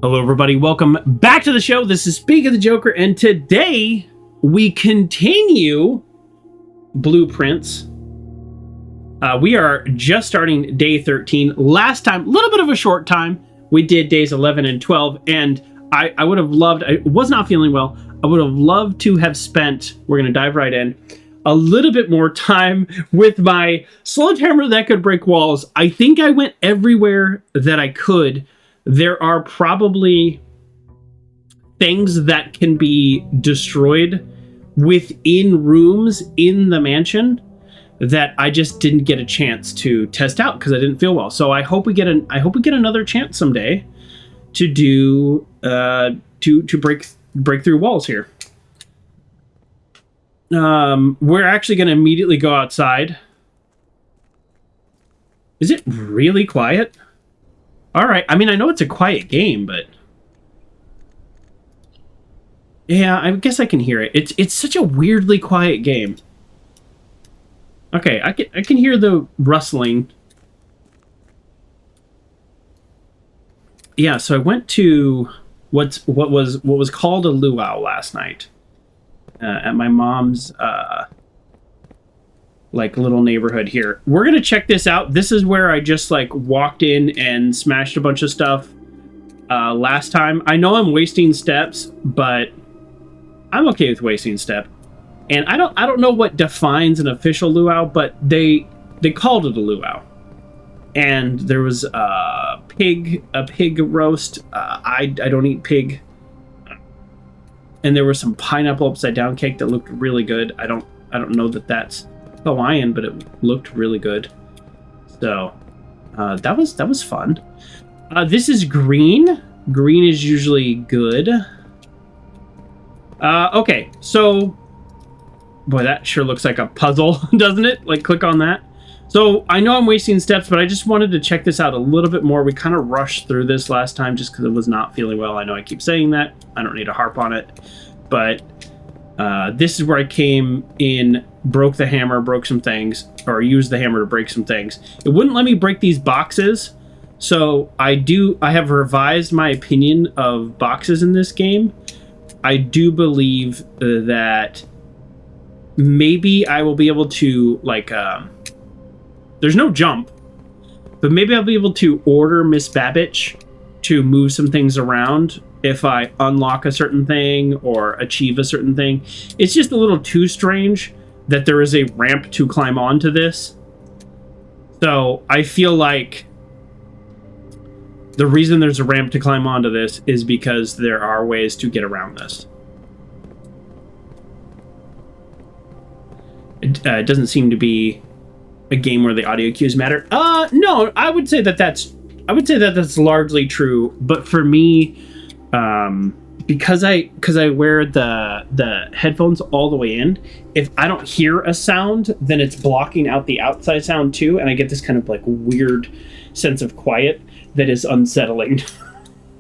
Hello, everybody. Welcome back to the show. This is Speak of the Joker, and today we continue Blueprints. We are just starting day 13. Last time, a little bit of a short time, we did days 11 and 12, and I would have loved, I was not feeling well, I would have loved to have spent, we're going to dive right in, a little bit more time with my sledgehammer that could break walls. I think I went everywhere that I could. There are probably things that can be destroyed within rooms in the mansion that I just didn't get a chance to test out because I didn't feel well. So I hope we get another chance someday to do to break through walls here. We're actually going to immediately go outside. Is it really quiet? All right. I mean, I know it's a quiet game, but yeah, I guess I can hear it. It's such a weirdly quiet game. Okay, I can hear the rustling. Yeah, so I went to what was called a luau last night at my mom's like little neighborhood here. We're gonna check this out. This is where I just like walked in and smashed a bunch of stuff last time. I know I'm wasting steps, but I'm okay with wasting step. And I don't know what defines an official luau, but they called it a luau. And there was a pig roast. I don't eat pig. And there was some pineapple upside down cake that looked really good. I don't know that that's Hawaiian, but it looked really good. So that was fun. This is green. Green is usually good. Okay, so boy, that sure looks like a puzzle, doesn't it? Like, click on that. So I know I'm wasting steps, but I just wanted to check this out a little bit more. We kind of rushed through this last time just because I was not feeling well. I know I keep saying that. I don't need to harp on it, but this is where I came in, broke the hammer, broke some things, or used the hammer to break some things. It wouldn't let me break these boxes, so I have revised my opinion of boxes in this game. I do believe that maybe I will be able to, like, there's no jump, but maybe I'll be able to order Miss Babbage to move some things around if I unlock a certain thing or achieve a certain thing. It's just a little too strange that there is a ramp to climb onto this. So I feel like the reason there's a ramp to climb onto this is because there are ways to get around this. It doesn't seem to be a game where the audio cues matter. No, I would say that's largely true. But for me, because I wear the headphones all the way in, if I don't hear a sound, then it's blocking out the outside sound too, and I get this kind of like weird sense of quiet that is unsettling.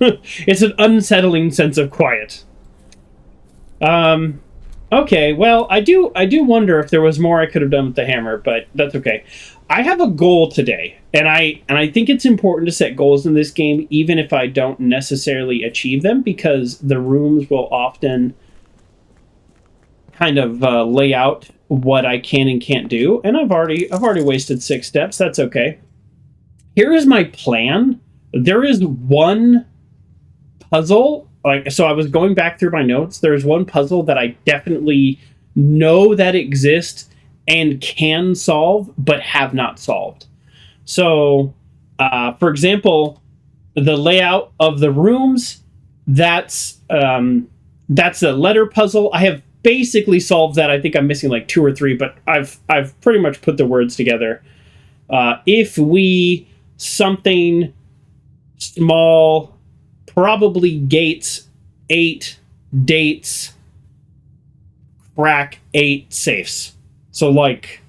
It's an unsettling sense of quiet. Okay, well, I do wonder if there was more I could have done with the hammer, but that's okay. I have a goal today, and I think it's important to set goals in this game, even if I don't necessarily achieve them, because the rooms will often kind of lay out what I can and can't do, and I've already wasted 6 steps. That's okay. Here is my plan. There is one puzzle. So I was going back through my notes. There's one puzzle that I definitely know that exists and can solve, but have not solved. So, for example, the layout of the rooms, that's a letter puzzle. I have basically solved that. I think I'm missing like 2 or 3, but I've pretty much put the words together. If we something small, probably gates 8 dates, crack 8 safes. So like,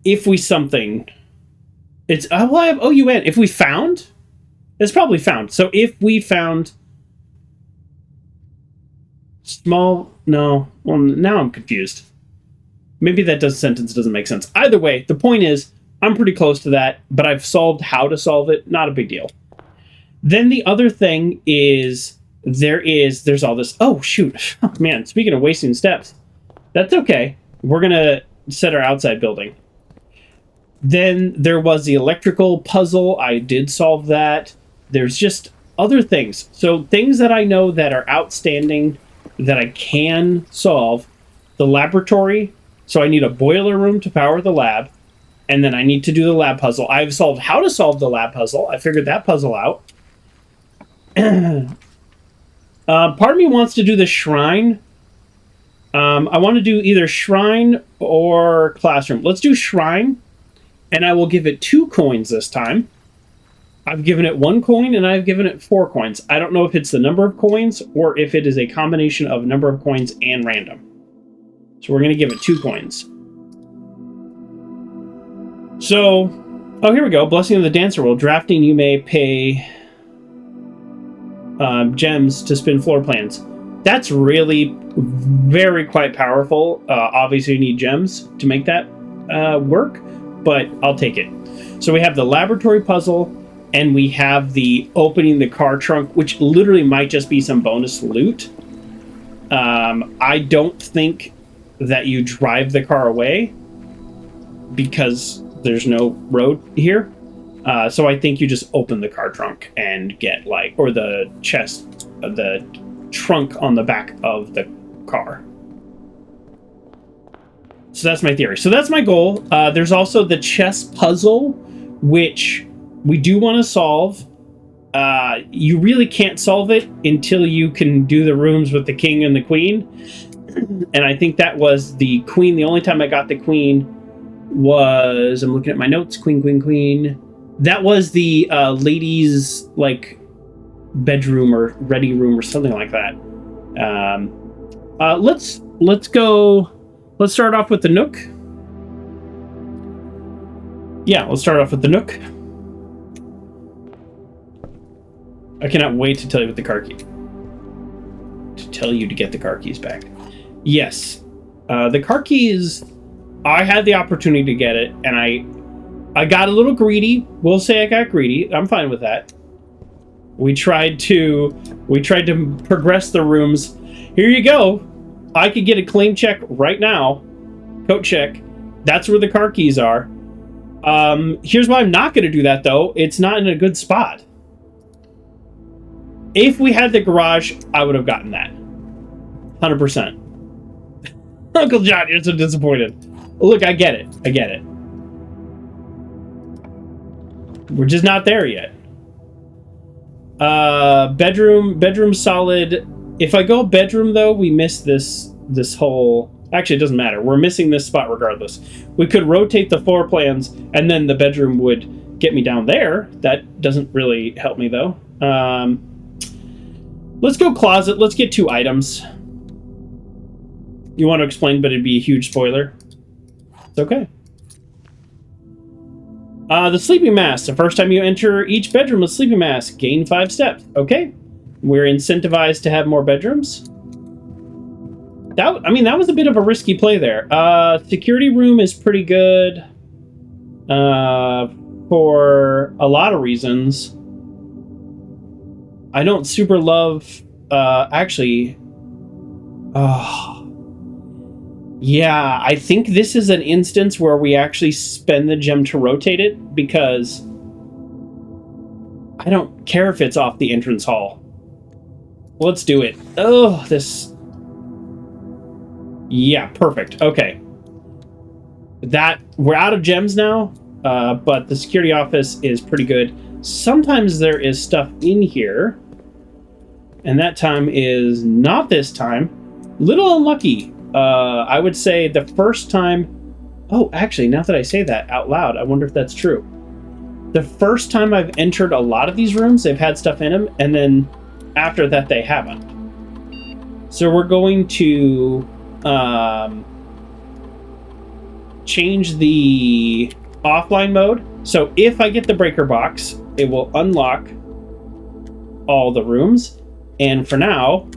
if we something, it's well, I have OUN. If we found, it's probably found. So if we found small, no, well, now I'm confused. Maybe that sentence doesn't make sense. Either way, the point is, I'm pretty close to that, but I've solved how to solve it. Not a big deal. Then the other thing is there's all this. Oh shoot, oh, man! Speaking of wasting steps, that's okay. We're gonna set our outside building. Then there was the electrical puzzle. I did solve that. There's just other things. So things that I know that are outstanding that I can solve. The laboratory. So I need a boiler room to power the lab. And then I need to do the lab puzzle. I've solved how to solve the lab puzzle. I figured that puzzle out. Part of me wants to do the shrine. I want to do either shrine or classroom. Let's do shrine. And I will give it 2 coins this time. I've given it 1 coin and I've given it 4 coins. I don't know if it's the number of coins or if it is a combination of number of coins and random. So we're going to give it 2 coins. So, oh, here we go. Blessing of the Dancer World. Drafting, you may pay gems to spin floor plans. That's really very quite powerful. Obviously, you need gems to make that work, but I'll take it. So we have the laboratory puzzle, and we have the opening the car trunk, which literally might just be some bonus loot. I don't think that you drive the car away because there's no road here. So I think you just open the car trunk and get or the chest, the trunk on the back of the car. So that's my theory. So that's my goal. There's also the chess puzzle, which we do want to solve. You really can't solve it until you can do the rooms with the king and the queen. And I think that was the queen. The only time I got the queen was, I'm looking at my notes, queen. That was the ladies' bedroom or ready room or something like that. Let's go. Let's start off with the nook. Yeah, let's start off with the nook. I cannot wait to tell you what the car key. To tell you to get the car keys back. Yes, the car keys. I had the opportunity to get it, and I got a little greedy. We'll say I got greedy. I'm fine with that. We tried to progress the rooms. Here you go. I could get a claim check right now. Coat check. That's where the car keys are. Here's why I'm not going to do that, though. It's not in a good spot. If we had the garage, I would have gotten that. 100%. Uncle John, you're so disappointed. Look, I get it. We're just not there yet. Bedroom solid. If I go bedroom, though, we miss this whole... Actually, it doesn't matter. We're missing this spot regardless. We could rotate the floor plans, and then the bedroom would get me down there. That doesn't really help me, though. Let's go closet. Let's get 2 items. You want to explain, but it'd be a huge spoiler. It's okay. The sleeping mask. The first time you enter each bedroom with sleeping mask, gain 5 steps. Okay. We're incentivized to have more bedrooms. That was a bit of a risky play there. Security room is pretty good. For a lot of reasons. I don't super love... Yeah, I think this is an instance where we actually spend the gem to rotate it, because I don't care if it's off the entrance hall. Let's do it. Oh, this... Yeah, perfect. Okay. We're out of gems now, but the security office is pretty good. Sometimes there is stuff in here, and that time is not this time. Little unlucky. I would say the first time... Oh, actually, now that I say that out loud, I wonder if that's true. The first time I've entered a lot of these rooms, they've had stuff in them, and then after that, they haven't. So we're going to change the offline mode. So if I get the breaker box, it will unlock all the rooms. And for now,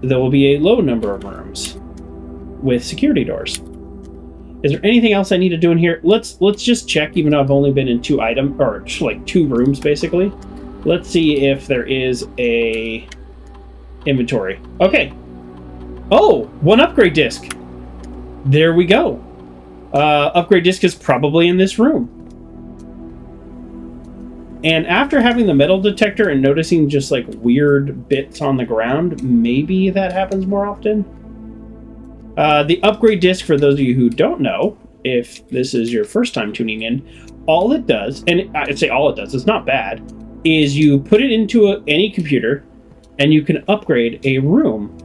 there will be a low number of rooms with security doors. Is there anything else I need to do in here? Let's just check, even though I've only been in 2 rooms basically. Let's see if there is a inventory. Okay. Oh, one upgrade disc. There we go. Upgrade disc is probably in this room. And after having the metal detector and noticing just like weird bits on the ground, maybe that happens more often. The upgrade disc, for those of you who don't know, if this is your first time tuning in, all it does, and I'd say all it does, it's not bad, is you put it into any computer and you can upgrade a room.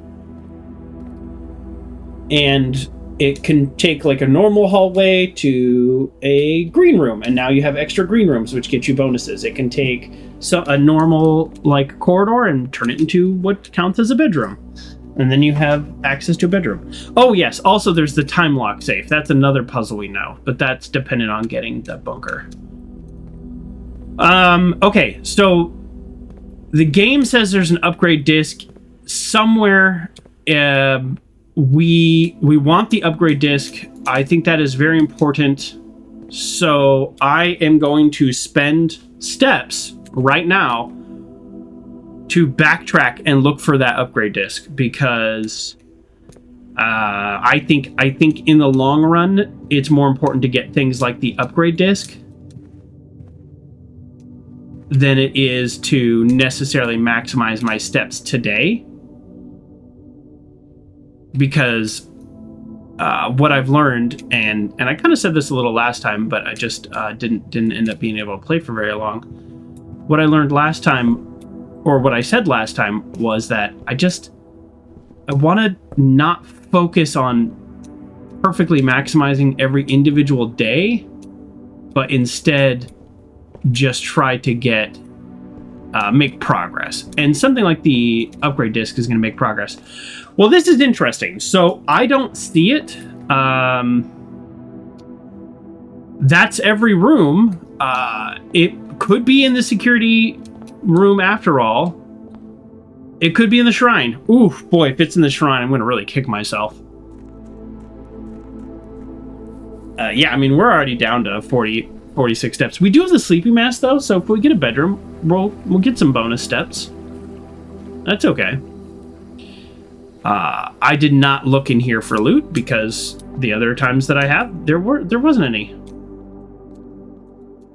And it can take like a normal hallway to a green room, and now you have extra green rooms, which get you bonuses. It can take a normal like corridor and turn it into what counts as a bedroom. And then you have access to a bedroom. Oh yes, also there's the time lock safe. That's another puzzle we know, but that's dependent on getting the bunker. Okay, so the game says there's an upgrade disc somewhere. We want the upgrade disc. I think that is very important. So I am going to spend steps right now to backtrack and look for that upgrade disc, because I think in the long run it's more important to get things like the upgrade disc than it is to necessarily maximize my steps today. Because what I've learned, and I kind of said this a little last time, but I just didn't end up being able to play for very long. What I learned last time, or what I said last time, was that I want to not focus on perfectly maximizing every individual day, but instead just try to make progress. And something like the upgrade disc is going to make progress. Well, this is interesting. So I don't see it. That's every room. It could be in the security room after all. It could be in the shrine. Oof, boy, if it's in the shrine, I'm going to really kick myself. Yeah, I mean, we're already down to 46 steps. We do have the sleeping mask, though, so if we get a bedroom, we'll get some bonus steps. That's okay. I did not look in here for loot, because the other times that I have, there wasn't any.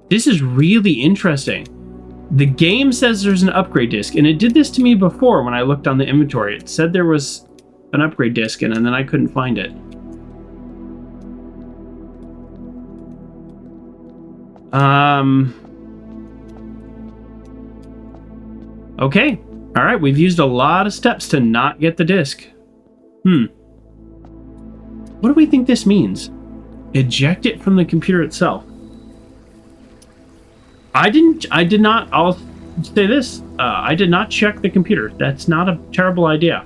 This is really interesting. The game says there's an upgrade disc, and it did this to me before when I looked on the inventory. It said there was an upgrade disc, and then I couldn't find it. Okay. All right, we've used a lot of steps to not get the disc. What do we think this means? Eject it from the computer itself. I did not, I'll say this, I did not check the computer. That's not a terrible idea.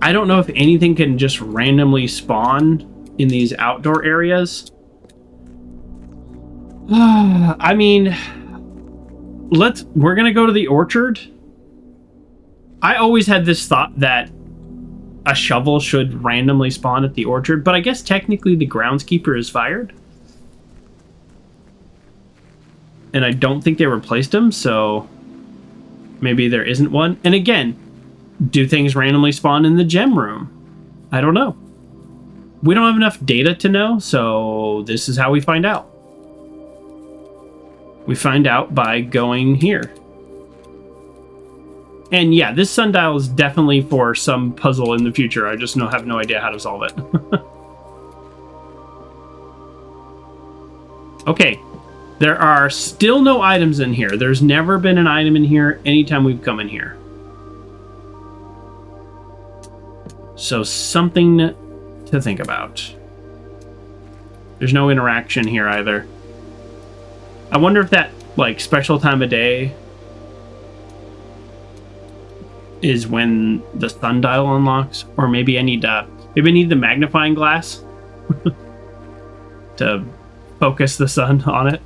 I don't know if anything can just randomly spawn in these outdoor areas. I mean, we're gonna go to the orchard. I always had this thought that a shovel should randomly spawn at the orchard, but I guess technically the groundskeeper is fired. And I don't think they replaced him, so maybe there isn't one. And again, do things randomly spawn in the gem room? I don't know. We don't have enough data to know, so this is how we find out. We find out by going here. And yeah, this sundial is definitely for some puzzle in the future. I just have no idea how to solve it. Okay. There are still no items in here. There's never been an item in here anytime we've come in here. So something to think about. There's no interaction here either. I wonder if that, like, special time of day is when the sundial unlocks, or maybe I need the magnifying glass to focus the sun on it.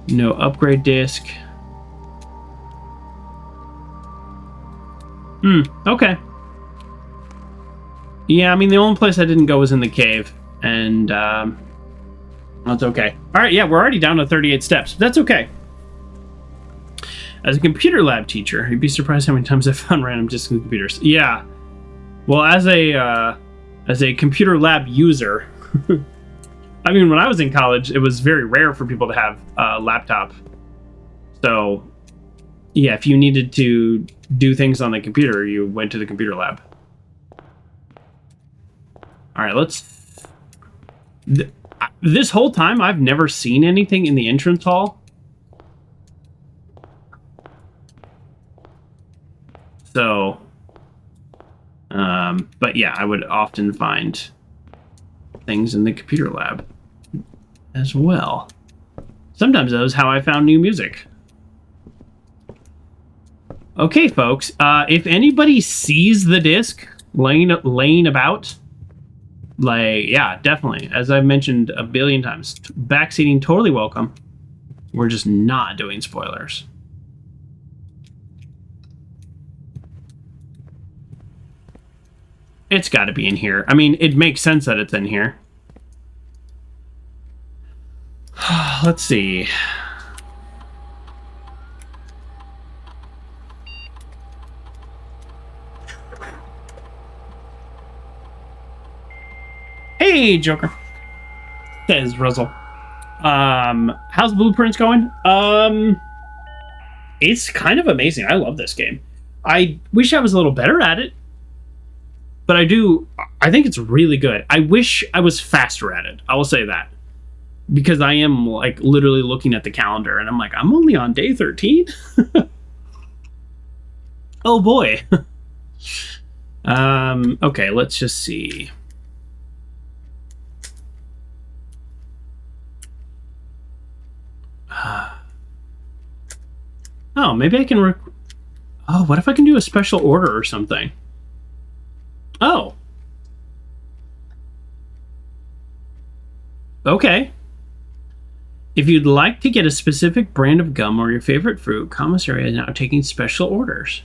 No upgrade disc. Okay. Yeah, I mean, the only place I didn't go was in the cave, and That's okay. All right, yeah, we're already down to 38 steps. That's okay. As a computer lab teacher, you'd be surprised how many times I've found random disks in computers. Yeah. Well, as a computer lab user, I mean, when I was in college, it was very rare for people to have a laptop. So, yeah, if you needed to do things on the computer, you went to the computer lab. All right, let's... This whole time, I've never seen anything in the entrance hall. So, but yeah, I would often find things in the computer lab as well. Sometimes that was how I found new music. Okay, folks, if anybody sees the disc laying about, like, yeah, definitely. As I've mentioned a billion times, backseating totally welcome. We're just not doing spoilers. It's got to be in here. I mean, it makes sense that it's in here. Let's see. Hey, Joker. Says Russell. How's Blueprints going? It's kind of amazing. I love this game. I wish I was a little better at it. But I think it's really good. I wish I was faster at it. I will say that. Because I am, like, literally looking at the calendar, and I'm like, I'm only on day 13? Oh, boy. Okay, let's just see. Oh, maybe I can... Oh, what if I can do a special order or something? Oh. Okay. If you'd like to get a specific brand of gum or your favorite fruit, commissary is now taking special orders.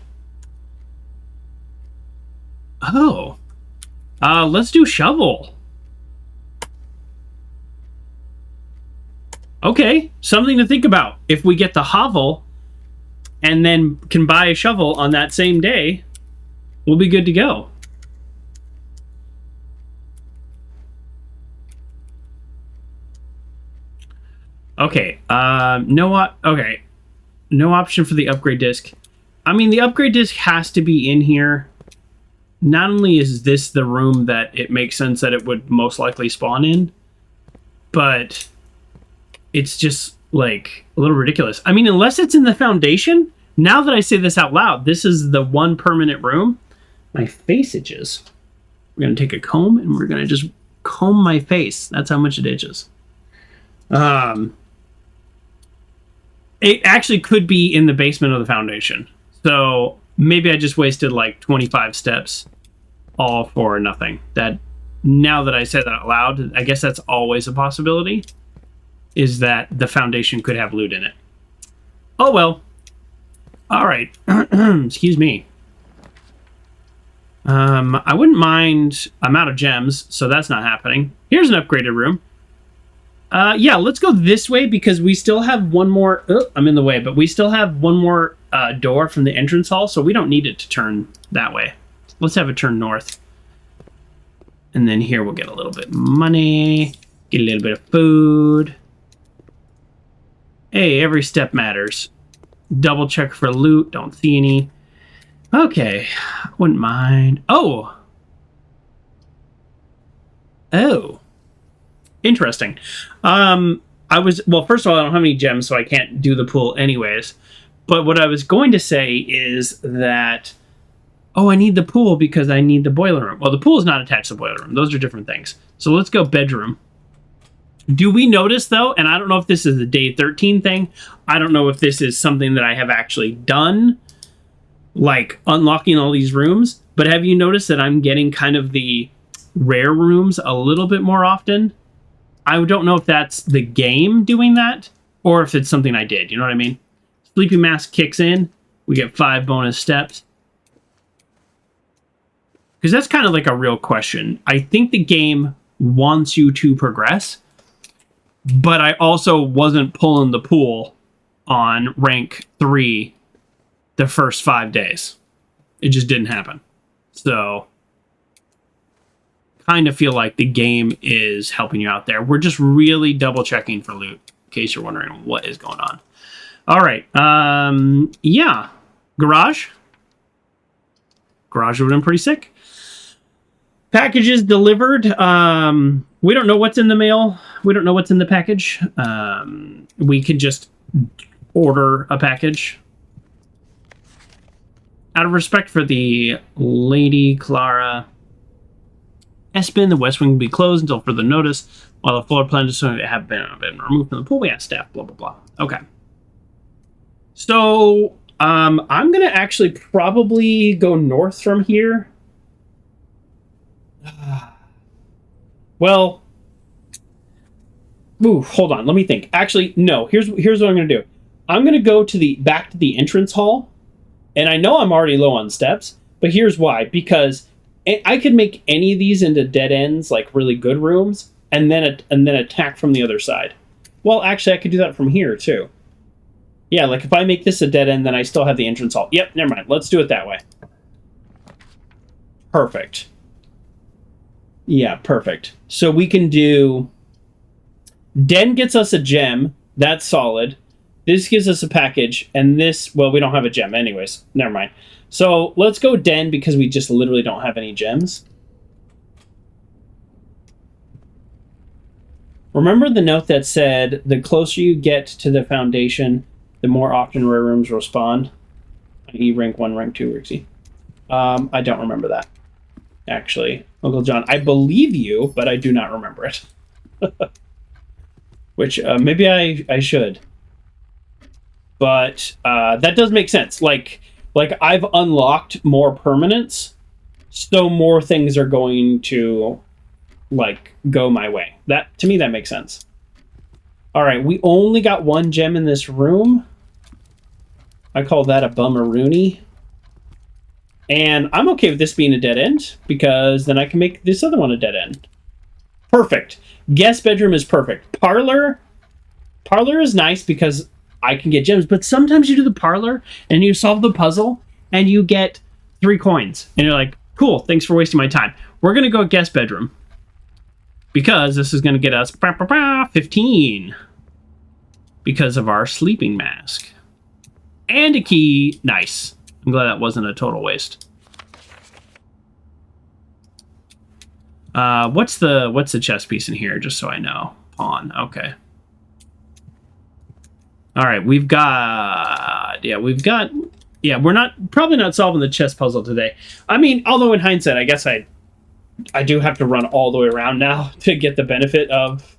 Oh. Let's do shovel. Okay, something to think about. If we get the hovel and then can buy a shovel on that same day, we'll be good to go. Okay, okay. No option for the upgrade disc. I mean, the upgrade disc has to be in here. Not only is this the room that it makes sense that it would most likely spawn in, but it's just, like, a little ridiculous. I mean, unless it's in the foundation, now that I say this out loud, this is the one permanent room. My face itches. We're going to take a comb, and we're going to just comb my face. That's how much it itches. It actually could be in the basement of the foundation. So maybe I just wasted like 25 steps all for nothing. That, now that I said that out loud, I guess that's always a possibility, is that the foundation could have loot in it. Oh, well. All right. Excuse me. I wouldn't mind... I'm out of gems, so that's not happening. Here's an upgraded room. Yeah, let's go this way because we still have one more... Oh, I'm in the way, but we still have one more door from the entrance hall, so we don't need it to turn that way. Let's have it turn north. And then here we'll get a little bit of money, get a little bit of food. Hey, every step matters. Double check for loot, don't see any. Okay, wouldn't mind. Oh! Oh. Interesting. Well, first of all, I don't have any gems, so I can't do the pool anyways. But what I was going to say is that, oh, I need the pool because I need the boiler room. Well, the pool is not attached to the boiler room. Those are different things. So let's go bedroom. Do we notice, though, and I don't know if this is a day 13 thing. I don't know if this is something that I have actually done, like unlocking all these rooms. But have you noticed that I'm getting kind of the rare rooms a little bit more often? I don't know if that's the game doing that or if it's something I did. You know what I mean? Sleepy Mask kicks in. We get 5 bonus steps. Because that's kind of like a real question. I think the game wants you to progress. but I also wasn't pulling the pool on rank 3 the first 5 days. It just didn't happen. So kind of feel like the game is helping you out there. We're just really double checking for loot, in case you're wondering what is going on. All right. Yeah. Garage would have been pretty sick. Packages delivered. We don't know what's in the mail. We don't know what's in the package. We can just order a package. Out of respect for the Lady Clara Espin, the West Wing will be closed until further notice, while the floor plans have been removed from the pool. We have staff, blah, blah, blah. Okay. So, I'm going to actually probably go north from here. Well, ooh, hold on. Let me think. Actually, no. Here's what I'm going to do. I'm going to go to back to the entrance hall. And I know I'm already low on steps, but here's why. Because I could make any of these into dead ends, like really good rooms, and then attack from the other side. Well, actually, I could do that from here, too. Yeah, like if I make this a dead end, then I still have the entrance hall. Yep, never mind. Let's do it that way. Perfect. Yeah, perfect. So we can do... Den gets us a gem. That's solid. This gives us a package, and this... Well, we don't have a gem anyways. Never mind. So let's go Den because we just literally don't have any gems. Remember the note that said, the closer you get to the foundation, the more often rare rooms will spawn? I.e. rank 1, rank 2, Rixie. I don't remember that. Actually, Uncle John, I believe you, but I do not remember it. Which, maybe I should. But that does make sense. Like I've unlocked more permanents, so more things are going to go my way. That, to me, that makes sense. All right, we only got 1 gem in this room. I call that a bummeroony. And I'm okay with this being a dead end, because then I can make this other one a dead end. Perfect. Guest bedroom is perfect. Parlor is nice because I can get gems, but sometimes you do the parlor and you solve the puzzle and you get 3 coins. And you're like, cool, thanks for wasting my time. We're going to go guest bedroom because this is going to get us 15 because of our sleeping mask. And a key. Nice. I'm glad that wasn't a total waste. What's the chess piece in here, just so I know? Pawn. Okay. All right, we're probably not solving the chess puzzle today. I mean, although in hindsight, I guess I do have to run all the way around now to get the benefit of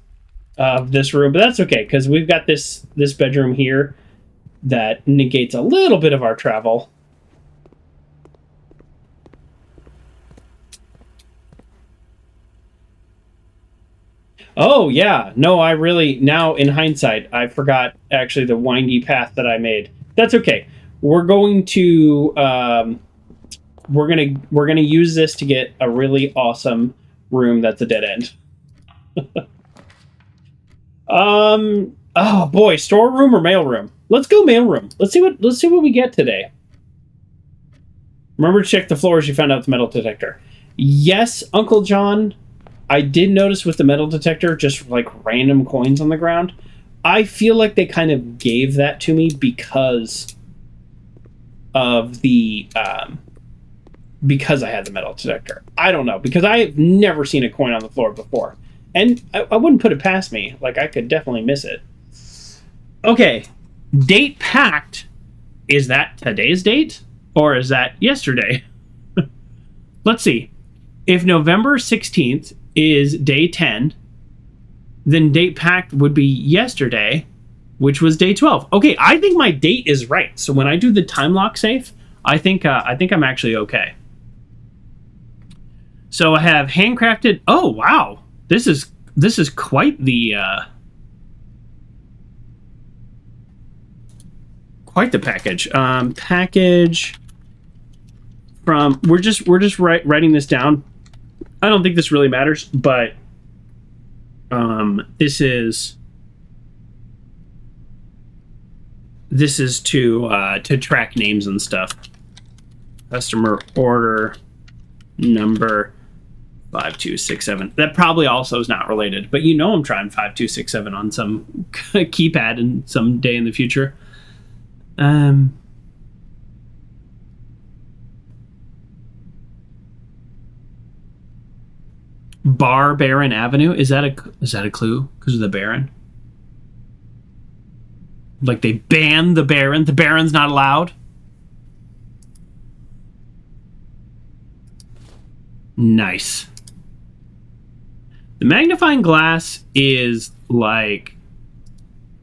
this room, but that's okay because we've got this bedroom here that negates a little bit of our travel. Oh, yeah. No, now in hindsight, I forgot actually the windy path that I made. That's okay. We're going to, we're going to use this to get a really awesome room that's a dead end. Oh boy, storeroom or mailroom? Let's go mailroom. Let's see what we get today. Remember to check the floors you found out with the metal detector. Yes, Uncle John. I did notice with the metal detector, just like random coins on the ground. I feel like they kind of gave that to me because of the, because I had the metal detector. I don't know, because I've never seen a coin on the floor before. And I wouldn't put it past me. Like, I could definitely miss it. Okay. Date packed. Is that today's date? Or is that yesterday? Let's see. If November 16th is day 10, then date packed would be yesterday, which was day 12. Okay, I think my date is right. So when I do the time lock safe, I think I'm actually okay. So I have handcrafted. Oh wow, this is quite the package. Package from we're just writing this down. I don't think this really matters, but this is this is to track names and stuff. Customer order number 5267. That probably also is not related, but you know I'm trying 5267 on some keypad in some day in the future. Bar Baron Avenue. Is that a clue? Because of the Baron? Like they banned the Baron. The Baron's not allowed. Nice. The magnifying glass is like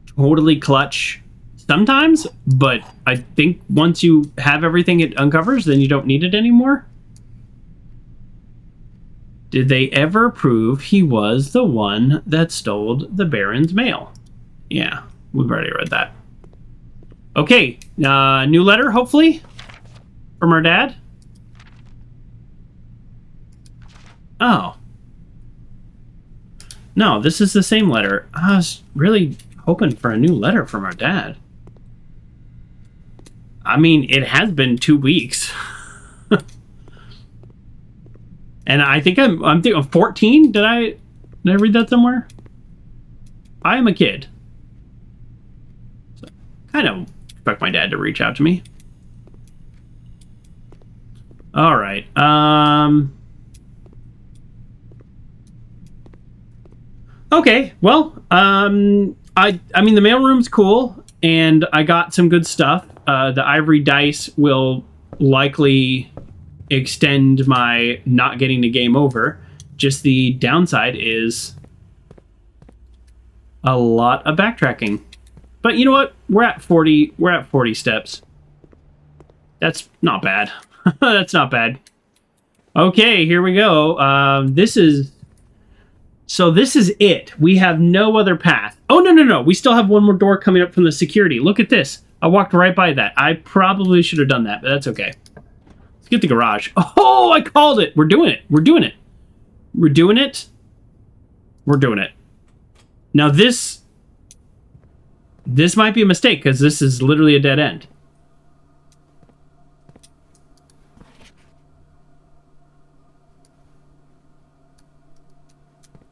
totally clutch sometimes, but I think once you have everything it uncovers, then you don't need it anymore. Did they ever prove he was the one that stole the Baron's mail? Yeah, we've already read that. Okay, new letter, hopefully, from our dad. Oh. No, this is the same letter. I was really hoping for a new letter from our dad. I mean, it has been 2 weeks. And I think I'm thinking 14. Did I read that somewhere? I am a kid. So, kind of expect my dad to reach out to me. All right. Okay. Well, I mean the mailroom's cool, and I got some good stuff. The ivory dice will likely extend my not getting the game over. Just the downside is a lot of backtracking. But you know what? We're at 40 steps. That's not bad. That's not bad. Okay, here we go. This is it. We have no other path. Oh, no. We still have one more door coming up from the security. Look at this. I walked right by that. I probably should have done that, but that's okay. Get the garage. Oh, I called it. We're doing it. Now this might be a mistake because this is literally a dead end.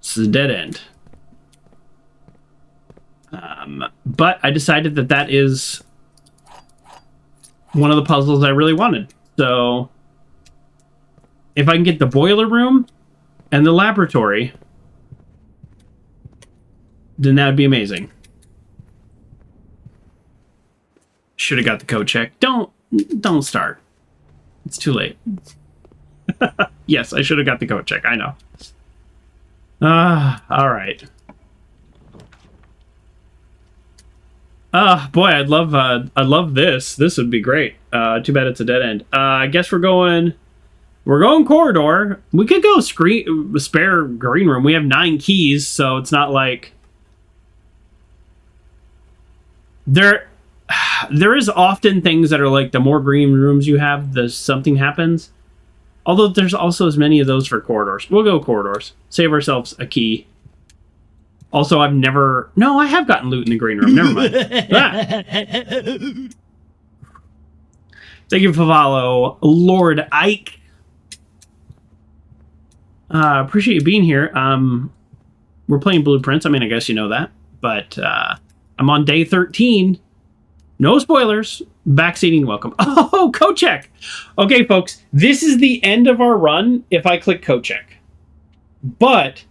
This is a dead end. But I decided that is one of the puzzles I really wanted. So, if I can get the boiler room and the laboratory, then that would be amazing. Should have got the code check. Don't start. It's too late. Yes, I should have got the code check. I know. All right. Boy, I love this. This would be great. Too bad it's a dead end. I guess we're going corridor. We could go spare green room. We have 9 keys, so it's not like there is often things that are like the more green rooms you have, the something happens. Although there's also as many of those for corridors. We'll go corridors. Save ourselves a key. Also, I have gotten loot in the green room. Never mind. Thank you for follow, Lord Ike. Appreciate you being here. We're playing Blueprints. I mean, I guess you know that. But I'm on day 13. No spoilers. Backseating welcome. Oh, code check. Okay, folks. This is the end of our run if I click code check. But...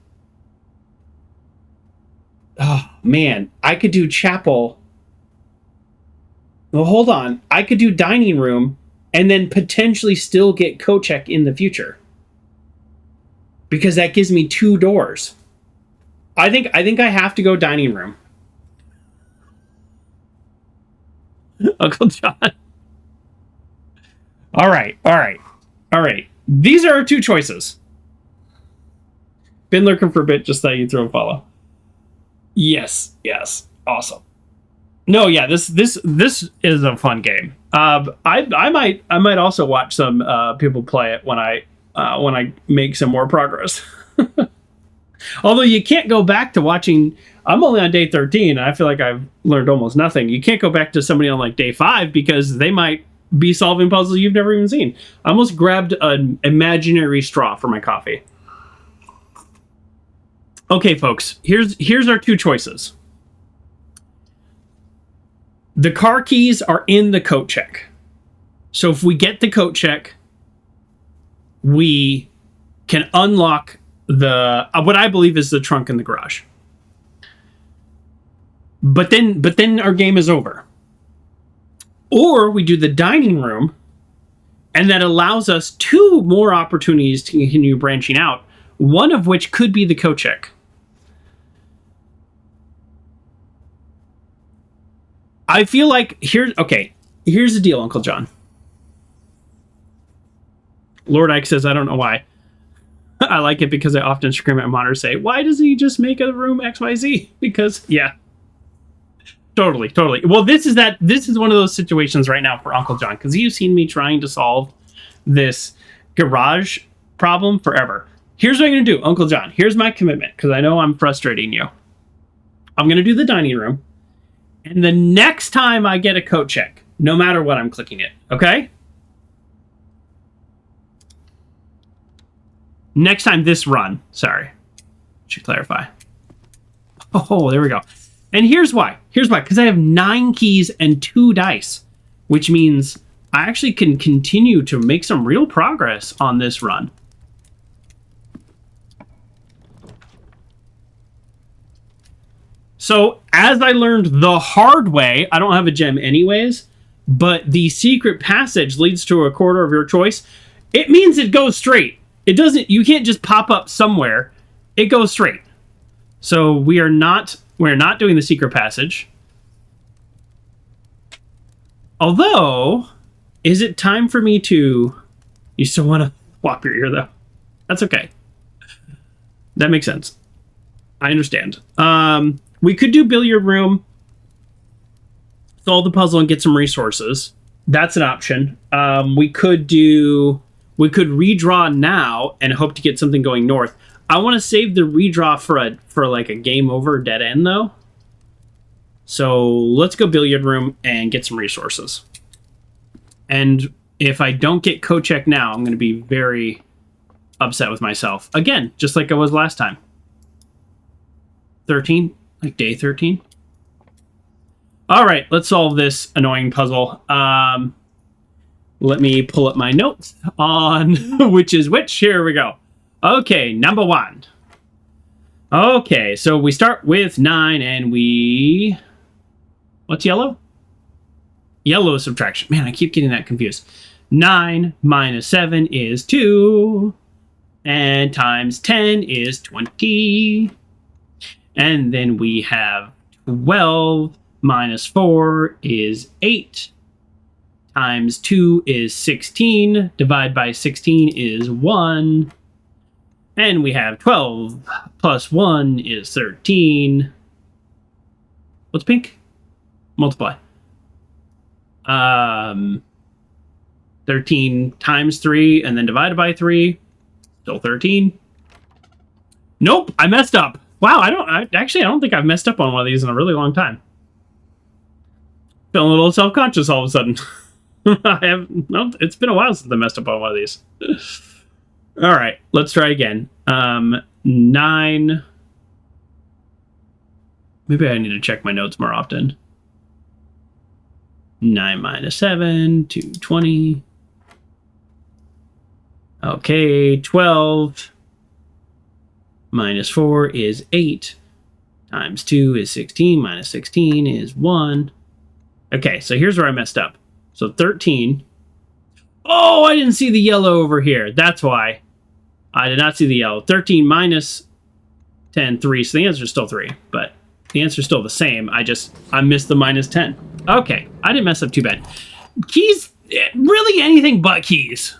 oh, man. I could do chapel. Well, hold on. I could do dining room and then potentially still get code check in the future. Because that gives me 2 doors. I think I have to go dining room. Uncle John. All right. These are our 2 choices. Been lurking for a bit, just thought you'd throw a follow. Yes. Awesome. No, yeah, this is a fun game. I might also watch some people play it when I make some more progress. Although you can't go back to watching I'm only on day 13, and I feel like I've learned almost nothing. You can't go back to somebody on like day 5 because they might be solving puzzles you've never even seen. I almost grabbed an imaginary straw for my coffee. Okay, folks, here's our 2 choices. The car keys are in the coat check. So if we get the coat check, we can unlock the what I believe is the trunk in the garage. But then our game is over. Or we do the dining room, and that allows us 2 more opportunities to continue branching out, one of which could be the coat check. I feel like here's the deal, Uncle John. Lord Ike says, I don't know why. I like it because I often scream at monitors, say, why doesn't he just make a room XYZ? Because, yeah. Totally. Well, this is one of those situations right now for Uncle John, because you've seen me trying to solve this garage problem forever. Here's what I'm going to do, Uncle John. Here's my commitment, because I know I'm frustrating you. I'm going to do the dining room. And the next time I get a coat check, no matter what, I'm clicking it. Okay? Next time this run. Sorry. Should clarify. Oh, there we go. And here's why. Because I have 9 keys and 2 dice. Which means I actually can continue to make some real progress on this run. So, as I learned the hard way, I don't have a gem anyways, but the secret passage leads to a quarter of your choice. It means it goes straight. It doesn't, you can't just pop up somewhere. It goes straight. So, we're not doing the secret passage. Although, is it time for me to... You still want to whop your ear, though. That's okay. That makes sense. I understand. We could do billiard room, solve the puzzle, and get some resources. That's an option. We could redraw now and hope to get something going north. I want to save the redraw for like a game over dead end though. So let's go billiard room and get some resources. And if I don't get coat check now, I'm going to be very upset with myself again, just like I was last time. 13. Like day 13. All right, let's solve this annoying puzzle. Let me pull up my notes on which is which. Here we go. Okay, number 1. Okay, so we start with 9 and we... What's yellow? Yellow subtraction. Man, I keep getting that confused. 9 minus 7 is 2. And times 10 is 20. And then we have 12 minus 4 is 8. Times 2 is 16. Divide by 16 is 1. And we have 12 plus 1 is 13. What's pink? Multiply. 13 times 3 and then divided by 3. Still 13. Nope, I messed up. Wow, I don't think I've messed up on one of these in a really long time. Feeling a little self-conscious all of a sudden. It's been a while since I messed up on one of these. All right, let's try again. 9. Maybe I need to check my notes more often. 9 minus 7, 20. Okay, 12. Minus 4 is 8. Times 2 is 16. Minus 16 is 1. Okay, so here's where I messed up. So 13. Oh, I didn't see the yellow over here. That's why. I did not see the yellow. 13 minus 10, 3. So the answer is still 3. But the answer is still the same. I missed the minus 10. Okay, I didn't mess up too bad. Keys, really anything but keys.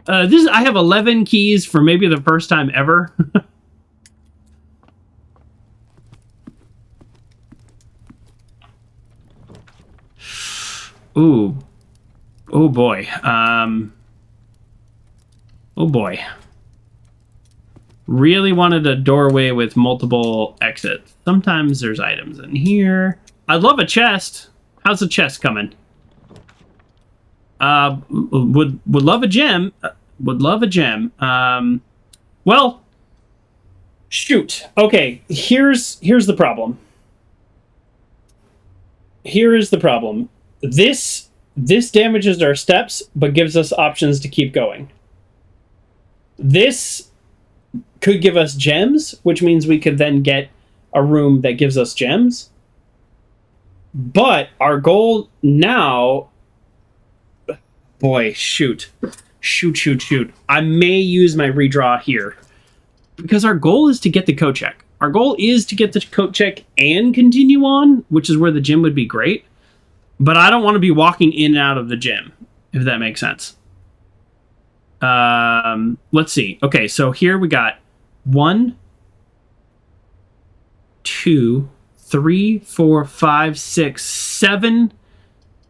I have 11 keys for maybe the first time ever. Ooh. Oh boy. Oh boy. Really wanted a doorway with multiple exits. Sometimes there's items in here. I'd love a chest. How's the chest coming? Would love a gem. Would love a gem. Well, shoot. Okay, here's the problem. Here is the problem. This damages our steps, but gives us options to keep going. This could give us gems, which means we could then get a room that gives us gems. But our goal now... Boy, shoot. Shoot. I may use my redraw here. Because our goal is to get the coat check. Our goal is to get the coat check and continue on, which is where the gym would be great. But I don't want to be walking in and out of the gym, if that makes sense. Let's see. Okay, so here we got 1, 2, 3, 4, 5, 6, 7.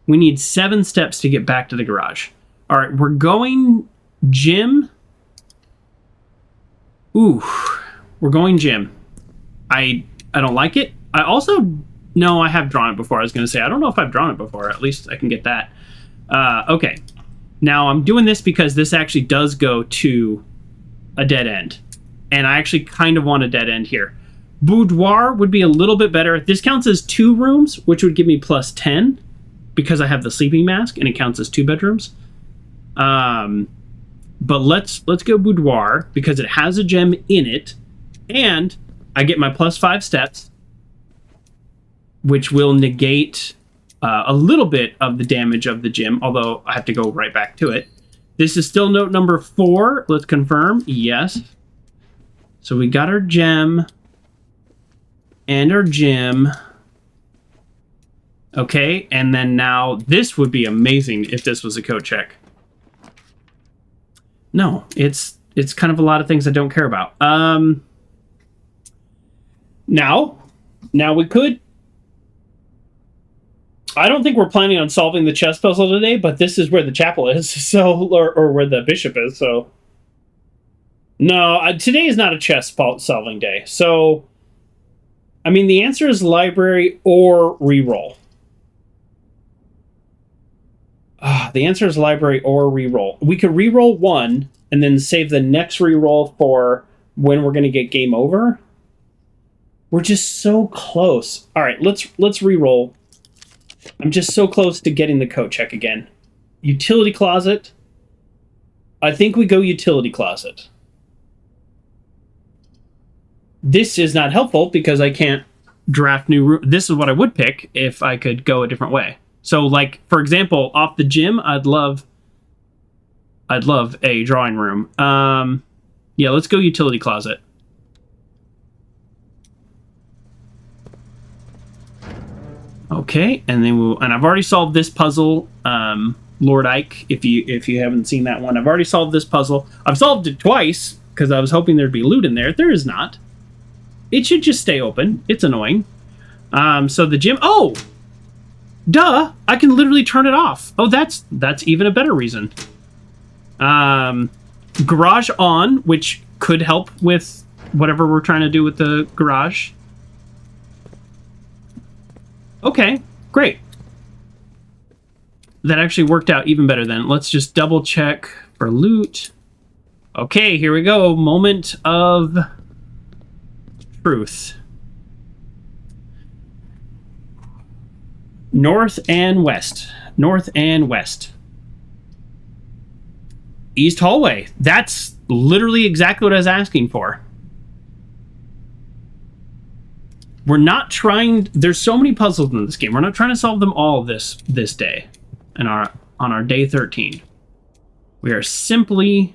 We need 7 steps to get back to the garage. All right, we're going gym. Ooh, we're going gym. I don't like it. I also... No, I have drawn it before. I was going to say, I don't know if I've drawn it before. At least I can get that. Okay. Now, I'm doing this because this actually does go to a dead end. And I actually kind of want a dead end here. Boudoir would be a little bit better. This counts as 2 rooms, which would give me plus 10. Because I have the sleeping mask, and it counts as 2 bedrooms. But let's go boudoir, because it has a gem in it. And I get my plus 5 steps, which will negate a little bit of the damage of the gym, although I have to go right back to it. This is still note number 4. Let's confirm. Yes. So we got our gem and our gym. Okay, and then now this would be amazing if this was a coat check. No, it's kind of a lot of things I don't care about. Now we could... I don't think we're planning on solving the chess puzzle today, but this is where the chapel is, so or where the bishop is, so... No, today is not a chess solving day, so... I mean, the answer is library or reroll. The answer is library or reroll. We could reroll 1 and then save the next reroll for when we're going to get game over. We're just so close. All right, let's reroll. I'm just so close to getting the coat check again. Utility closet. I think we go utility closet. This is not helpful because I can't draft new room. This is what I would pick if I could go a different way. So, like, for example, off the gym, I'd love a drawing room. Yeah, let's go utility closet. Okay, and then I've already solved this puzzle, Lord Ike. If you haven't seen that one, I've already solved this puzzle. I've solved it twice because I was hoping there'd be loot in there. There is not. It should just stay open. It's annoying. So the gym. Oh. Duh! I can literally turn it off. Oh, that's even a better reason. Garage on, which could help with whatever we're trying to do with the garage. Okay, great. That actually worked out even better then. Let's just double check for loot. Okay, here we go. Moment of truth. North and west. North and west. East hallway. That's literally exactly what I was asking for. We're not trying... There's so many puzzles in this game. We're not trying to solve them all this day. On our day 13. We are simply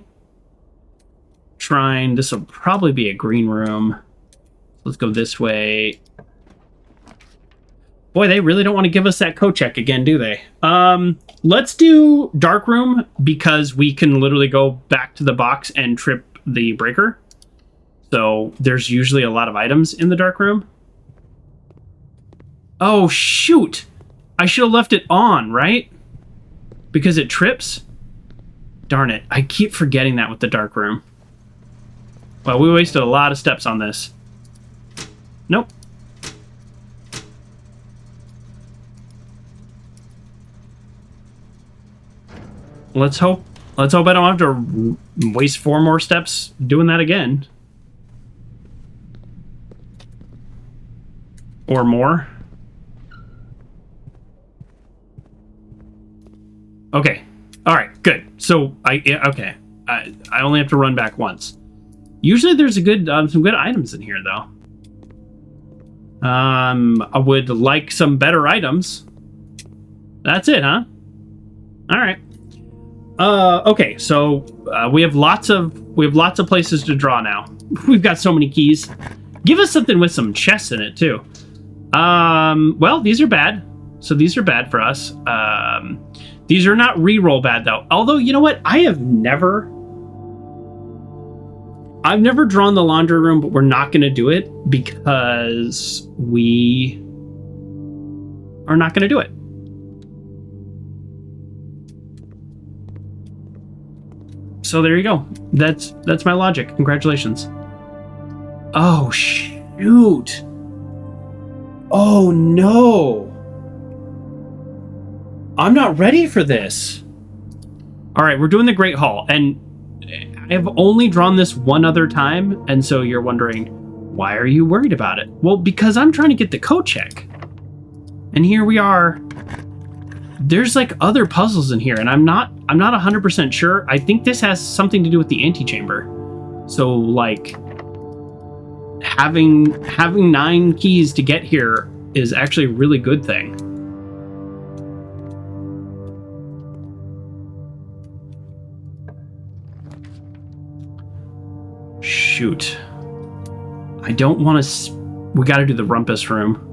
trying... This will probably be a green room. Let's go this way. Boy, they really don't want to give us that code check again, do they? Let's do dark room because we can literally go back to the box and trip the breaker. So there's usually a lot of items in the dark room. Oh, shoot. I should have left it on, right? Because it trips? Darn it. I keep forgetting that with the dark room. Well, we wasted a lot of steps on this. Nope. Let's hope I don't have to waste 4 more steps doing that again. Or more. Okay. All right, good. So I only have to run back once. Usually there's a good some good items in here though. I would like some better items. That's it, huh? All right. Okay, so we have lots of places to draw now. We've got so many keys. Give us something with some chests in it too. Well, these are bad. So these are bad for us. These are not reroll bad though. Although, you know what? I've never drawn the laundry room, but we're not going to do it because we are not going to do it. So there you go. That's my logic. Congratulations. Oh, shoot. Oh, no. I'm not ready for this. All right, we're doing the Great Hall, and I've only drawn this one other time, and so you're wondering, why are you worried about it? Well, because I'm trying to get the coat check. And here we are. There's like other puzzles in here, and I'm not 100% sure. I think this has something to do with the antechamber. So like having 9 keys to get here is actually a really good thing. Shoot. I don't want to... We got to do the rumpus room.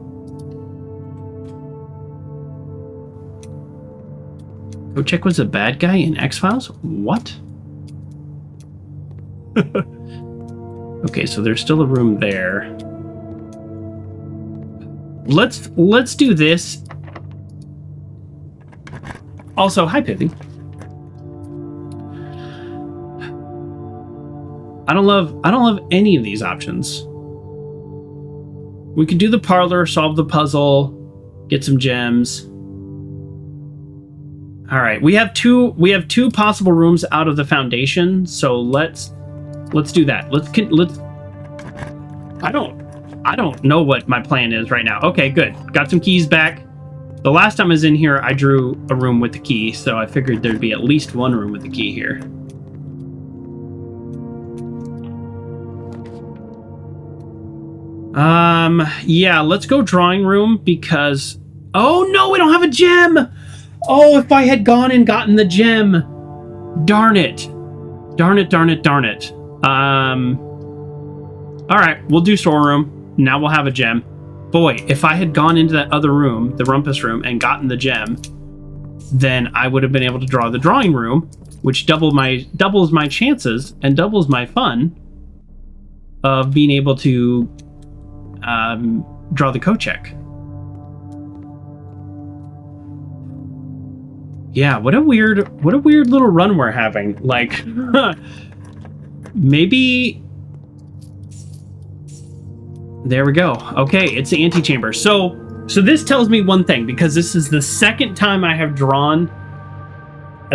Kochek was a bad guy in X-Files? What? Okay, so there's still a room there. Let's do this. Also, hi Pithy. I don't love any of these options. We could do the parlor, solve the puzzle, get some gems. All right, we have two possible rooms out of the foundation, so let's do that. Let's. I don't know what my plan is right now. Okay, good. Got some keys back. The last time I was in here, I drew a room with the key, so I figured there'd be at least one room with the key here. Yeah, let's go drawing room because... Oh no, we don't have a gem! Oh, if I had gone and gotten the gem. Darn it. Darn it, darn it, darn it. Alright, we'll do storeroom. Now we'll have a gem. Boy, if I had gone into that other room, the rumpus room, and gotten the gem, then I would have been able to draw the drawing room, which doubles my chances and doubles my fun of being able to draw the coat check. Yeah, what a weird little run we're having. Like, maybe... There we go. Okay, it's the antechamber. So this tells me one thing, because this is the second time I have drawn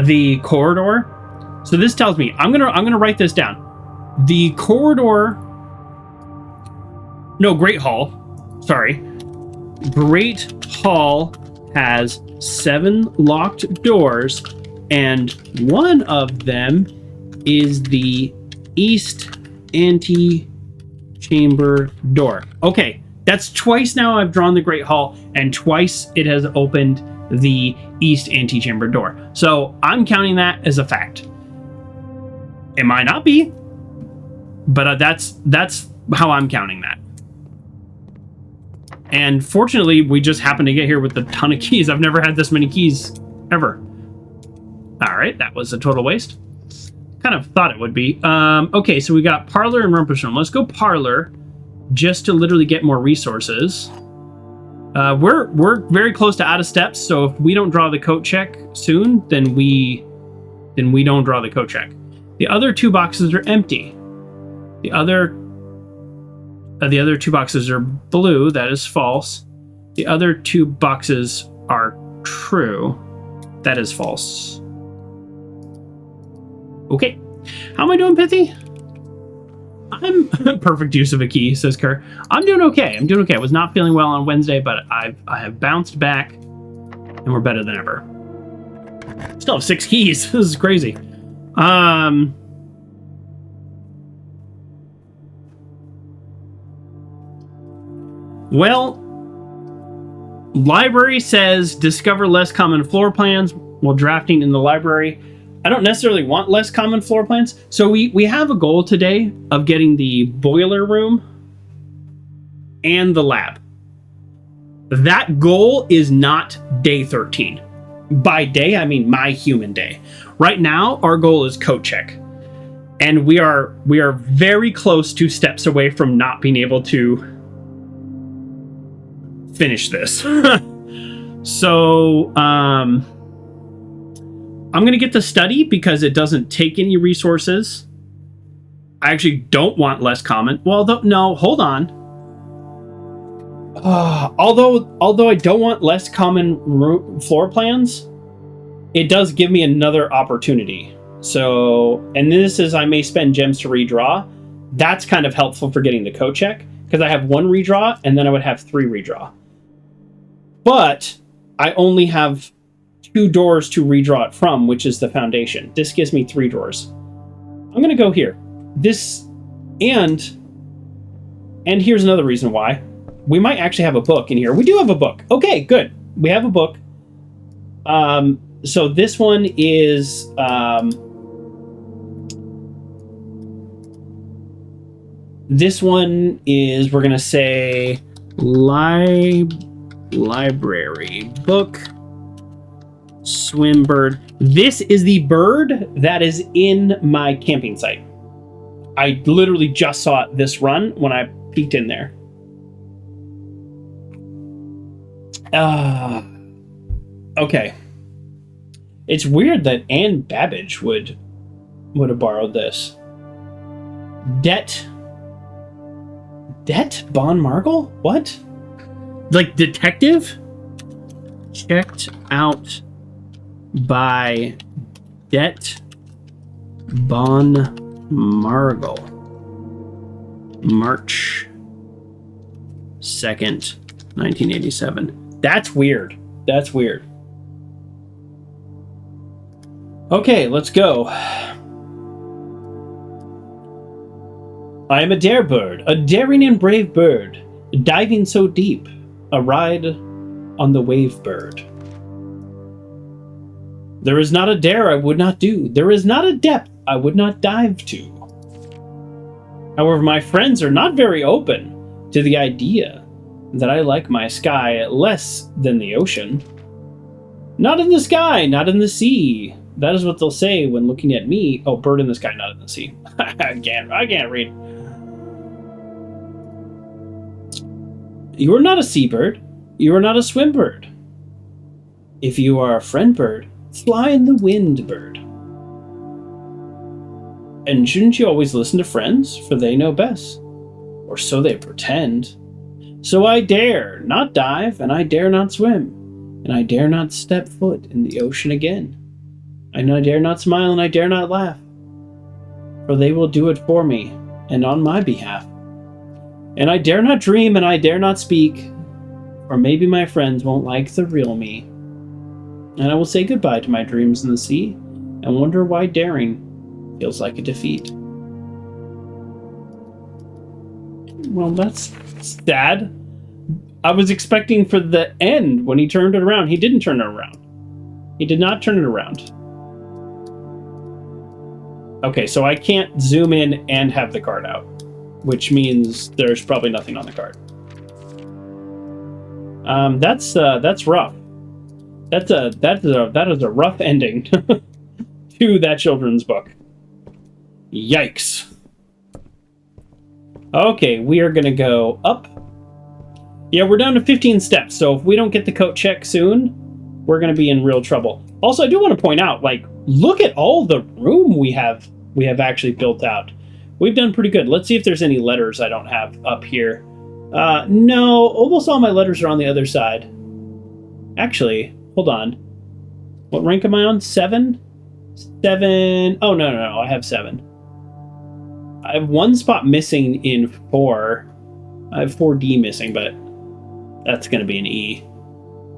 the corridor. So this tells me, I'm gonna write this down. The corridor... No, Great Hall. Sorry. Great Hall has 7 locked doors, and one of them is the east antechamber door. Okay, that's twice now I've drawn the Great Hall, and twice it has opened the east antechamber door. So I'm counting that as a fact. It might not be, but that's how I'm counting that. And fortunately, we just happened to get here with a ton of keys. I've never had this many keys, ever. All right, that was a total waste. Kind of thought it would be. Okay, so we got parlor and rumpus room. Let's go parlor, just to literally get more resources. We're very close to out of steps, so if we don't draw the coat check soon, then we don't draw the coat check. The other 2 boxes are empty. The other two boxes are blue. That is false. The other two boxes are true. That is false. Okay. How am I doing, Pithy? I'm perfect use of a key, says Kerr. I'm doing okay. I was not feeling well on Wednesday, but I have bounced back, and we're better than ever. Still have 6 keys. This is crazy. Well, library says discover less common floor plans while drafting in the library. I don't necessarily want less common floor plans. So we have a goal today of getting the boiler room and the lab. That goal is not day 13. By day, I mean my human day. Right now, our goal is code check. And we are very close, 2 steps away from not being able to finish this. So, I'm going to get the study because it doesn't take any resources. I actually don't want less common. Well, no, hold on. Although I don't want less common floor plans, it does give me another opportunity. So, and this is I may spend gems to redraw. That's kind of helpful for getting the code check because I have 1 redraw and then I would have 3 redraw. But I only have 2 doors to redraw it from, which is the foundation. This gives me 3 doors. I'm going to go here. This, and here's another reason why. We might actually have a book in here. We do have a book. Okay, good. We have a book. So this one is... this one is, we're going to say, library book. Swim bird. This is the bird that is in my camping site. I literally just saw this run when I peeked in there. Okay. It's weird that Anne Babbage would have borrowed this. Det Bon Margle? What? Like detective? Checked out by Det Bon Margle. March 2nd, 1987. That's weird. That's weird. Okay, let's go. I am a dare bird, a daring and brave bird, diving so deep, a ride on the wave bird. There is not a dare I would not do. There is not a depth I would not dive to. However, my friends are not very open to the idea that I like my sky less than the ocean. Not in the sky, not in the sea. That is what they'll say when looking at me. Oh, bird in the sky, not in the sea. I can't read. You are not a seabird. You are not a swim bird. If you are a friend bird, fly in the wind, bird. And shouldn't you always listen to friends, for they know best? Or so they pretend. So I dare not dive, and I dare not swim, and I dare not step foot in the ocean again. And I dare not smile, and I dare not laugh, for they will do it for me, and on my behalf. And I dare not dream, and I dare not speak, or maybe my friends won't like the real me. And I will say goodbye to my dreams in the sea, and wonder why daring feels like a defeat. Well, that's sad. I was expecting for the end when he turned it around. He didn't turn it around. He did not turn it around. Okay, so I can't zoom in and have the card out, which means there's probably nothing on the card. That's rough. That is a rough ending to that children's book. Yikes. Okay, we are gonna go up. Yeah, we're down to 15 steps, so if we don't get the coat check soon, we're gonna be in real trouble. Also, I do want to point out, like, look at all the room we have actually built out. we've done pretty good. Let's see if there's any letters I don't have up here. No, almost all my letters are on the other side. Actually, hold on. What rank am I on? 7? 7. Oh, no. I have 7. I have 1 spot missing in 4. I have 4D missing, but that's going to be an E.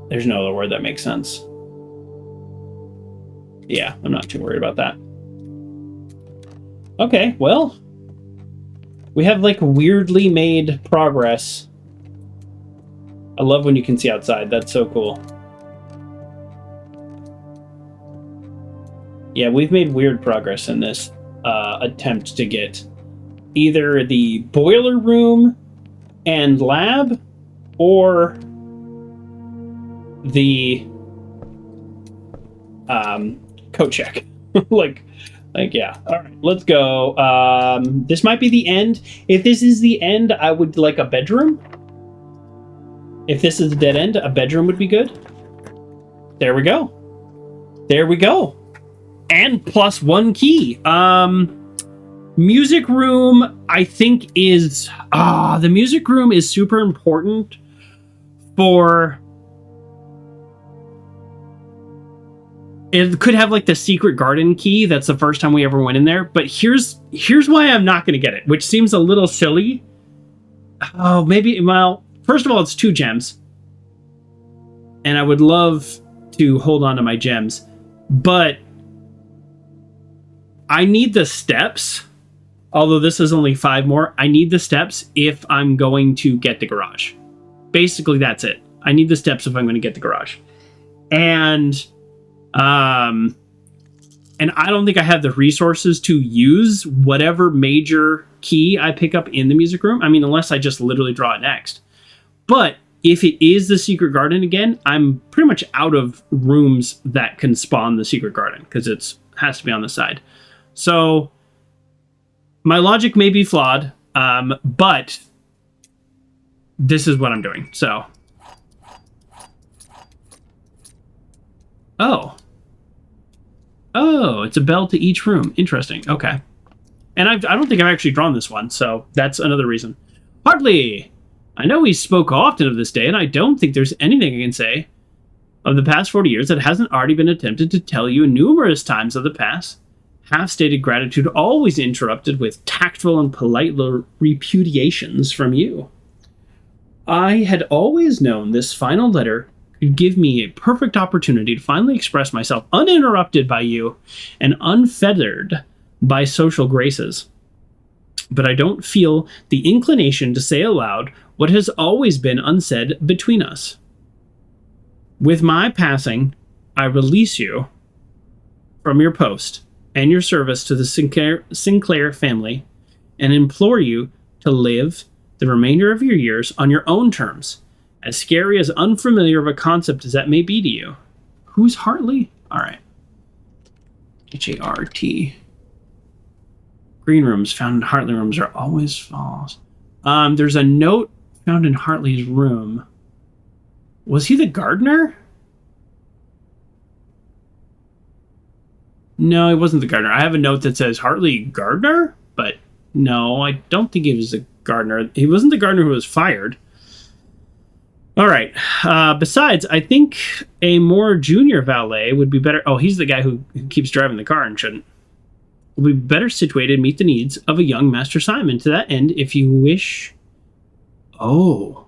There's no other word that makes sense. Yeah, I'm not too worried about that. Okay, well, we have like weirdly made progress. I love when you can see outside. That's so cool. Yeah, we've made weird progress in this attempt to get either the boiler room and lab or the coat check. like yeah. All right, let's go. This might be the end. If this is the end, I would like a bedroom. If this is a dead end, a bedroom would be good. There we go. There we go. And plus 1 key. Music room, I think is... the music room is super important for... It could have like the secret garden key. That's the first time we ever went in there. But here's why I'm not going to get it, which seems a little silly. Oh, maybe... Well, first of all, it's 2 gems. And I would love to hold on to my gems. But... I need the steps, although this is only 5 more. I need the steps if I'm going to get the garage. Basically, that's it. I need the steps if I'm going to get the garage. And I don't think I have the resources to use whatever major key I pick up in the music room. I mean, unless I just literally draw it next. But if it is the secret garden again, I'm pretty much out of rooms that can spawn the secret garden because it has to be on the side. So my logic may be flawed, but this is what I'm doing. So, oh, it's a bell to each room. Interesting. Okay, and I don't think I've actually drawn this one, so that's another reason. Hardly. I know we spoke often of this day, and I don't think there's anything I can say of the past 40 years that hasn't already been attempted to tell you numerous times of the past. Half-stated gratitude always interrupted with tactful and polite repudiations from you. I had always known this final letter could give me a perfect opportunity to finally express myself uninterrupted by you and unfettered by social graces. But I don't feel the inclination to say aloud what has always been unsaid between us. With my passing, I release you from your post and your service to the Sinclair family, and implore you to live the remainder of your years on your own terms, as scary as unfamiliar of a concept as that may be to you. Who's Hartley? All right. H-A-R-T. Green rooms found in Hartley rooms are always false. There's a note found in Hartley's room. Was he the gardener? No, he wasn't the gardener. I have a note that says Hartley Gardner, but no, I don't think he was the gardener. He wasn't the gardener who was fired. All right. Besides, I think a more junior valet would be better. Oh, he's the guy who keeps driving the car and shouldn't. Would be better situated to meet the needs of a young Master Simon. To that end, if you wish... Oh.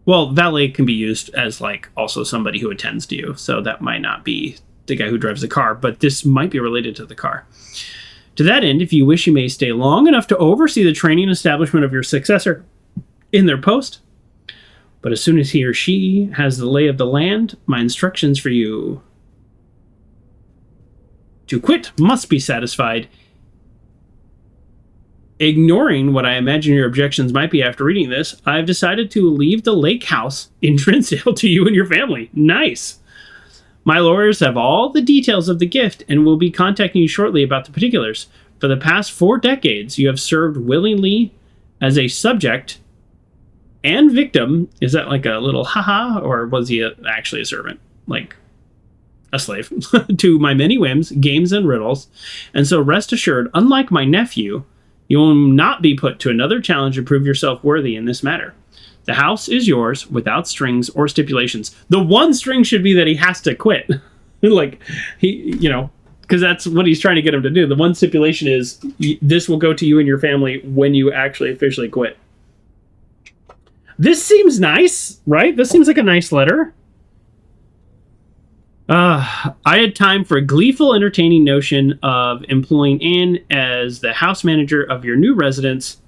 Well, valet can be used as, like, also somebody who attends to you, so that might not be the guy who drives the car, but this might be related to the car. To that end, if you wish, you may stay long enough to oversee the training and establishment of your successor in their post. But as soon as he or she has the lay of the land, my instructions for you to quit must be satisfied. Ignoring what I imagine your objections might be after reading this, I've decided to leave the lake house in Trinsdale to you and your family. Nice. My lawyers have all the details of the gift and will be contacting you shortly about the particulars. For the past 4 decades, you have served willingly as a subject and victim. Is that like a little haha, or was he actually a servant? Like, a slave, to my many whims, games, and riddles. And so rest assured, unlike my nephew, you will not be put to another challenge to prove yourself worthy in this matter. The house is yours without strings or stipulations. The one string should be that he has to quit. Like, because that's what he's trying to get him to do. The one stipulation is this will go to you and your family when you actually officially quit. This seems nice, right? This seems like a nice letter. I had time for a gleeful, entertaining notion of employing Anne as the house manager of your new residence,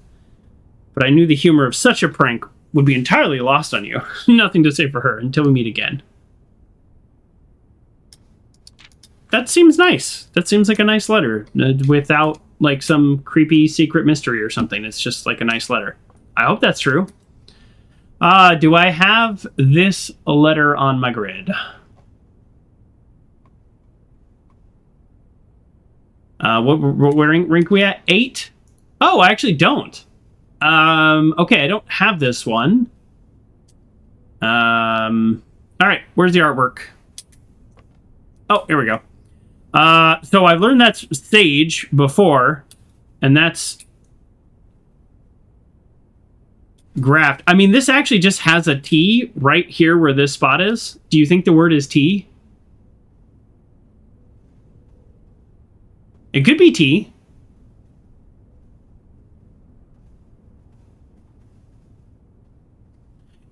but I knew the humor of such a prank would be entirely lost on you. Nothing to say for her until we meet again. That seems nice. That seems like a nice letter without like some creepy secret mystery or something. It's just like a nice letter. I hope that's true. Do I have this letter on my grid? What rank we at? 8? Oh, I actually don't. Okay, I don't have this one. All right, where's the artwork? Oh, here we go. So I've learned that's sage before, and that's graft. I mean, this actually just has a T right here where this spot is. Do you think the word is T? It could be T.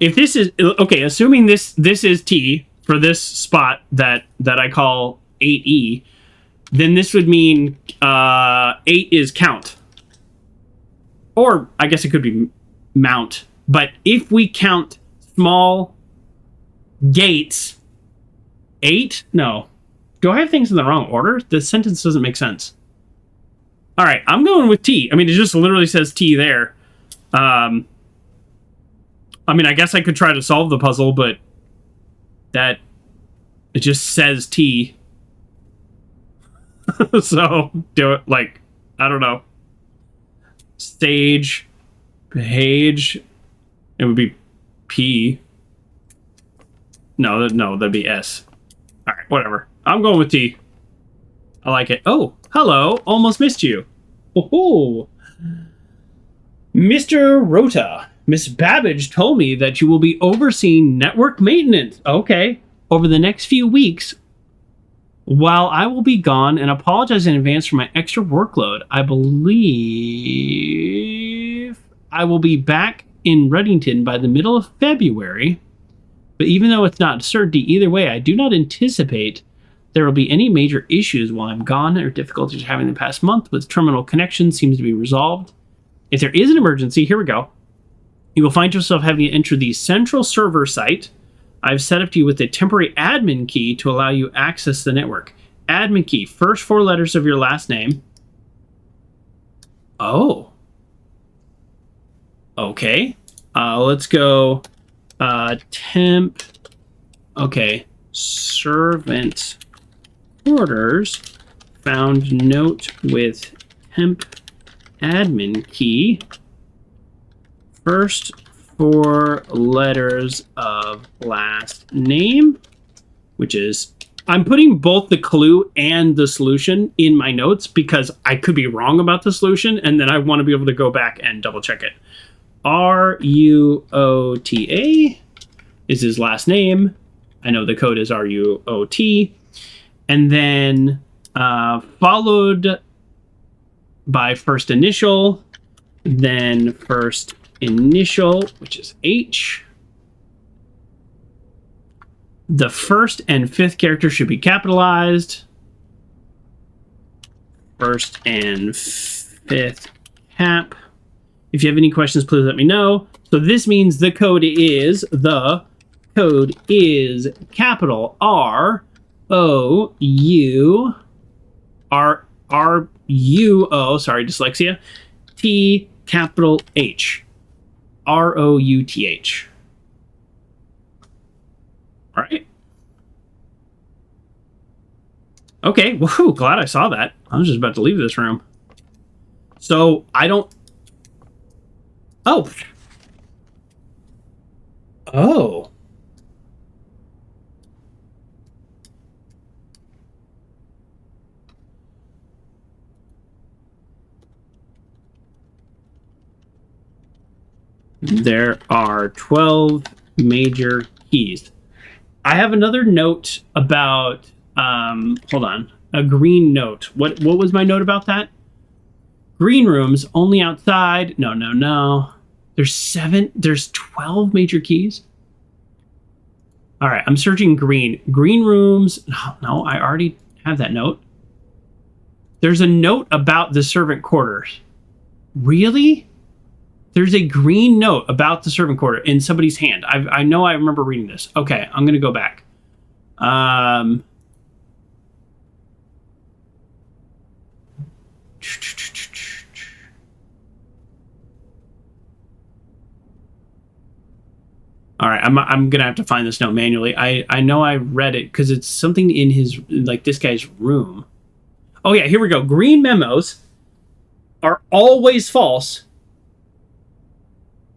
If this is okay, assuming this is T for this spot that I call 8E, then this would mean 8 is count. Or I guess it could be mount. But if we count small gates, 8? No. Do I have things in the wrong order? The sentence doesn't make sense. All right, I'm going with T. I mean, it just literally says T there. I mean, I guess I could try to solve the puzzle, but it just says T. So, do it, like, I don't know. Stage, page, it would be P. No, that'd be S. All right, whatever. I'm going with T. I like it. Oh, hello. Almost missed you. Oh, Mr. Rota. Miss Babbage told me that you will be overseeing network maintenance. Okay. Over the next few weeks, while I will be gone, and apologize in advance for my extra workload, I believe I will be back in Reddington by the middle of February. But even though it's not a certainty either way, I do not anticipate there will be any major issues while I'm gone, or difficulties having the past month with terminal connections seems to be resolved. If there is an emergency, here we go. You will find yourself having to enter the central server site. I've set up you with a temporary admin key to allow you access to the network. Admin key, first 4 letters of your last name. Oh. Okay. Let's go temp. Okay. Servant orders. Found note with temp admin key. First 4 letters of last name, which is, I'm putting both the clue and the solution in my notes because I could be wrong about the solution, and then I want to be able to go back and double check it. RUOTA is his last name. I know the code is RUOT. And then followed by first initial, then first initial, which is H. The first and 5th character should be capitalized. First and 5th cap. If you have any questions, please let me know. So this means the code is capital R O U R-U-O, sorry, dyslexia, T capital H. R-O-U-T-H. All right. Okay, woohoo, glad I saw that. I was just about to leave this room. So, I don't... Oh. Oh. there are 12 major keys. I have another note about, hold on, a green note. What was my note about that? Green rooms, only outside. No. There's 12 major keys. All right, I'm searching green. Green rooms, no, I already have that note. There's a note about the servant quarters. Really? There's a green note about the servant quarter in somebody's hand. I know I remember reading this. Okay, I'm going to go back. All right, I'm going to have to find this note manually. I know I read it because it's something in his, like, this guy's room. Oh, yeah, here we go. Green memos are always false.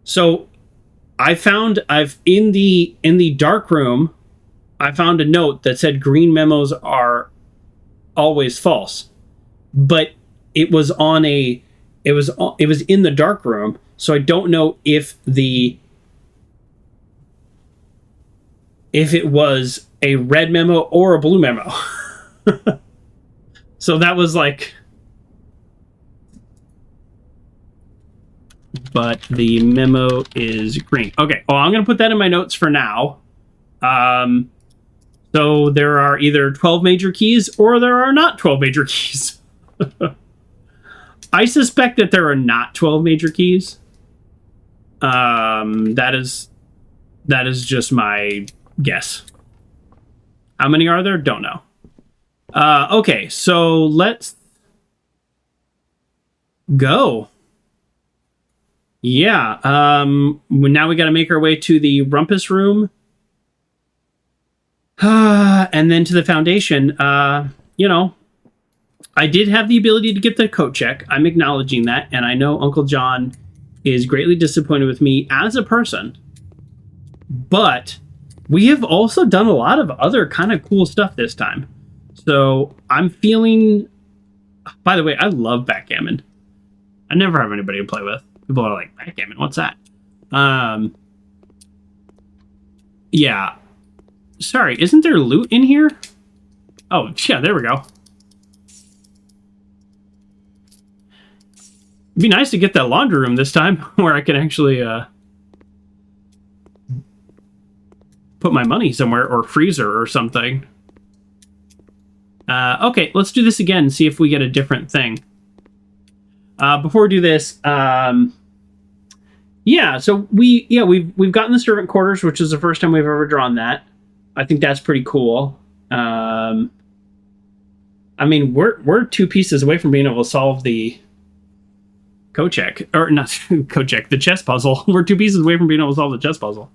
So I've in the dark room, I found a note that said green memos are always false, but it was in the dark room, so I don't know if it was a red memo or a blue memo. So that was like, but the memo is green. Okay, well, I'm going to put that in my notes for now. So there are either 12 major keys or there are not 12 major keys. I suspect that there are not 12 major keys. That is just my guess. How many are there? Don't know. Okay, so let's go. Yeah, now we got to make our way to the rumpus room. And then to the foundation. You know, I did have the ability to get the coat check. I'm acknowledging that. And I know Uncle John is greatly disappointed with me as a person. But we have also done a lot of other kind of cool stuff this time. So I'm feeling... By the way, I love backgammon. I never have anybody to play with. People are like, backgammon, what's that? Yeah. Sorry, isn't there loot in here? Oh, yeah, there we go. It'd be nice to get that laundry room this time, where I can actually put my money somewhere, or freezer or something. Okay, let's do this again and see if we get a different thing. Before we do this, yeah, so we've gotten the servant quarters, which is the first time we've ever drawn that. I think that's pretty cool. I mean, we're 2 pieces away from being able to solve the Kochek, or not Kochek, the chess puzzle. We're 2 pieces away from being able to solve the chess puzzle.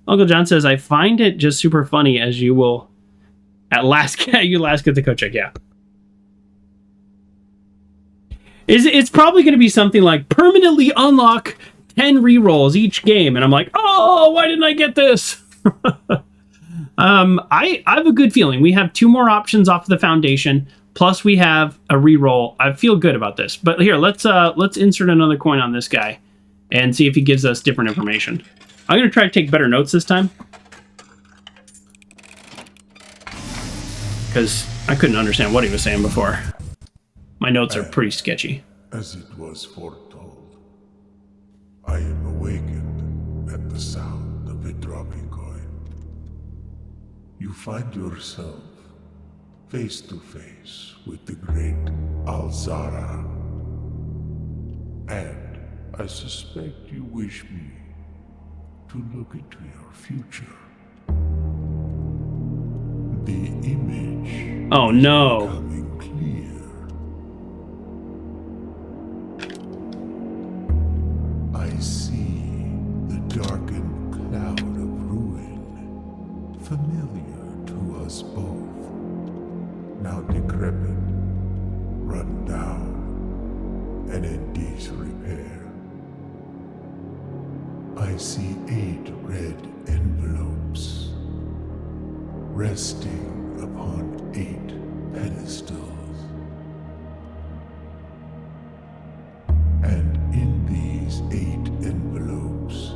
Uncle John says, I find it just super funny as you will at last get the Kochek, yeah. It's probably going to be something like permanently unlock 10 rerolls each game, and I'm like, oh, why didn't I get this? I have a good feeling. We have 2 more options off of the foundation, plus we have a reroll. I feel good about this. But here, let's insert another coin on this guy and see if he gives us different information. I'm going to try to take better notes this time, because I couldn't understand what he was saying before. My notes are pretty sketchy. As it was foretold, I am awakened at the sound of a dropping coin. You find yourself face to face with the great Alzara. And I suspect you wish me to look into your future. The image Oh no. is becoming clear. I see the darkened cloud of ruin, familiar to us both, now decrepit, run down, and in disrepair. I see 8 red envelopes, resting upon 8 pedestals. And in these 8 envelopes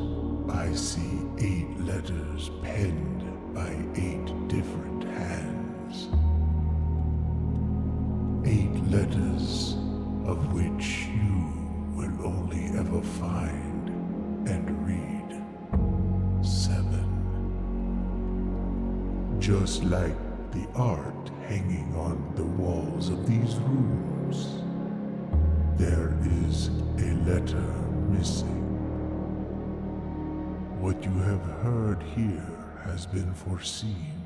penned by 8 different hands. 8 letters of which you will only ever find and read 7. Just like the art hanging on the walls of these rooms, there is a letter missing. What you have heard here has been foreseen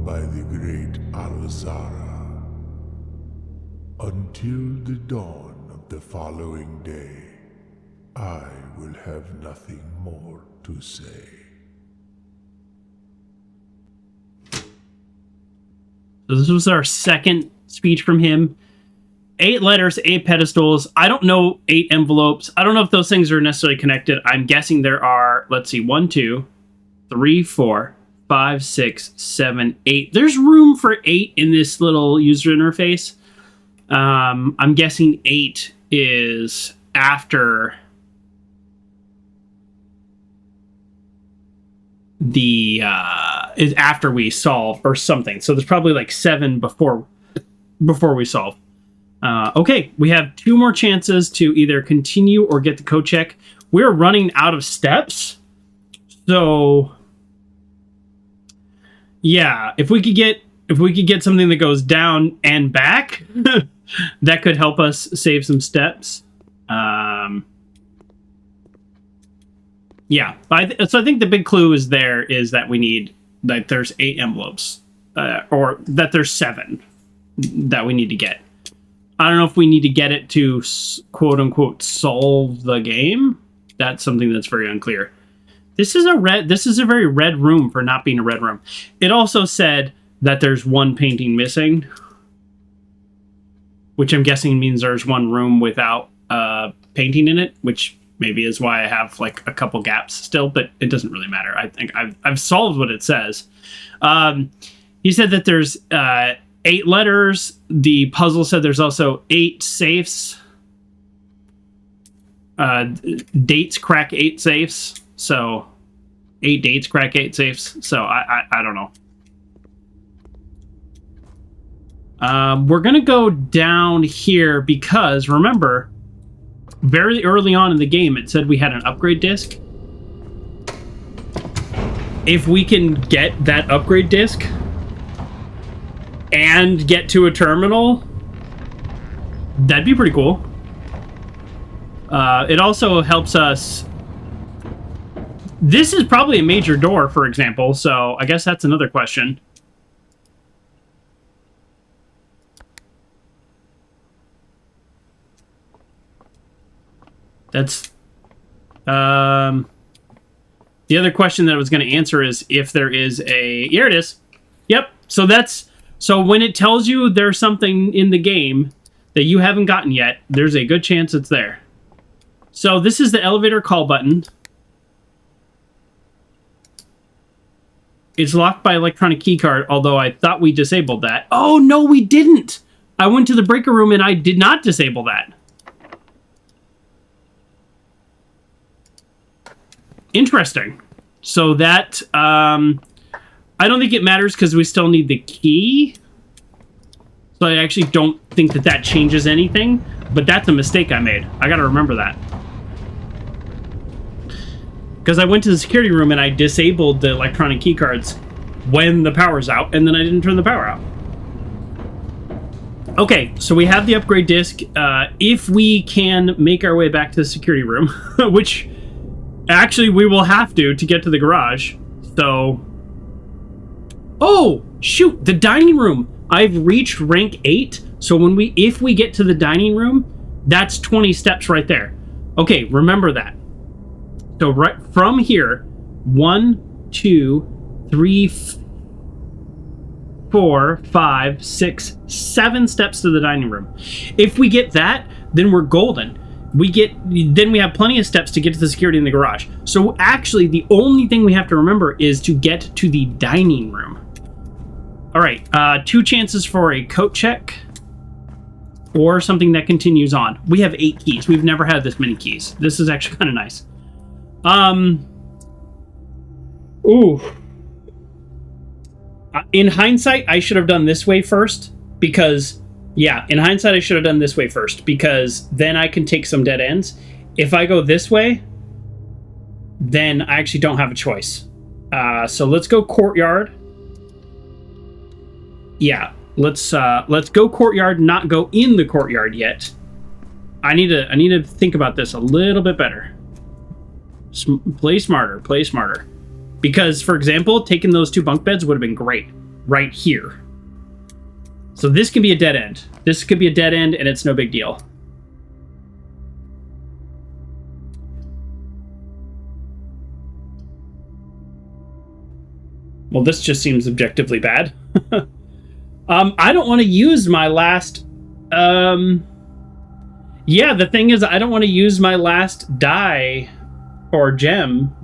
by the great Alzara. Until the dawn of the following day, I will have nothing more to say. So this was our second speech from him. 8 letters, 8 pedestals. I don't know 8 envelopes. I don't know if those things are necessarily connected. I'm guessing there are, let's see, 1, 2, 3, 4, 5, 6, 7, 8. There's room for 8 in this little user interface. I'm guessing 8 is after we solve or something. So there's probably like 7 before we solve. Okay, we have 2 more chances to either continue or get the code check. We're running out of steps. So yeah, if we could get something that goes down and back, that could help us save some steps. Yeah, so I think the big clue is that we need, that there's 8 envelopes, or that there's 7 that we need to get. I don't know if we need to get it to quote unquote solve the game. That's something that's very unclear. This is a very red room for not being a red room. It also said that there's 1 painting missing, which I'm guessing means there's 1 room without painting in it, which maybe is why I have like a couple gaps still, but it doesn't really matter. I think I've solved what it says. He said that there's 8 letters. The puzzle said there's also 8 safes. Dates crack 8 safes. So 8 dates crack 8 safes. So I don't know. We're going to go down here because, remember, very early on in the game, it said we had an upgrade disc. If we can get that upgrade disc and get to a terminal, that'd be pretty cool. It also helps us. This is probably a major door, for example, so I guess that's another question. That's the other question that I was going to answer is if there is a, here it is. Yep. So when it tells you there's something in the game that you haven't gotten yet, there's a good chance it's there. So this is the elevator call button. It's locked by electronic keycard, although I thought we disabled that. Oh, no, we didn't. I went to the breaker room and I did not disable that. Interesting. So that, I don't think it matters because we still need the key. So I actually don't think that changes anything, but that's a mistake I made. I got to remember that. Because I went to the security room and I disabled the electronic keycards when the power's out, and then I didn't turn the power out. Okay, so we have the upgrade disc. If we can make our way back to the security room, which actually we will have to get to the garage. So, oh shoot, the dining room. I've reached rank 8, so if we get to the dining room, that's 20 steps right there. Okay, remember that. So right from here, 1, 2, 3, 4, 5, 6, 7 steps to the dining room. If we get that, then we're golden. Then we have plenty of steps to get to the security in the garage. So actually, the only thing we have to remember is to get to the dining room. All right, 2 chances for a coat check or something that continues on. We have 8 keys. We've never had this many keys. This is actually kind of nice. Ooh. In hindsight, I should have done this way first because, yeah, in hindsight, I should have done this way first because then I can take some dead ends. If I go this way, then I actually don't have a choice. So let's go courtyard. Yeah, let's go courtyard, not go in the courtyard yet. I need to think about this a little bit better. Play smarter, play smarter. Because, for example, taking those 2 bunk beds would have been great right here. So this could be a dead end. This could be a dead end, and it's no big deal. Well, this just seems objectively bad. I don't want to use my last... Yeah, the thing is, I don't want to use my last die or gem.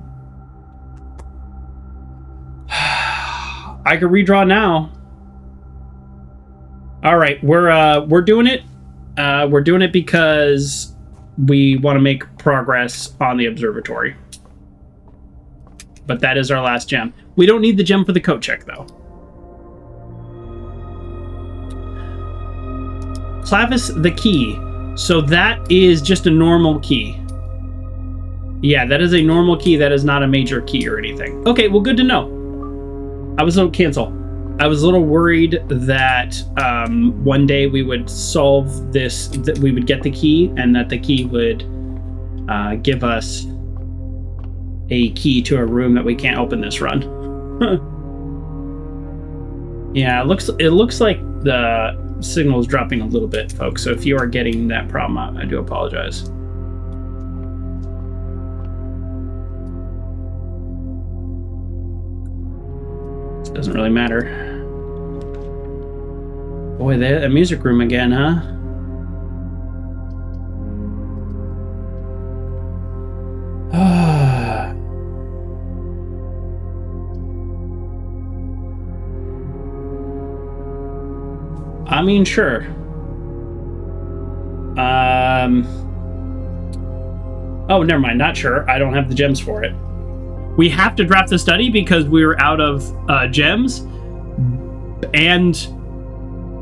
I could redraw now. All right, we're doing it. We're doing it because we want to make progress on the observatory. But that is our last gem. We don't need the gem for the coat check, though. Clavis the key. So that is just a normal key. Yeah, that is a normal key. That is not a major key or anything. Okay, well, good to know. I was a little worried that one day we would solve this, that we would get the key, and that the key would give us a key to a room that we can't open this run. Yeah, it looks like the signal is dropping a little bit, folks. So if you are getting that problem, I do apologize. Doesn't really matter. Boy, the music room again, huh? I mean, sure. Oh, never mind. Not sure. I don't have the gems for it. We have to draft the study because we're out of gems. And,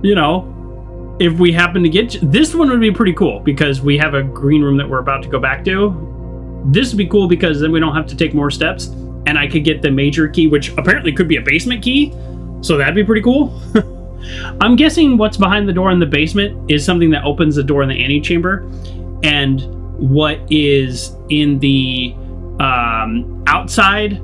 you know, if we happen to get... This one would be pretty cool because we have a green room that we're about to go back to. This would be cool because then we don't have to take more steps. And I could get the major key, which apparently could be a basement key. So that'd be pretty cool. I'm guessing what's behind the door in the basement is something that opens the door in the antechamber. And what is in the outside,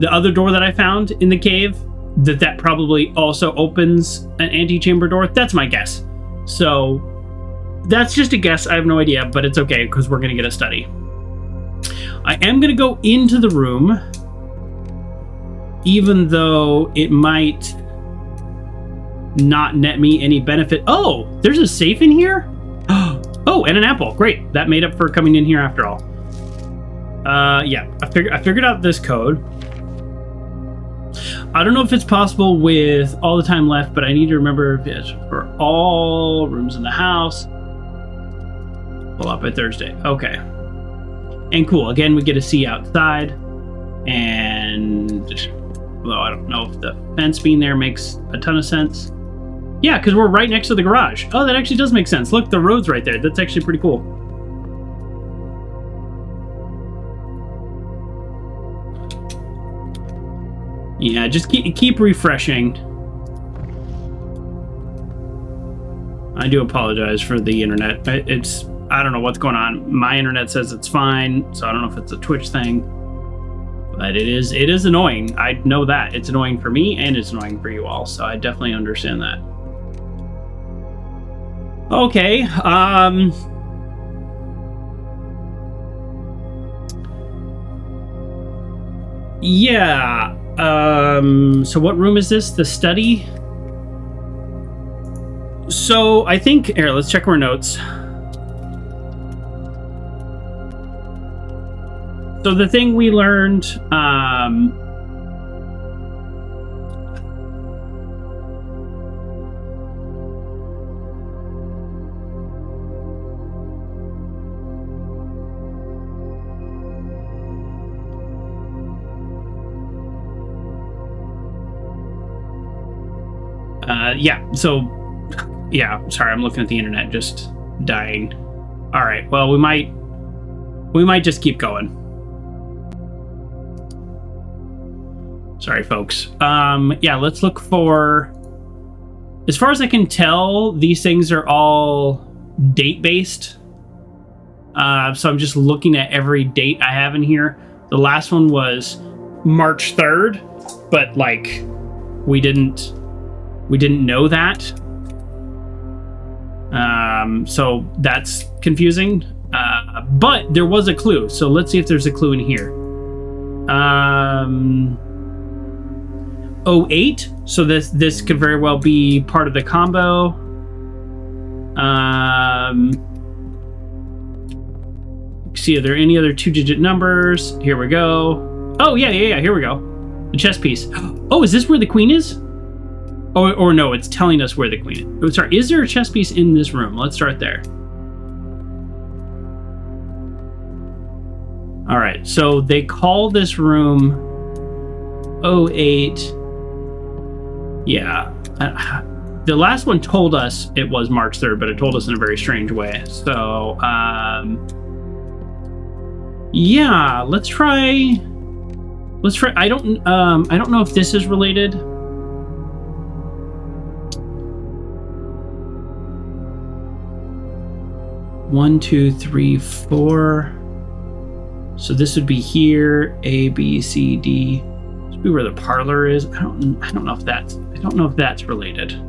the other door that I found in the cave, that probably also opens an antechamber door. That's my guess. So that's just a guess. I have no idea, but it's okay because we're going to get a study. I am going to go into the room, even though it might not net me any benefit. Oh, there's a safe in here? Oh, and an apple. Great. That made up for coming in here after all. Yeah, I figured out this code. I don't know if it's possible with all the time left, but I need to remember if it's for all rooms in the house. Pull up by Thursday. Okay. And cool. Again, we get to see outside. And although I don't know if the fence being there makes a ton of sense. Yeah, because we're right next to the garage. Oh, that actually does make sense. Look, the road's right there. That's actually pretty cool. Yeah, just keep refreshing. I do apologize for the internet. I don't know what's going on. My internet says it's fine, so I don't know if it's a Twitch thing. But it is annoying. I know that. It's annoying for me and it's annoying for you all, so I definitely understand that. Okay, yeah. So what room is this? The study? So I think, here, let's check our notes. So the thing we learned, Yeah, so, yeah, sorry, I'm looking at the internet, just dying. All right, well, we might just keep going. Sorry, folks. Yeah, let's look for... As far as I can tell, these things are all date-based. So I'm just looking at every date I have in here. The last one was March 3rd, but, like, we didn't know that. So that's confusing. But there was a clue, so let's see if there's a clue in here. 08, so this could very well be part of the combo. See, are there any other 2-digit numbers? Here we go. Oh, yeah, here we go. The chess piece. Oh, is this where the queen is? Or no, it's telling us where the queen is. Oh, sorry, is there a chess piece in this room? Let's start there. All right, so they call this room 08. Yeah. The last one told us it was March 3rd, but it told us in a very strange way. So, yeah, let's try. I don't know if this is related. One, two, three, four. So this would be here. A, B, C, D. This would be where the parlor is. I don't know if that's related.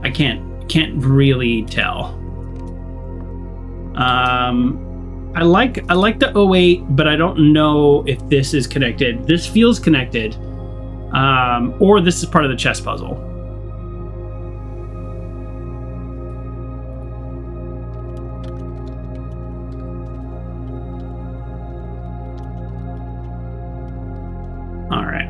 I can't really tell. I like the 08, but I don't know if this is connected. This feels connected. Or this is part of the chess puzzle. All right.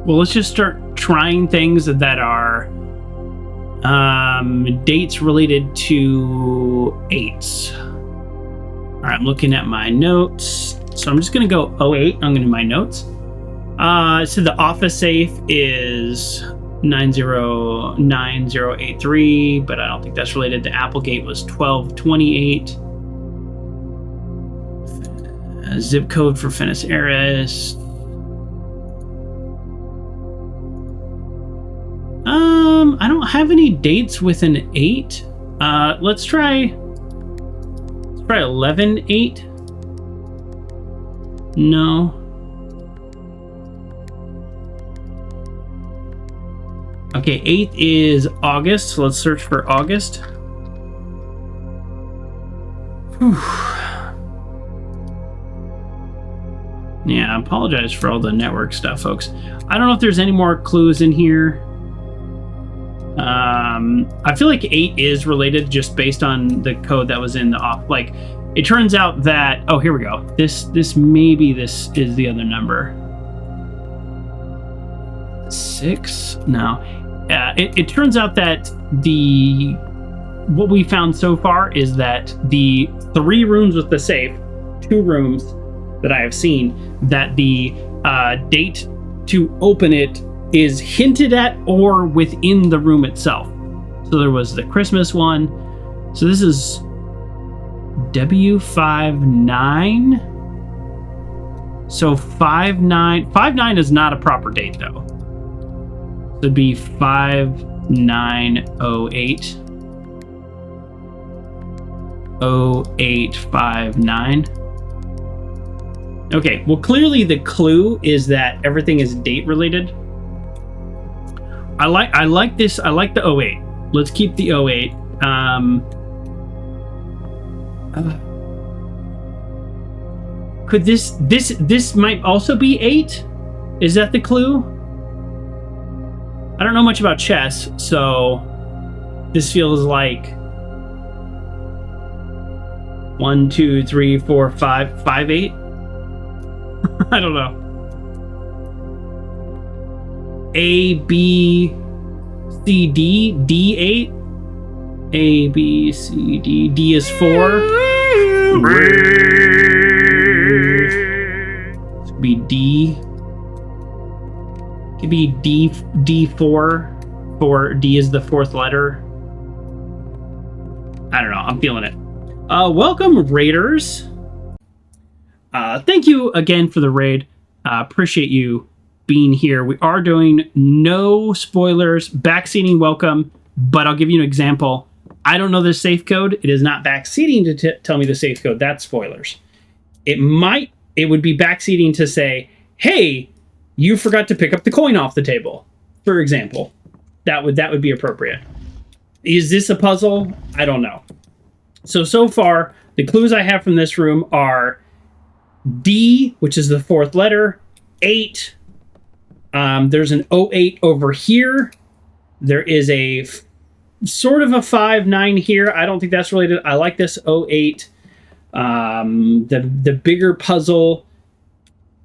Well, let's just start trying things that are dates related to 8s. All right, I'm looking at my notes. So I'm just going to go 08. I'm going to do my notes. So the office safe is 909083, but I don't think that's related. The Applegate was 1228. Zip code for Finis Aires. I don't have any dates with an 8. Let's try 11-8. No. Okay, 8th is August, so let's search for August. Whew. Yeah, I apologize for all the network stuff, folks. I don't know if there's any more clues in here. I feel like 8 is related just based on the code that was in the off. Like, it turns out that... Oh, here we go. This is the other number. 6? No. It turns out that what we found so far is that the 3 rooms with the safe, 2 rooms that I have seen, that the date to open it is hinted at or within the room itself. So there was the Christmas one. So this is W59. So 59 is not a proper date though. So it'd be 5908. 0859. Okay, well, clearly the clue is that everything is date related. I like this. I like the 08. Let's keep the 08. Could this might also be 8? Is that the clue? I don't know much about chess, so this feels like 1, 2, 3, 4, 5, 5, 8. I don't know. A, B, C, D, D8. A, B, C, D. D is 4. D. Could be D4 for D is the fourth letter. I don't know. I'm feeling it. Welcome, Raiders. Thank you again for the raid. Appreciate you being here. We are doing no spoilers. Backseating, welcome. But I'll give you an example. I don't know the safe code. It is not backseating to tell me the safe code. That's spoilers. It would be backseating to say, hey, you forgot to pick up the coin off the table, for example. That would be appropriate. Is this a puzzle? I don't know. So far, the clues I have from this room are D, which is the fourth letter, 8. There's an 08 over here. There is a sort of a 5-9 here. I don't think that's related. I like this 08. The bigger puzzle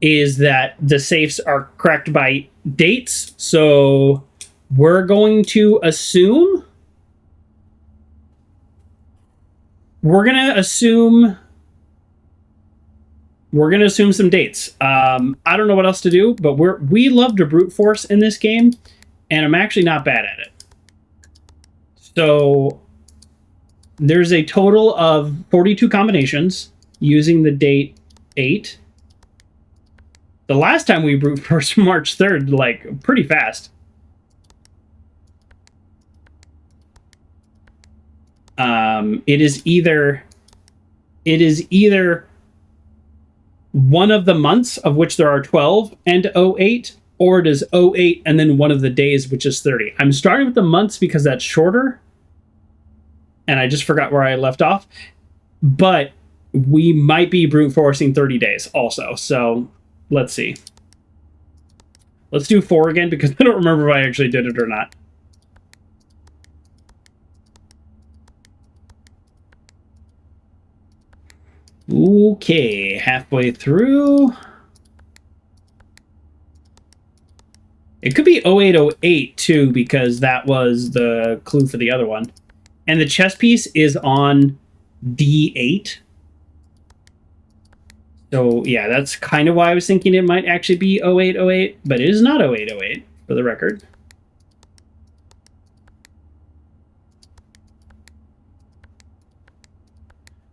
is that the safes are cracked by dates. So we're going to assume some dates. I don't know what else to do, but we love to brute force in this game, and I'm actually not bad at it. So there's a total of 42 combinations using the date 8. The last time we brute forced March 3rd, like, pretty fast. It is either one of the months, of which there are 12, and 08, or it is 08 and then one of the days, which is 30. I'm starting with the months because that's shorter, and I just forgot where I left off. But we might be brute forcing 30 days also, so let's see. Let's do 4 again, because I don't remember if I actually did it or not. Okay, halfway through. It could be 0808 too, because that was the clue for the other one. And the chess piece is on D8. So yeah, that's kind of why I was thinking it might actually be 0808, but it is not 0808 for the record.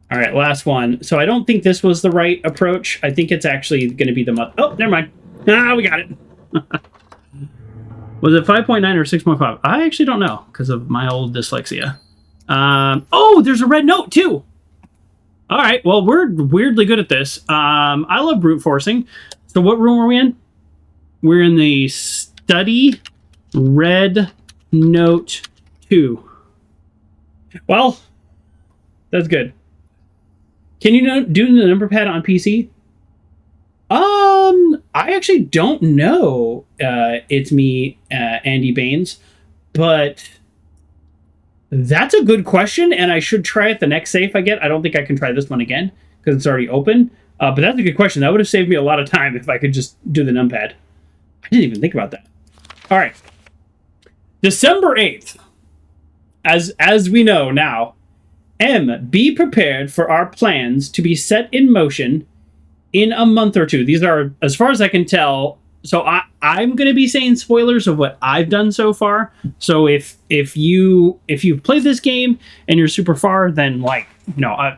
All right, last one. So I don't think this was the right approach. I think it's actually going to be the month. Oh, never mind. Ah, we got it. Was it 5.9 or 6.5? I actually don't know because of my old dyslexia. Oh, there's a red note too. All right, well, we're weirdly good at this. I love brute forcing. So what room are we in? We're in the study, red note 2. Well, that's good. Can you do the number pad on PC? I actually don't know. It's me, Andy Baines, but that's a good question, and I should try it the next safe I get. I don't think I can try this one again because it's already open. But that's a good question. That would have saved me a lot of time if I could just do the numpad. I didn't even think about that. All right, December 8th. As we know now. M, be prepared for our plans to be set in motion in a month or 2. These are, as far as I can tell, so I'm going to be saying spoilers of what I've done so far. So if you've played this game and you're super far, then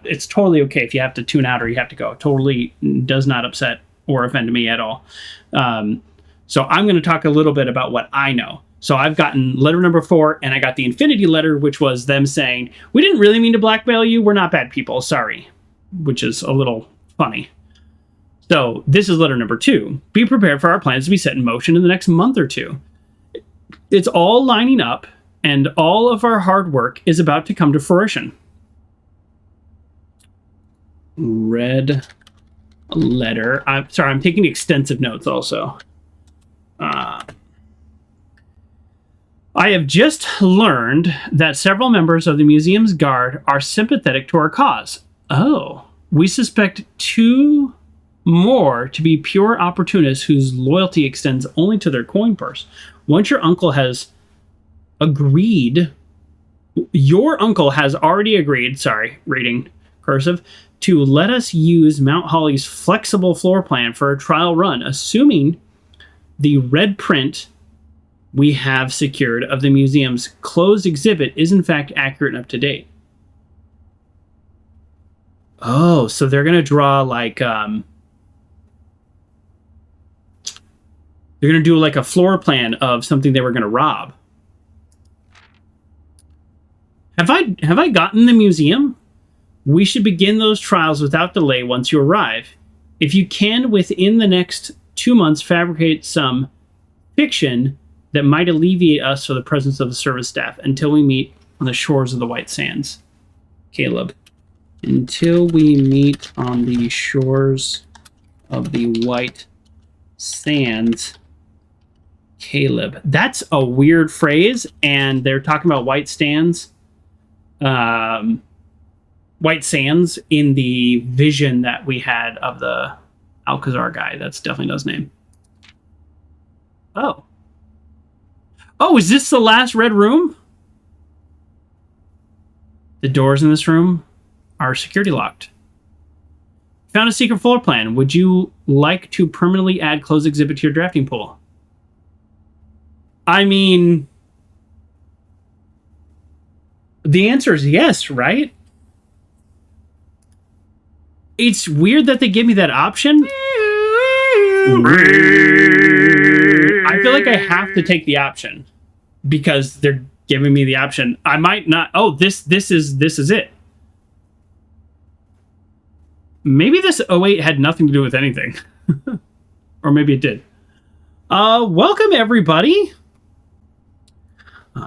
it's totally okay if you have to tune out or you have to go. It totally does not upset or offend me at all. So I'm going to talk a little bit about what I know. So I've gotten letter number 4, and I got the infinity letter, which was them saying, we didn't really mean to blackmail you. We're not bad people. Sorry. Which is a little funny. So this is letter number 2. Be prepared for our plans to be set in motion in the next month or 2. It's all lining up, and all of our hard work is about to come to fruition. Red letter. I'm sorry, I'm taking extensive notes also. I have just learned that several members of the museum's guard are sympathetic to our cause. Oh, we suspect 2 more to be pure opportunists whose loyalty extends only to their coin purse. Once your uncle has already agreed, sorry, reading cursive, to let us use Mount Holly's flexible floor plan for a trial run, assuming the red print we have secured of the museum's closed exhibit is in fact accurate and up to date. Oh, so they're going to draw like, they're going to do like a floor plan of something they were going to rob. Have I gotten the museum? We should begin those trials without delay once you arrive. If you can, within the next 2 months, fabricate some fiction that might alleviate us for the presence of the service staff until we meet on the shores of the White Sands. Caleb. Until we meet on the shores of the White Sands. Caleb. That's a weird phrase, and they're talking about White Sands. White Sands in the vision that we had of the Alcazar guy. That's definitely not his name. Oh. Oh, is this the last red room? The doors in this room are security locked. Found a secret floor plan. Would you like to permanently add closed exhibit to your drafting pool? I mean, the answer is yes, right? It's weird that they give me that option. I feel like I have to take the option because they're giving me the option. I might not. Oh, this is it. Maybe this 08 had nothing to do with anything. Or maybe it did. Welcome, everybody.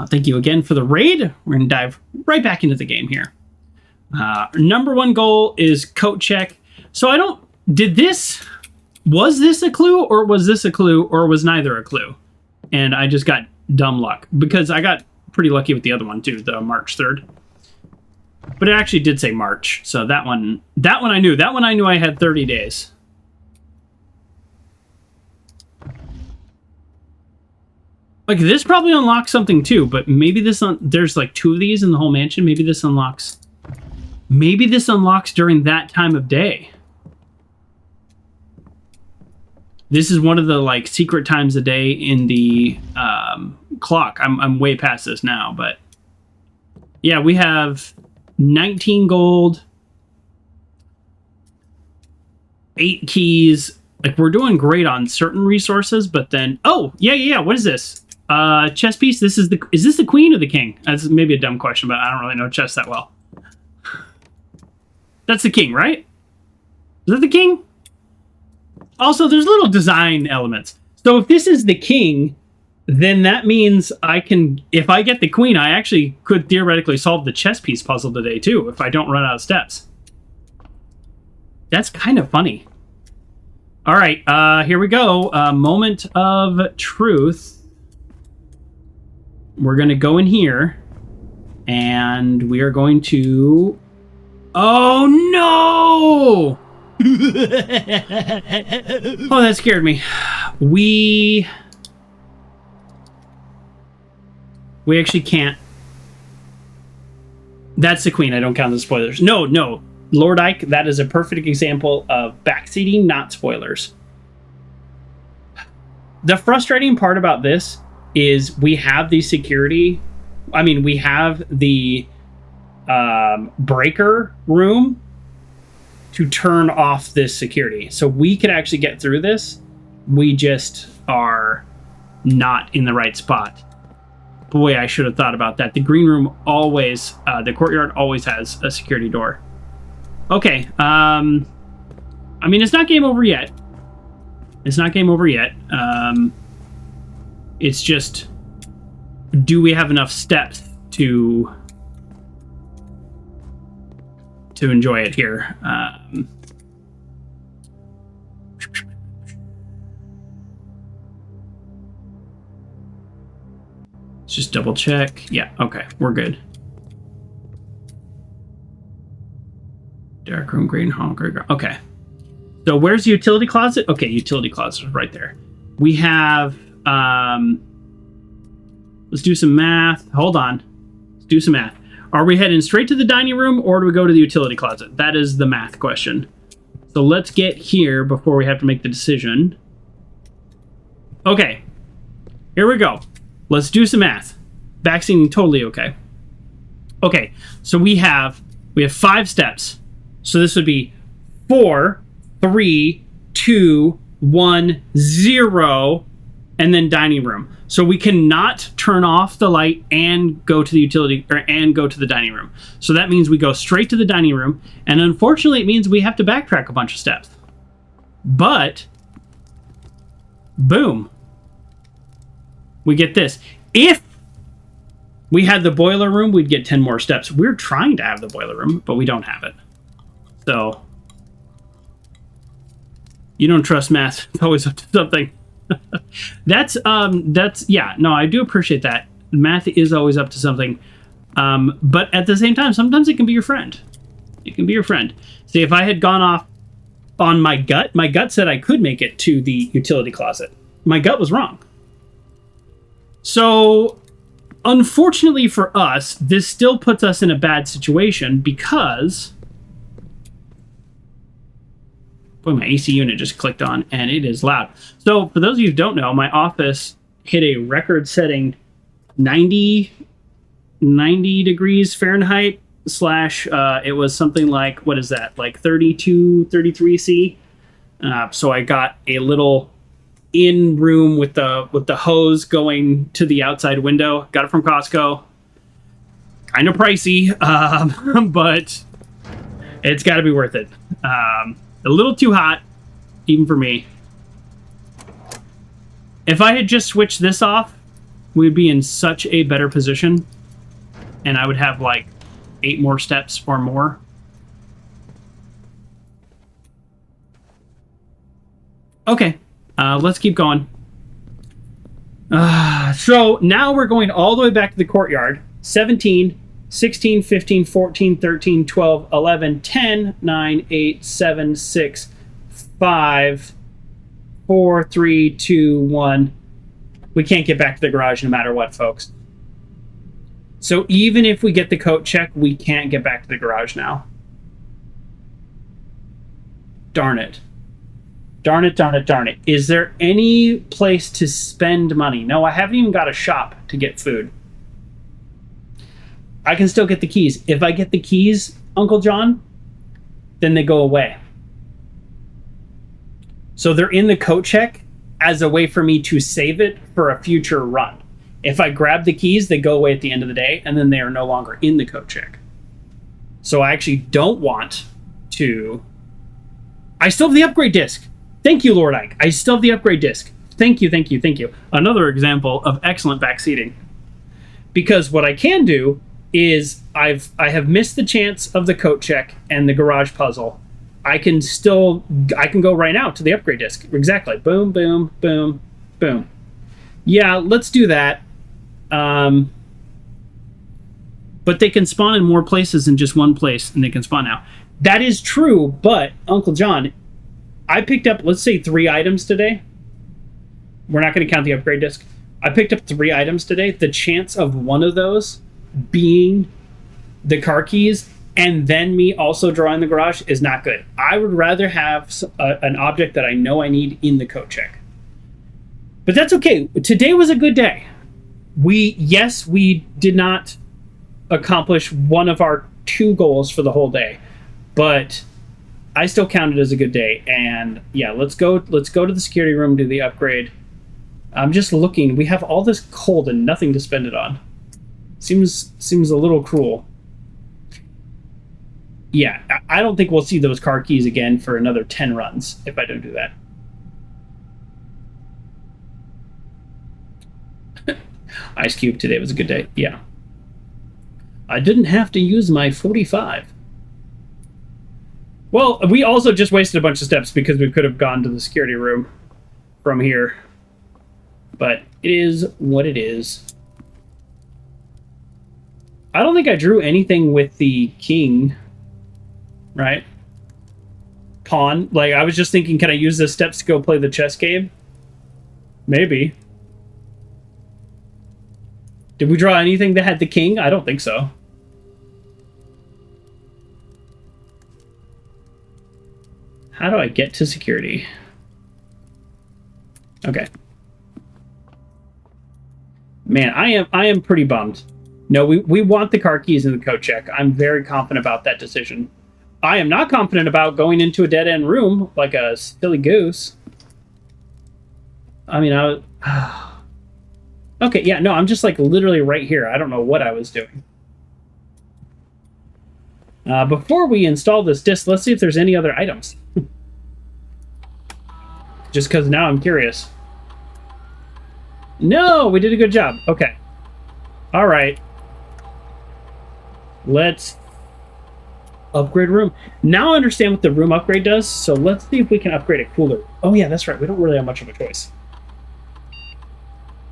Thank you again for the raid. We're going to dive right back into the game here. Number one goal is coat check. So was this a clue, or was this a clue, or was neither a clue? And I just got dumb luck because I got pretty lucky with the other one too, the March 3rd. But it actually did say March, so that one I knew. That one I knew I had 30 days. Like, this probably unlocks something too, but maybe there's like 2 of these in the whole mansion. Maybe this unlocks during that time of day. This is one of the like secret times a day in the clock. I'm way past this now, but yeah, we have 19 gold, 8 keys. Like, we're doing great on certain resources, but then yeah. What is this? Chess piece. Is this the queen or the king? That's maybe a dumb question, but I don't really know chess that well. That's the king, right? Is that the king? Also, there's little design elements. So if this is the king, then that means if I get the queen, I actually could theoretically solve the chess piece puzzle today too, if I don't run out of steps. That's kind of funny. All right, here we go. Moment of truth. We're going to go in here, and we are going to... Oh, no! Oh, that scared me. We actually can't. That's the queen. I don't count the spoilers. No. Lord Ike, that is a perfect example of backseating, not spoilers. The frustrating part about this is we have the security. I mean, we have the breaker room to turn off this security. So we could actually get through this. We just are not in the right spot. Boy, I should have thought about that. The green room always, the courtyard always has a security door. Okay. I mean, it's not game over yet. It's just, do we have enough steps to enjoy it here? Let's just double check. Yeah, okay, we're good. Dark room, green hall, gray. Okay. So where's the utility closet? Okay, utility closet is right there. We have, let's do some math. Hold on. Let's do some math. Are we heading straight to the dining room, or do we go to the utility closet? That is the math question. So let's get here before we have to make the decision. Okay. Here we go. Let's do some math. Vaccine totally okay. Okay, so we have 5 steps. So this would be 4, 3, 2, 1, 0, and then dining room. So we cannot turn off the light and go to the utility and go to the dining room. So that means we go straight to the dining room, and unfortunately it means we have to backtrack a bunch of steps. But boom. We get this. If we had the boiler room, we'd get 10 more steps. We're trying to have the boiler room, but we don't have it. So you don't trust math. It's always up to something. that's yeah, no, I do appreciate that. Math is always up to something. But at the same time, sometimes it can be your friend. It can be your friend. See, if I had gone off on my gut said I could make it to the utility closet. My gut was wrong. So unfortunately for us, this still puts us in a bad situation because... Boy, my AC unit just clicked on, and it is loud. So, for those of you who don't know, my office hit a record-setting 90 degrees Fahrenheit / it was something like, what is that, like 32, 33 C? So I got a little in-room with the hose going to the outside window. Got it from Costco. Kind of pricey, but it's got to be worth it. A little too hot, even for me. If I had just switched this off, we'd be in such a better position. And I would have like 8 more steps or more. Okay, let's keep going. So now we're going all the way back to the courtyard. 17, 16, 15, 14, 13, 12, 11, 10, 9, 8, 7, 6, 5, 4, 3, 2, 1. We can't get back to the garage no matter what, folks. So even if we get the coat check, we can't get back to the garage now. Darn it. Darn it, darn it, darn it. Is there any place to spend money? No, I haven't even got a shop to get food. I can still get the keys. If I get the keys, Uncle John, then they go away. So they're in the coat check as a way for me to save it for a future run. If I grab the keys, they go away at the end of the day, and then they are no longer in the coat check. So I actually don't want to... I still have the upgrade disc. Thank you, Lord Ike. I still have the upgrade disc. Thank you, thank you, thank you. Another example of excellent backseating. Because what I can do is I have missed the chance of the coat check and the garage puzzle. I can go right now to the upgrade disc. Exactly. Boom, boom, boom, boom. Yeah, let's do that. But they can spawn in more places than just one place, and they can spawn now. That is true, but Uncle John, I picked up, let's say, 3 items today. We're not going to count the upgrade disc. I picked up 3 items today. The chance of one of those being the car keys and then me also drawing the garage is not good. I would rather have an object that I know I need in the coat check. But that's okay. Today was a good day. We did not accomplish one of our 2 goals for the whole day, but I still count it as a good day. And yeah, let's go to the security room, do the upgrade. I'm just looking. We have all this cold and nothing to spend it on. Seems a little cruel. Yeah, I don't think we'll see those car keys again for another 10 runs if I don't do that. Ice Cube, today was a good day. Yeah. I didn't have to use my 45. Well, we also just wasted a bunch of steps because we could have gone to the security room from here. But it is what it is. I don't think I drew anything with the king, right? Pawn. Like, I was just thinking, can I use the steps to go play the chess game? Maybe. Did we draw anything that had the king? I don't think so. How do I get to security? Okay. Man, I am pretty bummed. No, we want the car keys in the code check. I'm very confident about that decision. I am not confident about going into a dead-end room like a silly goose. I mean, I was... Okay, yeah, no, I'm just like literally right here. I don't know what I was doing. Before we install this disc, let's see if there's any other items. Just because now I'm curious. No, we did a good job. Okay. All right. Let's upgrade room. Now I understand what the room upgrade does, so let's see if we can upgrade a cooler. Oh yeah, that's right. We don't really have much of a choice.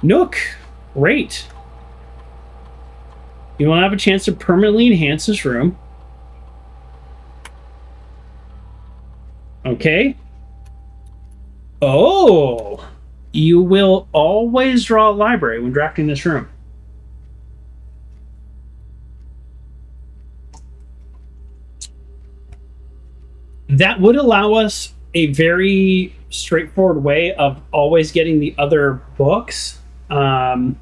Nook. Great. You want to have a chance to permanently enhance this room. Okay. Oh. You will always draw a library when drafting this room. That would allow us a very straightforward way of always getting the other books. Oh,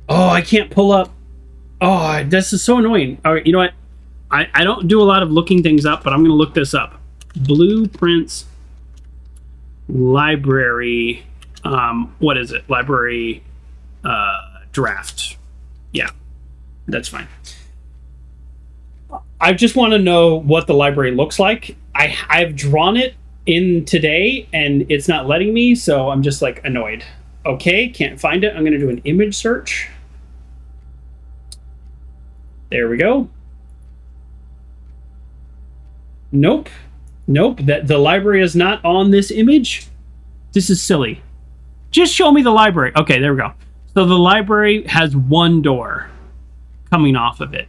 I can't pull up. Oh, this is so annoying. All right, you know what? I don't do a lot of looking things up, but I'm going to look this up. Blueprints library. What is it? Library draft. Yeah, that's fine. I just want to know what the library looks like. I've drawn it in today and it's not letting me, so I'm just like annoyed. Okay, can't find it. I'm going to do an image search. There we go. Nope. Nope. The library is not on this image. This is silly. Just show me the library. Okay, there we go. So the library has one door coming off of it.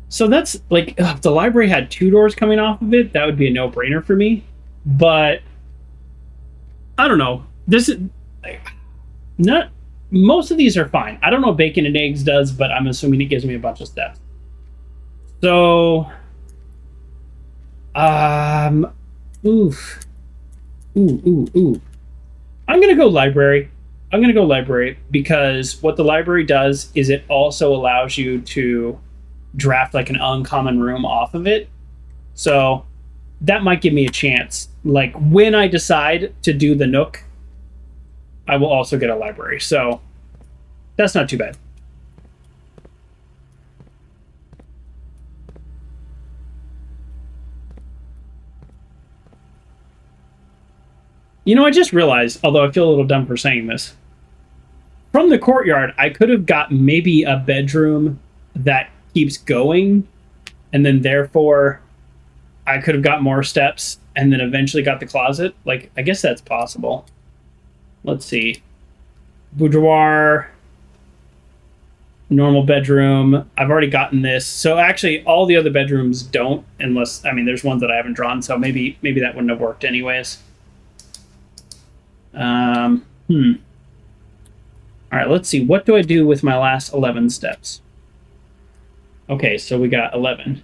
So that's like, if the library had two doors coming off of it, that would be a no-brainer for me. But I don't know. This is not. Most of these are fine. I don't know what bacon and eggs does, but I'm assuming it gives me a bunch of steps. So, oof. Ooh. I'm gonna go library. I'm gonna go library because what the library does is it also allows you to draft like an uncommon room off of it. So that might give me a chance. Like when I decide to do the Nook, I will also get a library. So that's not too bad. You know, I just realized, although I feel a little dumb for saying this, from the courtyard, I could have got maybe a bedroom that keeps going, and then therefore I could have got more steps and then eventually got the closet. Like, I guess that's possible. Let's see. Boudoir, normal bedroom. I've already gotten this. So actually all the other bedrooms don't, unless, I mean, there's ones that I haven't drawn, so maybe that wouldn't have worked anyways. All right, let's see. What do I do with my last 11 steps? Okay, so we got 11.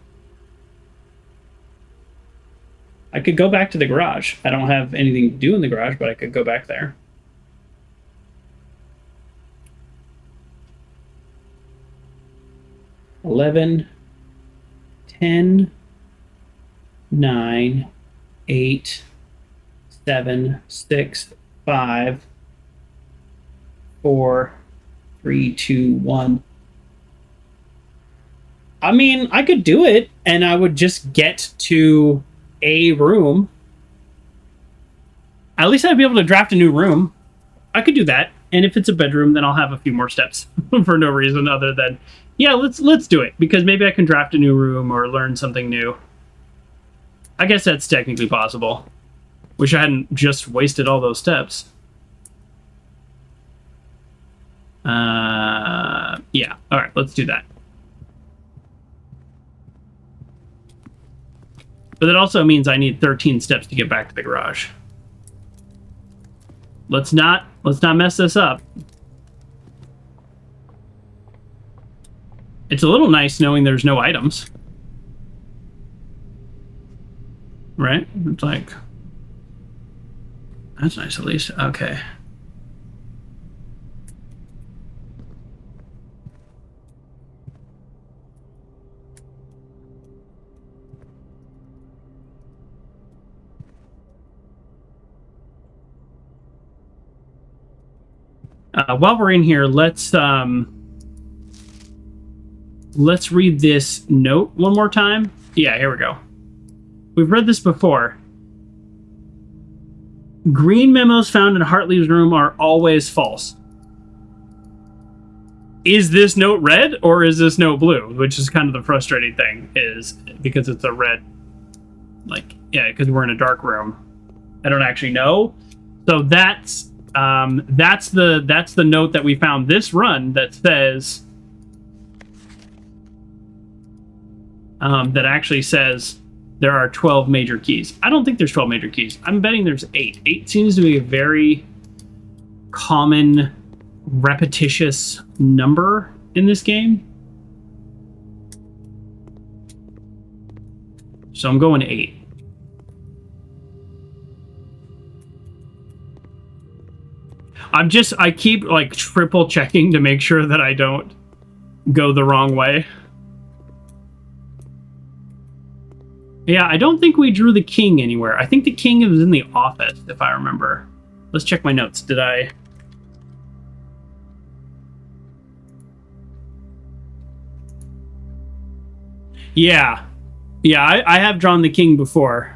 I could go back to the garage. I don't have anything to do in the garage, but I could go back there. $11, 10, 9, 8, 7, 6, 5, 4, 3, 2, 1. I mean, I could do it, and I would just get to a room. At least I'd be able to draft a new room. I could do that, and if it's a bedroom, then I'll have a few more steps for no reason other than, yeah, let's do it, because maybe I can draft a new room or learn something new. I guess that's technically possible. Wish I hadn't just wasted all those steps. Yeah, all right, let's do that. But that also means I need 13 steps to get back to the garage. Let's not mess this up. It's a little nice knowing there's no items. Right? It's like... That's nice, at least. Okay. While we're in here, let's read this note one more time. Yeah, here we go. We've read this before. Green memos found in Hartley's room are always false. Is this note red or is this note blue? Which is kind of the frustrating thing, is because it's a red, like, yeah, because we're in a dark room. I don't actually know. So that's the note that we found this run that says that actually says there are 12 major keys. I don't think there's 12 major keys. I'm betting there's 8. 8 seems to be a very common, repetitious number in this game. So I'm going 8. I keep like triple checking to make sure that I don't go the wrong way. Yeah, I don't think we drew the king anywhere. I think the king was in the office, if I remember. Let's check my notes. Did I... Yeah. Yeah, I have drawn the king before.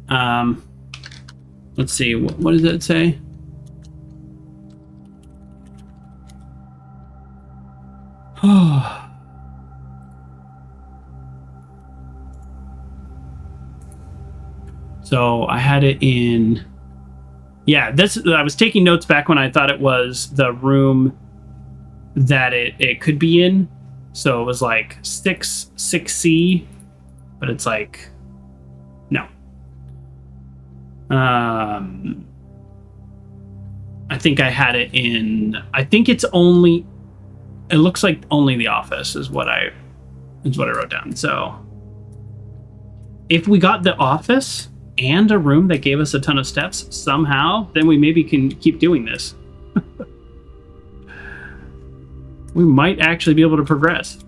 Let's see. What does that say? So I had it in... Yeah, I was taking notes back when I thought it was the room that it could be in. So it was like 6C, but it's like... No. I think I had it in... I think it's only... It looks like only the office is what I wrote down. So if we got the office and a room that gave us a ton of steps somehow, then we maybe can keep doing this. We might actually be able to progress.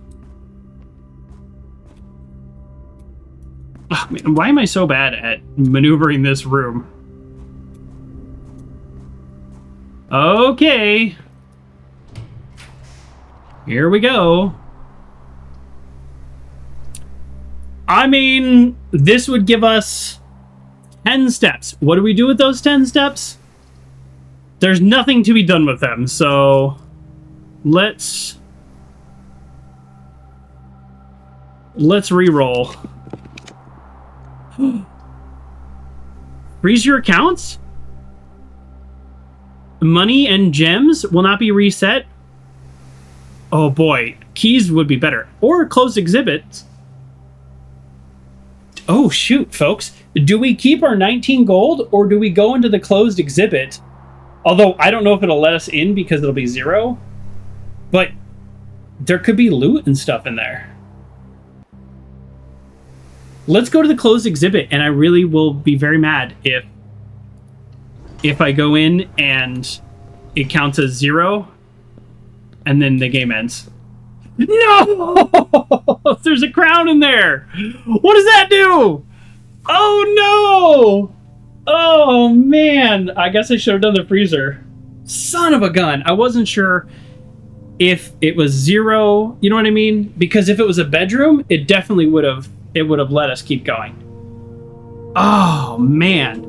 Oh, man, why am I so bad at maneuvering this room? Okay. Here we go. I mean, this would give us 10 steps. What do we do with those 10 steps? There's nothing to be done with them, so let's re-roll. Freeze your accounts? Money and gems will not be reset. Oh boy, keys would be better. Or closed exhibits. Oh shoot, folks. Do we keep our 19 gold or do we go into the closed exhibit? Although I don't know if it'll let us in because it'll be 0. But there could be loot and stuff in there. Let's go to the closed exhibit, and I really will be very mad if I go in and it counts as 0 and then the game ends. No! There's a crown in there! What does that do? Oh no! Oh man! I guess I should have done the freezer. Son of a gun! I wasn't sure if it was 0, you know what I mean? Because if it was a bedroom, it definitely would have let us keep going. Oh man.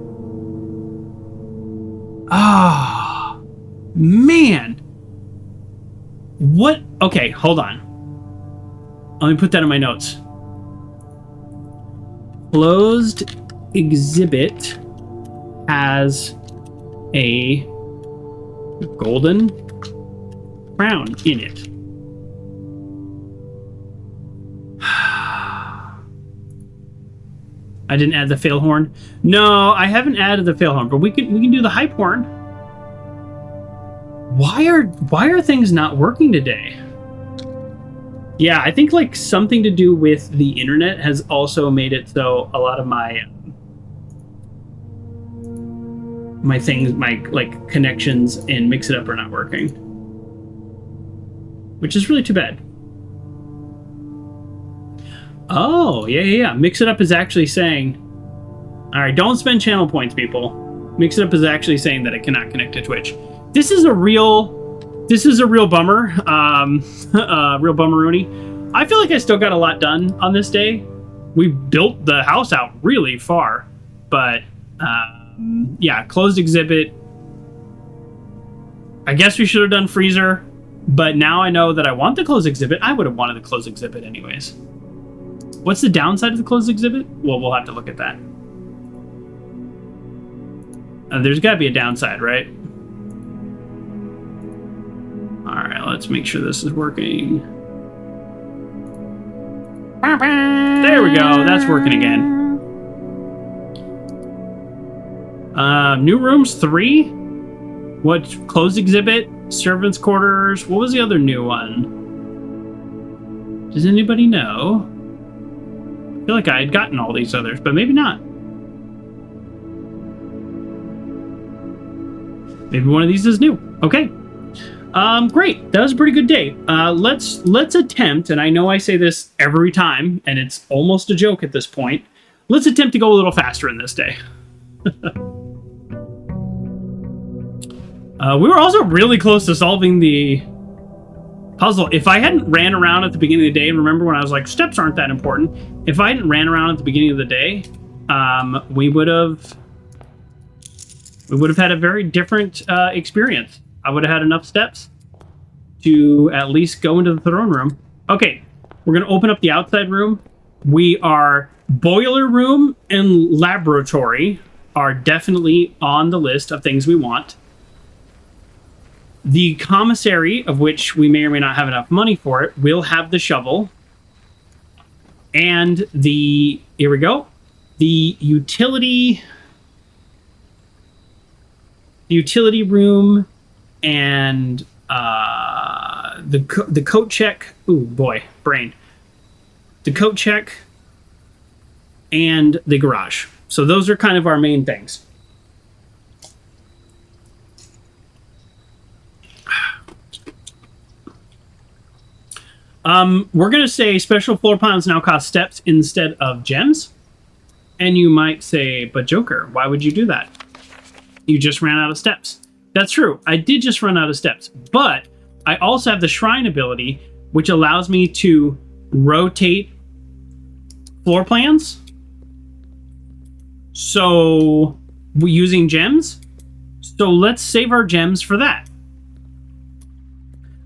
Ah, oh, man. What? Okay, hold on. Let me put that in my notes. Closed exhibit has a golden crown in it. I didn't add the fail horn. No, I haven't added the fail horn, but we can do the hype horn. Why are things not working today? Yeah, I think like something to do with the internet has also made it so a lot of my things, my like connections in Mix It Up are not working, which is really too bad. Oh, yeah. Mix It Up is actually saying, all right, don't spend channel points, people. Mix It Up is actually saying that it cannot connect to Twitch. This is a real bummer. Real bummeroony. I feel like I still got a lot done on this day. We built the house out really far, but yeah, closed exhibit. I guess we should have done freezer, but now I know that I want the closed exhibit. I would have wanted the closed exhibit anyways. What's the downside of the closed exhibit? Well, we'll have to look at that. There's got to be a downside, right? All right, let's make sure this is working. There we go. That's working again. New rooms 3. What? Closed exhibit, servants' quarters. What was the other new one? Does anybody know? I feel like I had gotten all these others, but maybe not. Maybe one of these is new. Okay. Great. That was a pretty good day. Let's attempt, and I know I say this every time, and it's almost a joke at this point. Let's attempt to go a little faster in this day. We were also really close to solving the puzzle. If I hadn't ran around at the beginning of the day, and remember when I was like, steps aren't that important. If I hadn't ran around at the beginning of the day, we would have had a very different experience. I would have had enough steps to at least go into the throne room. Okay, we're going to open up the outside room. We are boiler room and laboratory are definitely on the list of things we want. The commissary, of which we may or may not have enough money for it, will have the shovel. And here we go. The utility room and the coat check. Ooh, boy, brain. The coat check and the garage. So those are kind of our main things. We're going to say special floor plans now cost steps instead of gems. And you might say, but Joker, why would you do that? You just ran out of steps. That's true. I did just run out of steps. But I also have the shrine ability, which allows me to rotate floor plans. So, we're using gems. So let's save our gems for that.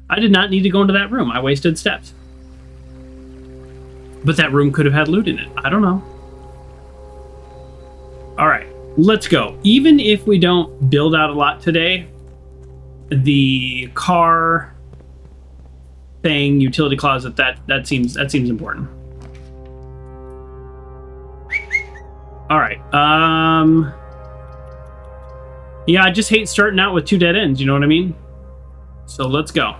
I did not need to go into that room. I wasted steps. But that room could have had loot in it. I don't know. All right, let's go. Even if we don't build out a lot today, the car thing, utility closet, that seems important. All right. Yeah, I just hate starting out with 2 dead ends. You know what I mean? So let's go.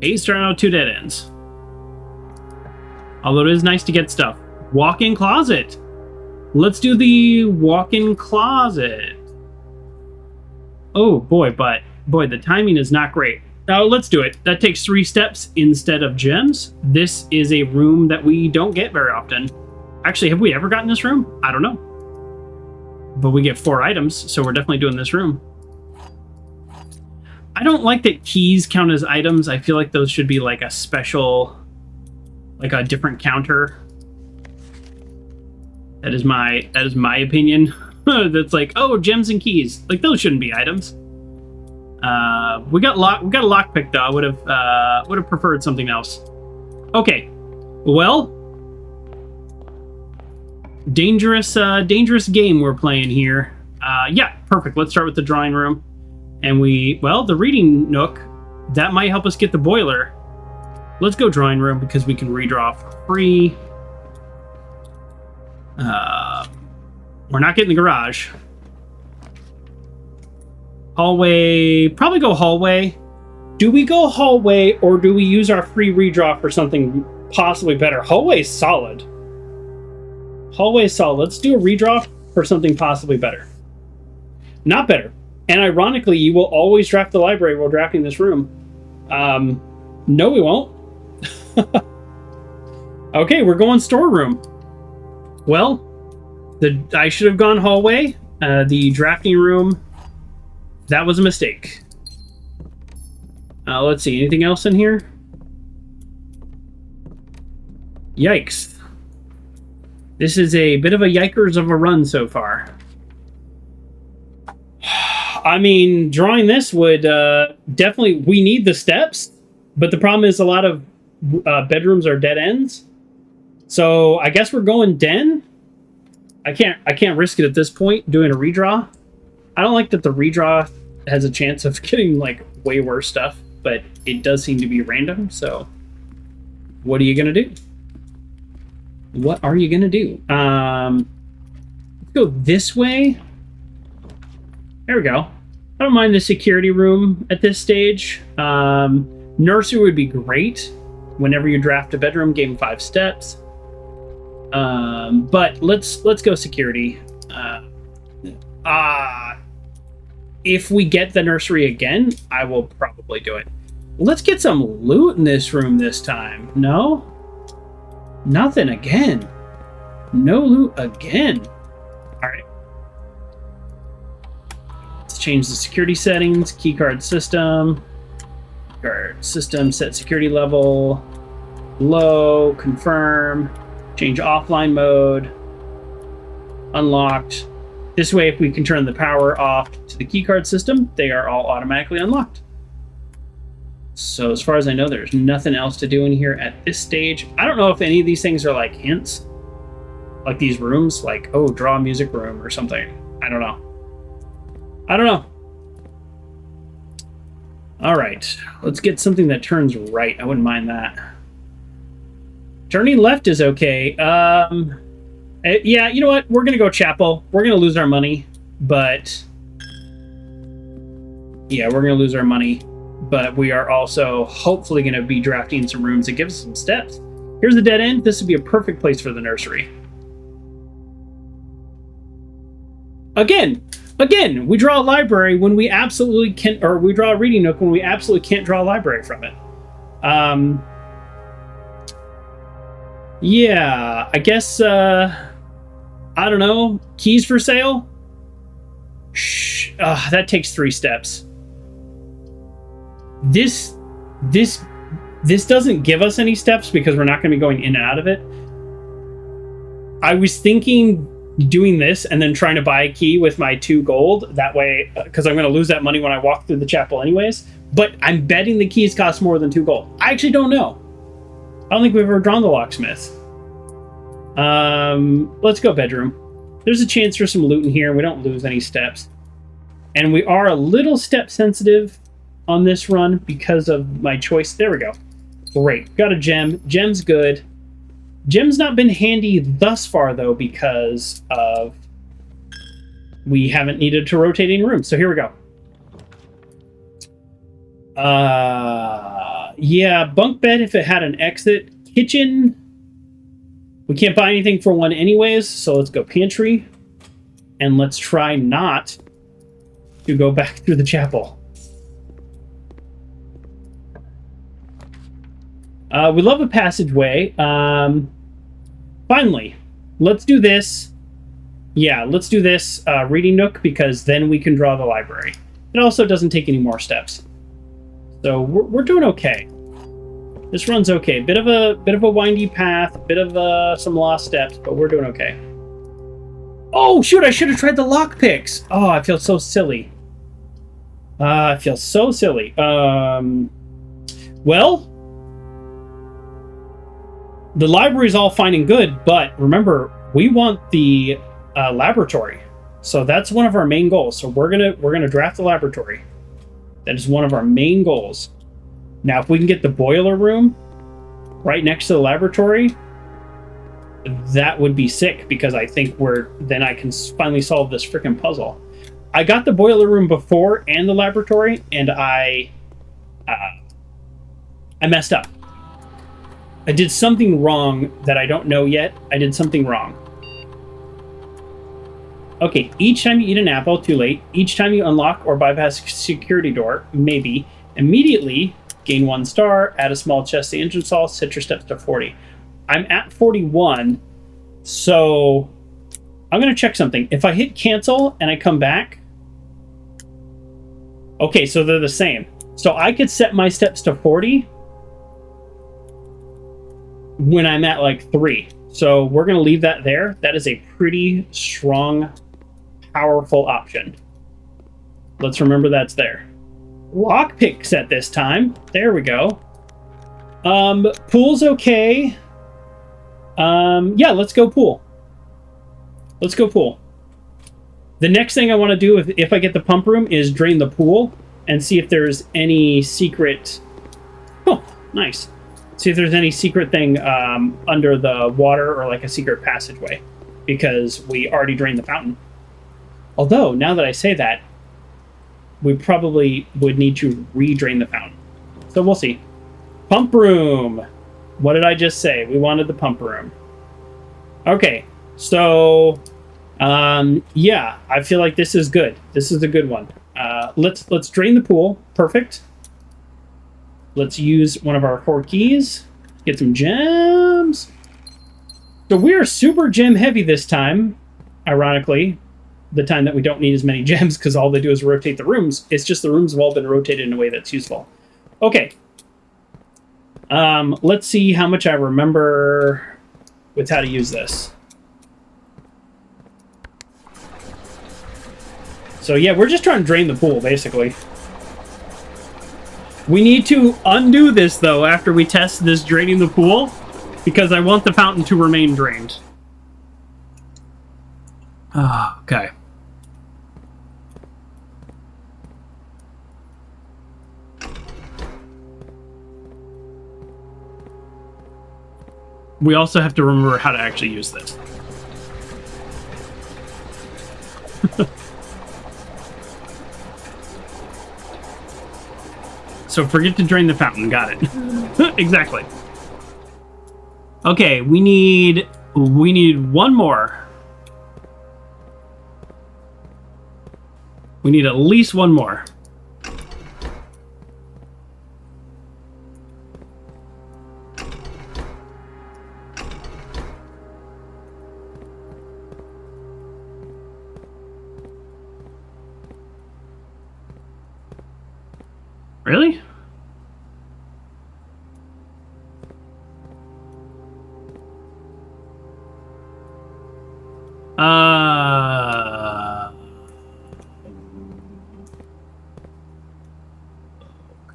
Hate starting out with 2 dead ends. Although it is nice to get stuff. Walk-in closet. Let's do the walk-in closet. Oh boy, but boy, the timing is not great. Oh, let's do it. That takes 3 steps instead of gems. This is a room that we don't get very often. Actually, have we ever gotten this room? I don't know. But we get 4 items, so we're definitely doing this room. I don't like that keys count as items. I feel like those should be like a special, like a different counter. That is my opinion. That's like, oh, gems and keys. Like those shouldn't be items. We got a lockpick though. I would have preferred something else. Okay. Well, dangerous game we're playing here. Yeah, perfect. Let's start with the drawing room. And the reading nook, that might help us get the boiler. Let's go drawing room because we can redraw for free. We're not getting the garage. Hallway, probably go hallway. Do we go hallway or do we use our free redraw for something possibly better? Hallway's solid. Hallway's solid. Let's do a redraw for something possibly better. Not better. And ironically, you will always draft the library while drafting this room. No, we won't. Okay, we're going storeroom. Well, I should have gone hallway. The drafting room, that was a mistake. Let's see, anything else in here? Yikes. This is a bit of a yikers of a run so far. I mean, drawing this would definitely... We need the steps, but the problem is a lot of bedrooms are dead ends. So I guess we're going den. I can't risk it at this point doing a redraw. I don't like that the redraw has a chance of getting like way worse stuff, but it does seem to be random. So what are you gonna do? What are you gonna do? Let's go this way. There we go. I don't mind the security room at this stage. Nursery would be great whenever you draft a bedroom, game 5 steps. But let's go security. If we get the nursery again, I will probably do it. Let's get some loot in this room this time. No? Nothing again. No loot again. Alright. Let's change the security settings. Keycard system. Guard system, set security level. Low. Confirm. Change offline mode. Unlocked. This way, if we can turn the power off to the keycard system, they are all automatically unlocked. So as far as I know, there's nothing else to do in here at this stage. I don't know if any of these things are like hints. Like these rooms, like, oh, draw a music room or something. I don't know. I don't know. All right, let's get something that turns right. I wouldn't mind that. Turning left is okay. Yeah, you know what? We're going to go chapel. We're going to lose our money, but... Yeah, we're going to lose our money, but we are also hopefully going to be drafting some rooms that give us some steps. Here's the dead end. This would be a perfect place for the nursery. Again, we draw a library when we absolutely can't, or we draw a reading nook when we absolutely can't draw a library from it. Yeah, I guess, I don't know, keys for sale? Shh, that takes 3 steps. This doesn't give us any steps because we're not going to be going in and out of it. I was thinking doing this and then trying to buy a key with my 2 gold. That way, because I'm going to lose that money when I walk through the chapel anyways. But I'm betting the keys cost more than 2 gold. I actually don't know. I don't think we've ever drawn the locksmith. Let's go bedroom. There's a chance for some loot in here. We don't lose any steps. And we are a little step sensitive on this run because of my choice. There we go. Great. Got a gem. Gem's good. Gem's not been handy thus far, though, because of we haven't needed to rotate any rooms. So here we go. Yeah, bunk bed if it had an exit. Kitchen. We can't buy anything for one anyways, so let's go pantry. And let's try not to go back through the chapel. We love a passageway. Finally, let's do this. Yeah, let's do this reading nook because then we can draw the library. It also doesn't take any more steps. So we're doing okay. This run's okay. Bit of a windy path, bit of some lost steps, but we're doing okay. Oh shoot! I should have tried the lockpicks. Oh, I feel so silly. I feel so silly. Well, the library's all fine and good, but remember, we want the laboratory. So that's one of our main goals. So we're gonna draft the laboratory. That is one of our main goals. Now, if we can get the boiler room right next to the laboratory, that would be sick because I think then I can finally solve this freaking puzzle. I got the boiler room before and the laboratory, and I I messed up. I did something wrong that I don't know yet. I did something wrong. Okay, each time you eat an apple, too late. Each time you unlock or bypass a security door, maybe. Immediately gain 1 star, add a small chest to entrance hall, set your steps to 40. I'm at 41, so I'm going to check something. If I hit cancel and I come back, okay, so they're the same. So I could set my steps to 40 when I'm at like 3. So we're going to leave that there. That is a pretty strong, powerful option. Let's remember that's there. Lockpick set this time. There we go. Pool's okay. Yeah, let's go pool. Let's go pool. The next thing I want to do if I get the pump room is drain the pool and see if there's any secret... Oh, nice. See if there's any secret thing under the water or like a secret passageway, because we already drained the fountain. Although, now that I say that, we probably would need to re-drain the fountain. So we'll see. Pump room. What did I just say? We wanted the pump room. Okay, so yeah, I feel like this is good. This is a good one. Let's drain the pool. Perfect. Let's use one of our 4 keys. Get some gems. So we're super gem heavy this time. Ironically, the time that we don't need as many gems because all they do is rotate the rooms. It's just the rooms have all been rotated in a way that's useful. Okay. Let's see how much I remember with how to use this. So yeah, we're just trying to drain the pool, basically. We need to undo this, though, after we test this draining the pool, because I want the fountain to remain drained. Oh, okay. We also have to remember how to actually use this. So forget to drain the fountain. Got it. Exactly. Okay, we need one more. We need at least one more. Really?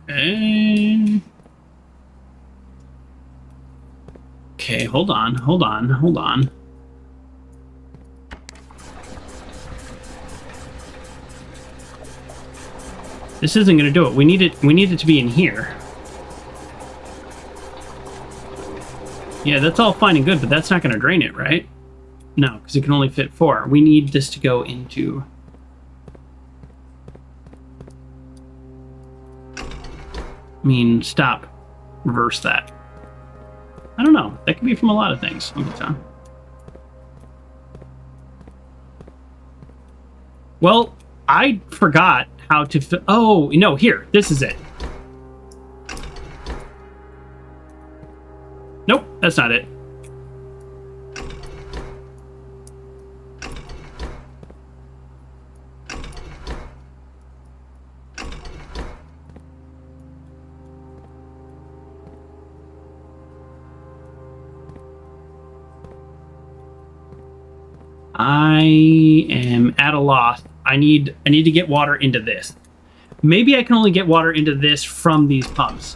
Okay. Okay, hold on. This isn't going to do it. We need it to be in here. Yeah, that's all fine and good, but that's not going to drain it, right? No, because it can only fit 4. We need this to go into... I mean, stop. Reverse that. I don't know. That could be from a lot of things. Okay, Tom. Well, I forgot how to... Oh, no, here. This is it. Nope, that's not it. I am at a loss. I need to get water into this. Maybe I can only get water into this from these pumps.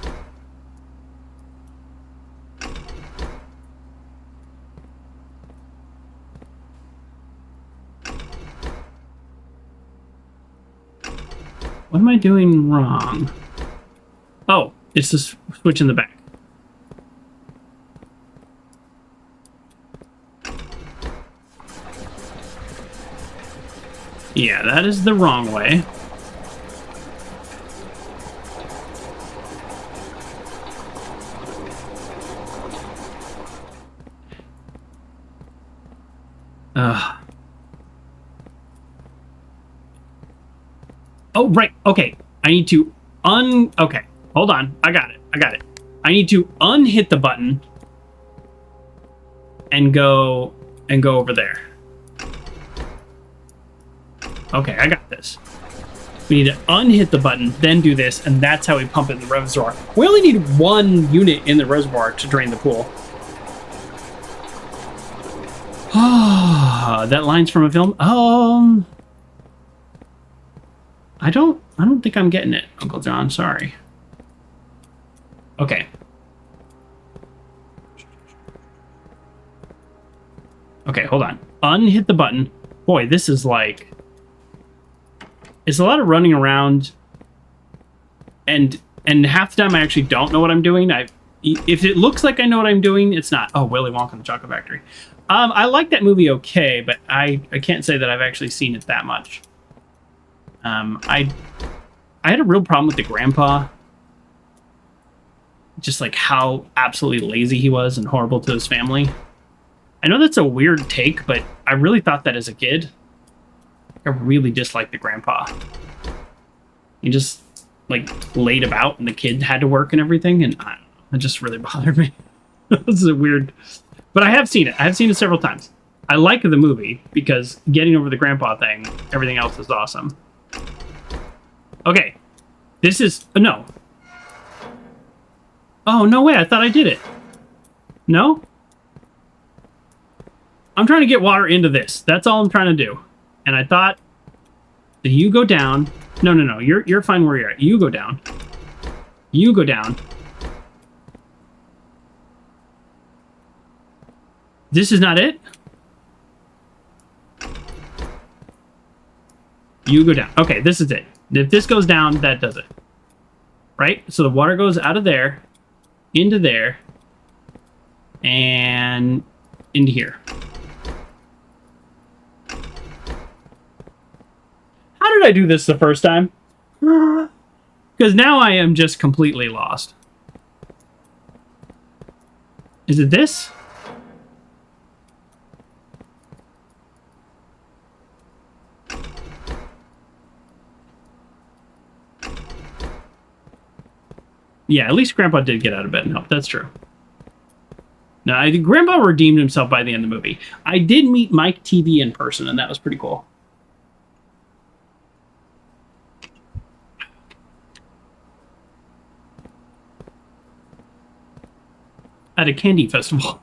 What am I doing wrong? Oh, it's the switch in the back. Yeah, that is the wrong way. Ugh. Oh, right. Okay. I need to okay. Hold on. I got it. I need to unhit the button and go over there. Okay, I got this. We need to unhit the button, then do this, and that's how we pump it in the reservoir. We only need one unit in the reservoir to drain the pool. Ah, that line's from a film. I don't think I'm getting it, Uncle John. Sorry. Okay. Okay, hold on. Unhit the button. Boy, this is like... It's a lot of running around. And half the time I actually don't know what I'm doing. If it looks like I know what I'm doing, it's not. Oh, Willy Wonka and the Chocolate Factory. I like that movie okay, but I can't say that I've actually seen it that much. I had a real problem with the grandpa. Just like how absolutely lazy he was and horrible to his family. I know that's a weird take, but I really thought that as a kid. I really disliked the grandpa. He just like laid about and the kid had to work and everything, and I don't know, it just really bothered me. This is a weird... But I have seen it. I have seen it several times. I like the movie because getting over the grandpa thing, everything else is awesome. Okay. This is... no. Oh, no way. I thought I did it. No? I'm trying to get water into this. That's all I'm trying to do. And I thought that you go down. No. You're fine where you're at. You go down. You go down. This is not it? You go down. Okay, this is it. If this goes down, that does it. Right? So the water goes out of there, into there, and into here. How did I do this the first time? Because now I am just completely lost. Is it this? Yeah, at least Grandpa did get out of bed and help. That's true. No, I think Grandpa redeemed himself by the end of the movie. I did meet Mike TV in person, and that was pretty cool. At a candy festival.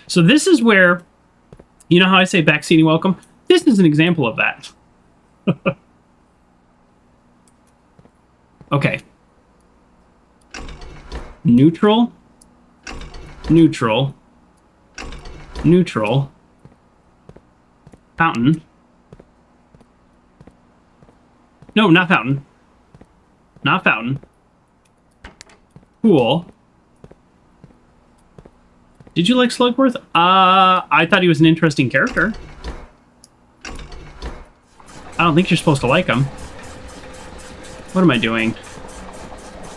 So this is where, you know how I say backseating welcome? This is an example of that. Okay. Neutral. Neutral. Neutral. Fountain. No, not fountain. Not fountain. Pool. Did you like Slugworth? I thought he was an interesting character. I don't think you're supposed to like him. What am I doing?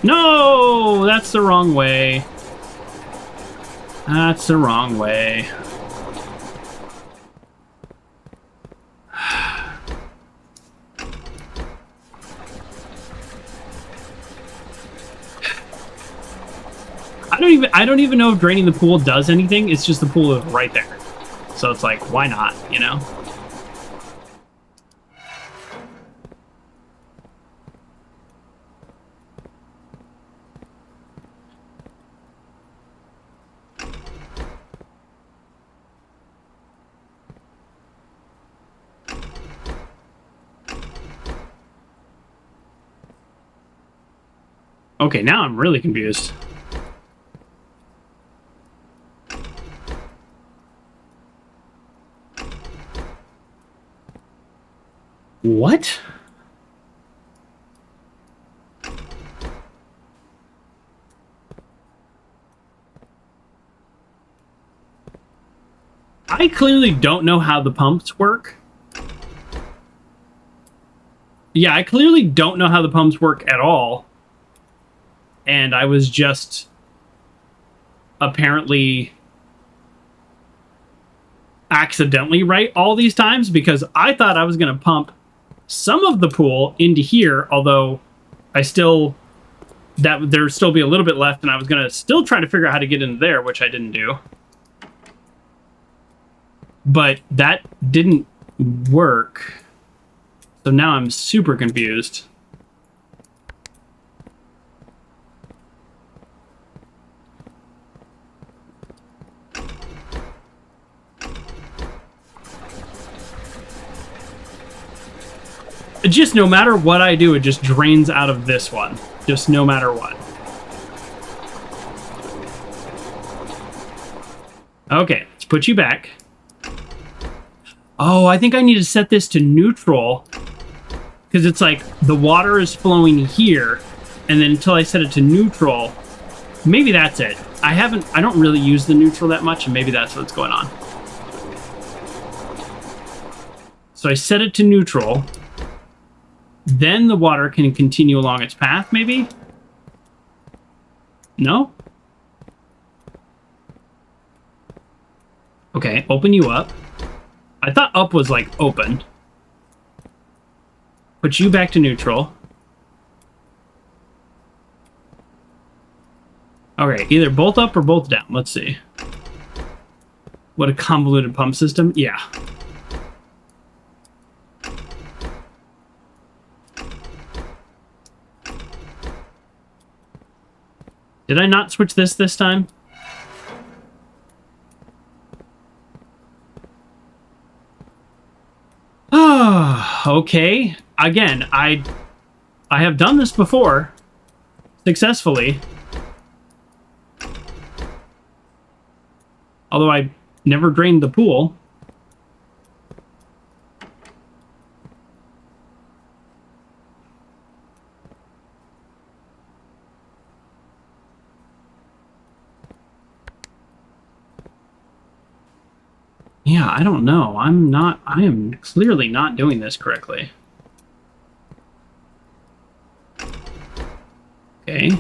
No! That's the wrong way. That's the wrong way. I don't even know if draining the pool does anything. It's just the pool is right there. So it's like, why not, you know? Okay, now I'm really confused. What? I clearly don't know how the pumps work. Yeah, I clearly don't know how the pumps work at all. And I was just apparently accidentally right all these times, because I thought I was going to pump some of the pool into here, although I still, that there'd still be a little bit left, and I was going to still try to figure out how to get into there, which I didn't do. But that didn't work. So now I'm super confused. Just no matter what I do, it just drains out of this one. Just no matter what. Okay, let's put you back. Oh, I think I need to set this to neutral, because it's like the water is flowing here, and then until I set it to neutral, maybe that's it. I don't really use the neutral that much, and maybe that's what's going on. So I set it to neutral. Then the water can continue along its path, maybe? No? Okay, open you up. I thought up was like open. Put you back to neutral. Okay, either both up or both down. Let's see. What a convoluted pump system. Yeah. Did I not switch this time? Okay. Again, I have done this before successfully. Although I never drained the pool. Yeah, I don't know. I am clearly not doing this correctly. Okay.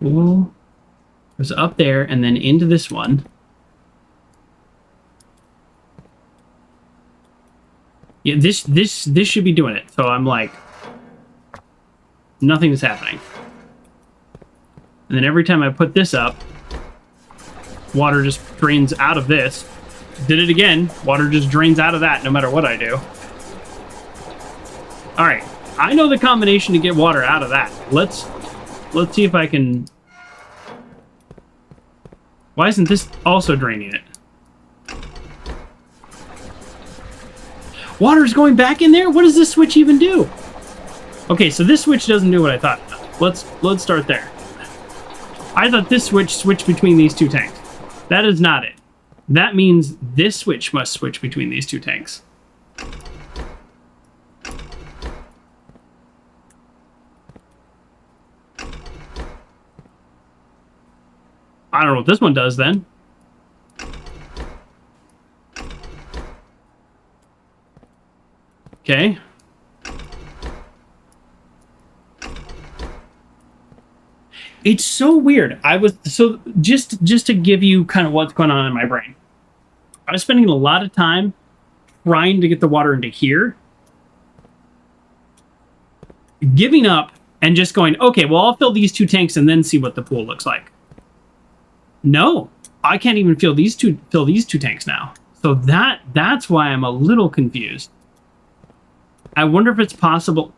Pool goes up there and then into this one. Yeah, this should be doing it. So I'm like, nothing is happening. And then every time I put this up, water just drains out of this. Did it again. Water just drains out of that no matter what I do. All right. I know the combination to get water out of that. Let's see if I can... Why isn't this also draining it? Water's going back in there? What does this switch even do? Okay, so this switch doesn't do what I thought. Let's start there. I thought this switch switched between these two tanks. That is not it. That means this switch must switch between these two tanks. I don't know what this one does then. Okay. It's so weird. So just to give you kind of what's going on in my brain. I was spending a lot of time trying to get the water into here, giving up and just going, okay, well, I'll fill these two tanks and then see what the pool looks like. No, I can't even fill these two tanks now. So that's why I'm a little confused. I wonder if it's possible.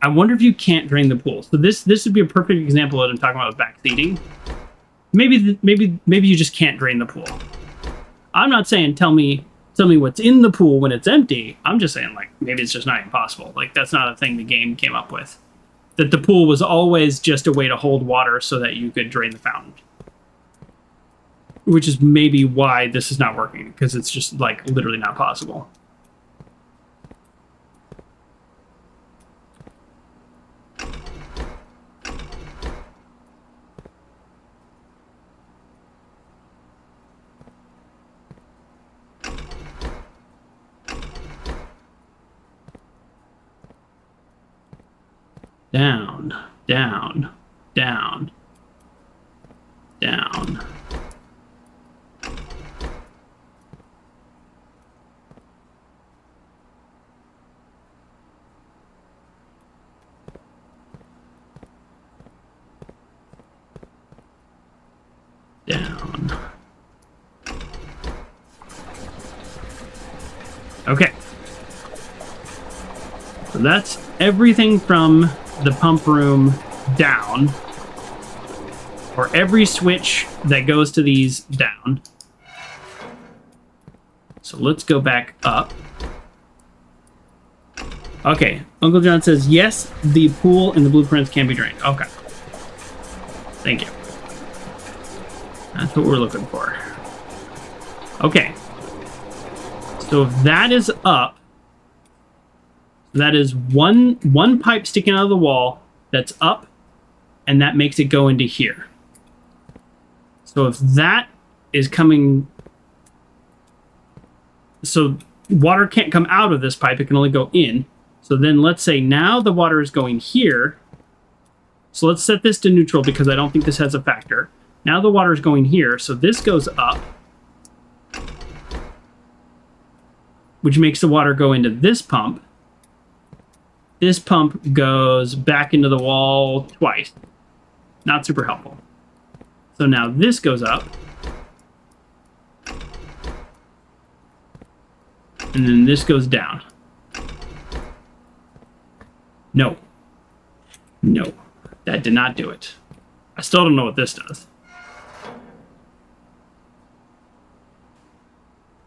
I wonder if you can't drain the pool. So this would be a perfect example of what I'm talking about with backseating. Maybe you just can't drain the pool. I'm not saying tell me what's in the pool when it's empty. I'm just saying, like, maybe it's just not impossible. Like, that's not a thing the game came up with. That the pool was always just a way to hold water so that you could drain the fountain. Which is maybe why this is not working, because it's just, like, literally not possible. Down, down, down, down. down. Okay. So that's everything from the pump room down. Or every switch that goes to these down. So let's go back up. Okay, Uncle John says, yes, the pool and the blueprints can be drained. Okay. Thank you. That's what we're looking for. Okay. So if that is up, that is one pipe sticking out of the wall that's up, and that makes it go into here. So if that is coming... So water can't come out of this pipe, it can only go in. So then let's say now the water is going here. So let's set this to neutral because I don't think this has a factor. Now the water is going here, so this goes up. Which makes the water go into this pump. This pump goes back into the wall twice. Not super helpful. So now this goes up. And then this goes down. No. No. That did not do it. I still don't know what this does.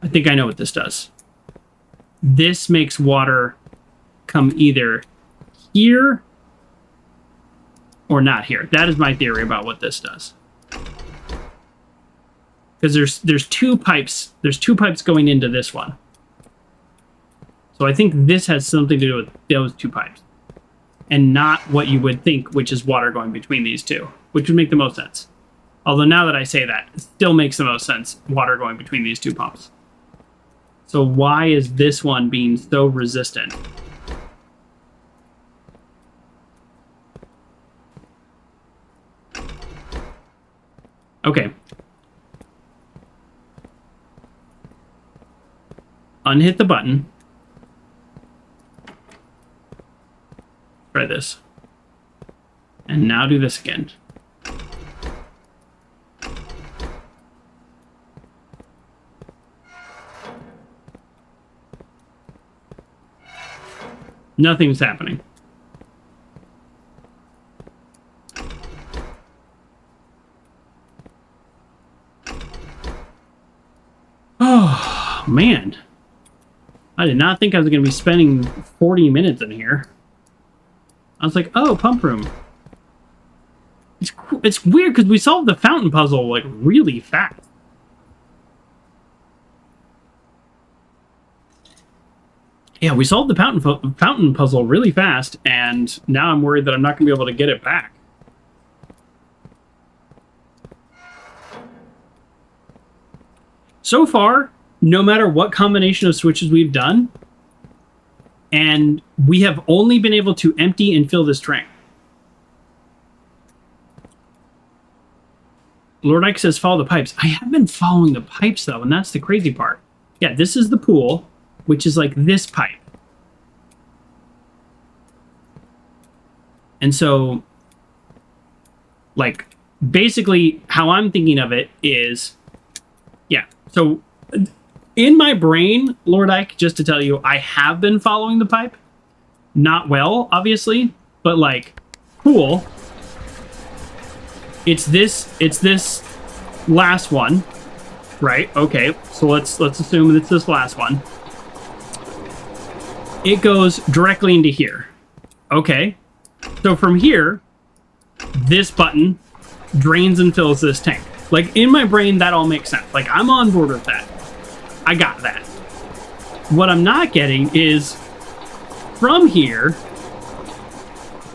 I think I know what this does. This makes water come either here or not here. That is my theory about what this does. Because there's two pipes. There's two pipes going into this one. So I think this has something to do with those two pipes. And not what you would think, which is water going between these two. Which would make the most sense. Although now that I say that, it still makes the most sense, water going between these two pumps. So why is this one being so resistant? Okay. Unhit the button. Try this. And now do this again. Nothing's happening. Oh, man. I did not think I was going to be spending 40 minutes in here. I was like, oh, pump room. It's weird because we solved the fountain puzzle, like, really fast. Yeah, we solved the fountain puzzle really fast, and now I'm worried that I'm not going to be able to get it back. So far, no matter what combination of switches we've done, and we have only been able to empty and fill this tank. Lord Ike says follow the pipes. I have been following the pipes, though, and that's the crazy part. Yeah, this is the pool, which is like this pipe. And so, like, basically how I'm thinking of it is, yeah, so in my brain, Lord Ike, just to tell you, I have been following the pipe. Not well, obviously, but like, cool. It's this last one, right? Okay, so let's assume it's this last one. It goes directly into here. Okay, so from here, this button drains and fills this tank. Like, in my brain, that all makes sense. Like, I'm on board with that. I got that. What I'm not getting is from here,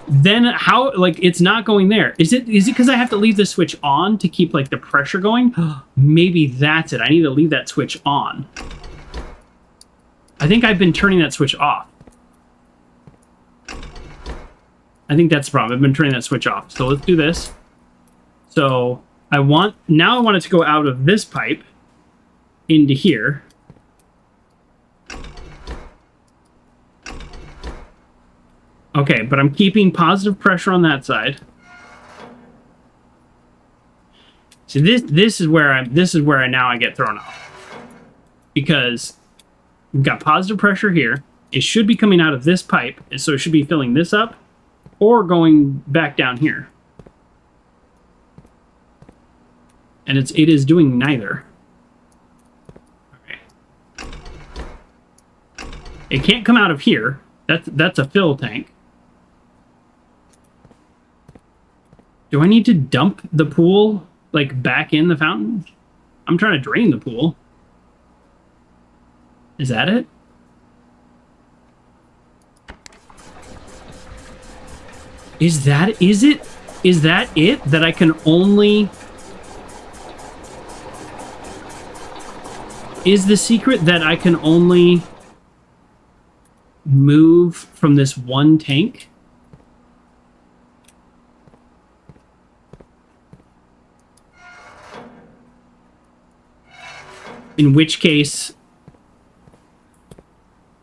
then how, like, it's not going there. Is it because I have to leave the switch on to keep, like, the pressure going? Maybe that's it. I need to leave that switch on. I think I've been turning that switch off. I think that's the problem. I've been turning that switch off. So let's do this. So now I want it to go out of this pipe into here. Okay, but I'm keeping positive pressure on that side. So this is where I now get thrown off. Because we've got positive pressure here. It should be coming out of this pipe, so it should be filling this up or going back down here. And it is doing neither. Okay. It can't come out of here. That's a fill tank. Do I need to dump the pool like back in the fountain? I'm trying to drain the pool. Is that it? Is that it that I can only... Is the secret that I can only move from this one tank? In which case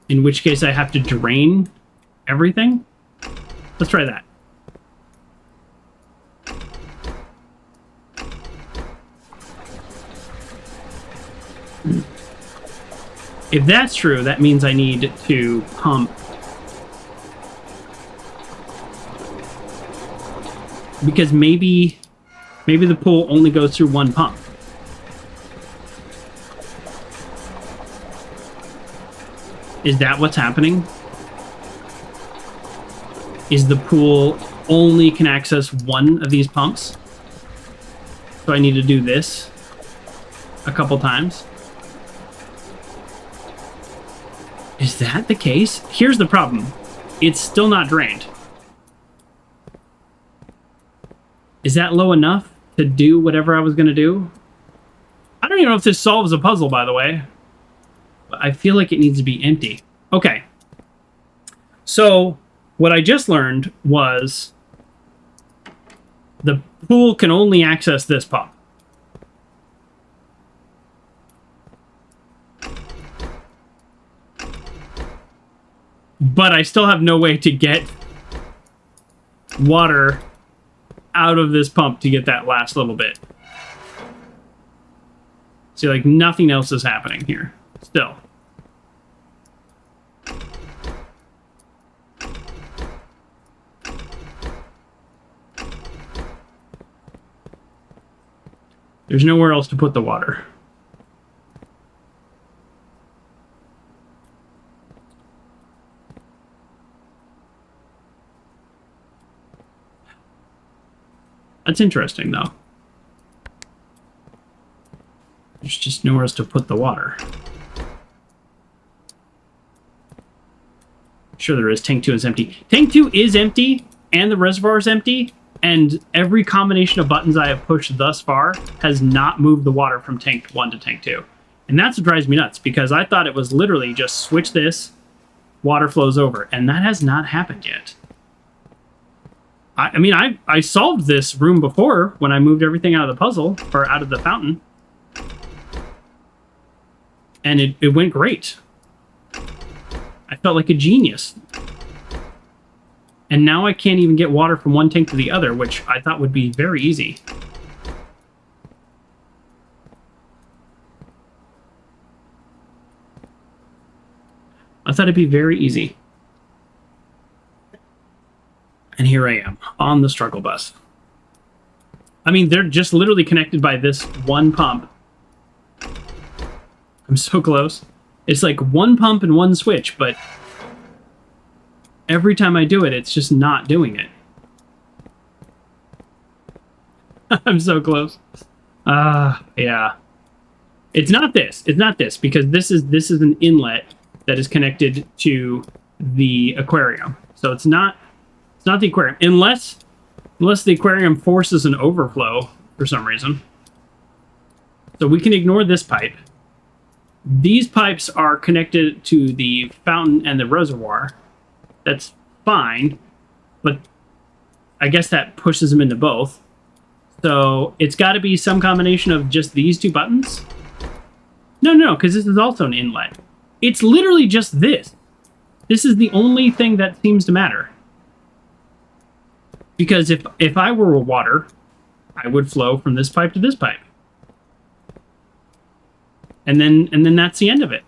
I have to drain everything? Let's try that. If that's true, that means I need to pump. Because maybe the pool only goes through one pump. Is that what's happening? Is the pool only can access one of these pumps? So I need to do this a couple times. Is that the case? Here's the problem. It's still not drained. Is that low enough to do whatever I was going to do? I don't even know if this solves a puzzle, by the way. But I feel like it needs to be empty. Okay. So, what I just learned was the pool can only access this pump. But I still have no way to get water out of this pump to get that last little bit. See, like, nothing else is happening here. Still. There's nowhere else to put the water. That's interesting, though. There's just nowhere else to put the water. Sure there is. Tank 2 is empty. Tank 2 is empty, and the reservoir is empty, and every combination of buttons I have pushed thus far has not moved the water from tank 1 to tank 2. And that's what drives me nuts, because I thought it was literally just switch this, water flows over, and that has not happened yet. I mean, I solved this room before when I moved everything out of the puzzle, or out of the fountain. And it went great. I felt like a genius. And now I can't even get water from one tank to the other, which I thought would be very easy. I thought it'd be very easy. And here I am, on the struggle bus. I mean, they're just literally connected by this one pump. I'm so close. It's like one pump and one switch, but every time I do it, it's just not doing it. I'm so close. Yeah. It's not this. It's not this, because this is an inlet that is connected to the aquarium. So it's not the aquarium, unless the aquarium forces an overflow for some reason. So we can ignore this pipe. These pipes are connected to the fountain and the reservoir. That's fine, but I guess that pushes them into both. So it's got to be some combination of just these two buttons. No, because this is also an inlet. It's literally just this. This is the only thing that seems to matter. Because if I were water, I would flow from this pipe to this pipe. And then that's the end of it.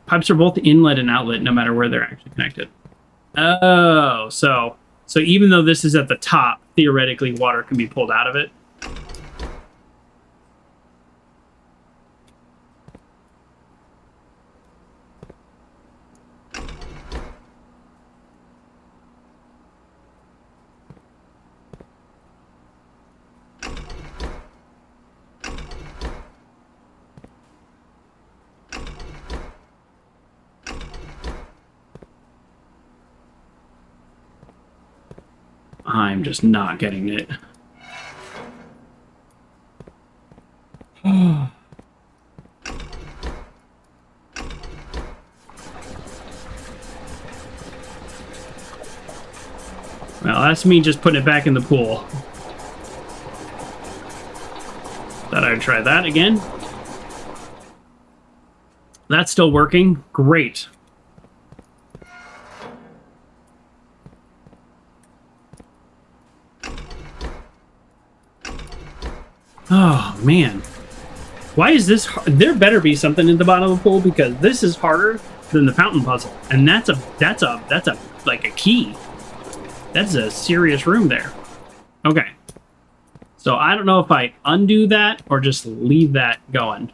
Pipes are both inlet and outlet, no matter where they're actually connected. Oh, so even though this is at the top, theoretically water can be pulled out of it. I'm just not getting it. Well, that's me just putting it back in the pool. Thought I would try that again. That's still working. Great. Oh, man. Why is this hard? There better be something in the bottom of the pool, because this is harder than the fountain puzzle. And that's like a key. That's a serious room there. Okay. So I don't know if I undo that or just leave that going.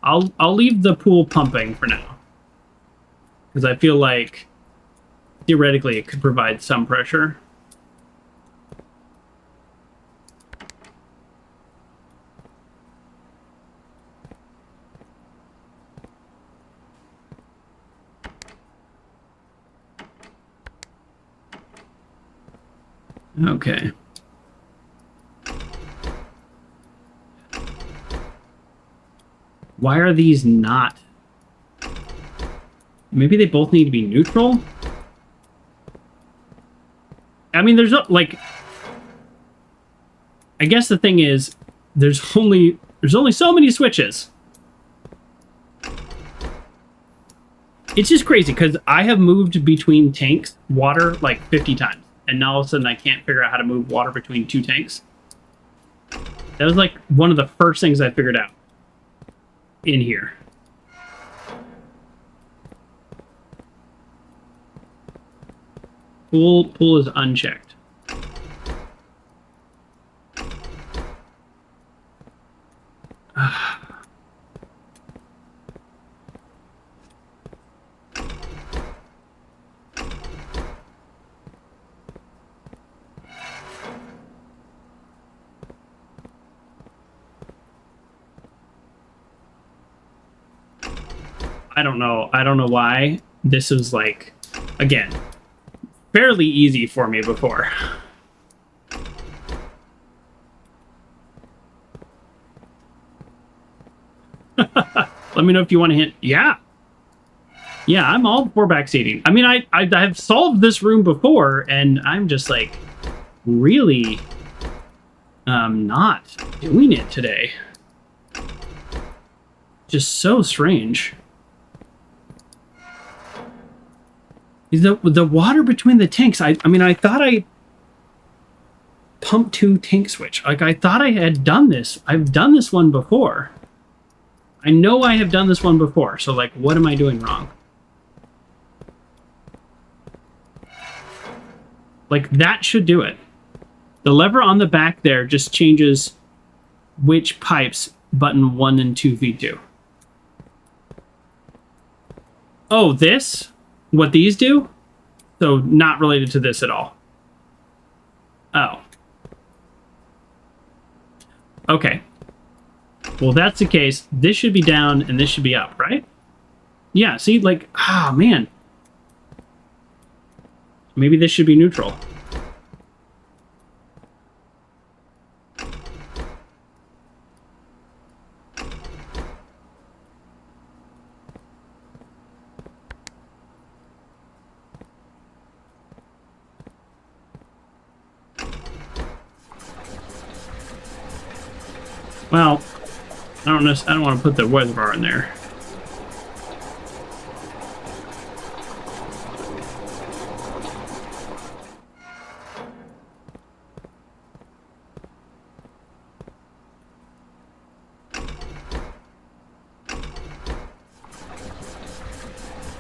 I'll leave the pool pumping for now, because I feel like theoretically it could provide some pressure. Okay. Why are these not? Maybe they both need to be neutral? I mean, there's no, like, I guess the thing is, there's only so many switches. It's just crazy, because I have moved between tanks, water, like 50 times. And now all of a sudden I can't figure out how to move water between two tanks. That was like one of the first things I figured out in here. Pool is unchecked. I don't know why this was, like, again, fairly easy for me before. Let me know if you want to hint. Yeah, I'm all for backseating. I mean, I've solved this room before, and I'm just like really not doing it today. Just so strange. The water between the tanks, I mean, I thought I pumped 2 tank switch. Like, I thought I had done this. I've done this one before. I know I have done this one before, so, like, what am I doing wrong? Like, that should do it. The lever on the back there just changes which pipes button 1 and 2 feed to. Oh, this? What these do? So not related to this at all. Oh. Okay. Well, that's the case. This should be down and this should be up, right? Yeah, see, like, man. Maybe this should be neutral. Well, I don't want to put the weather bar in there.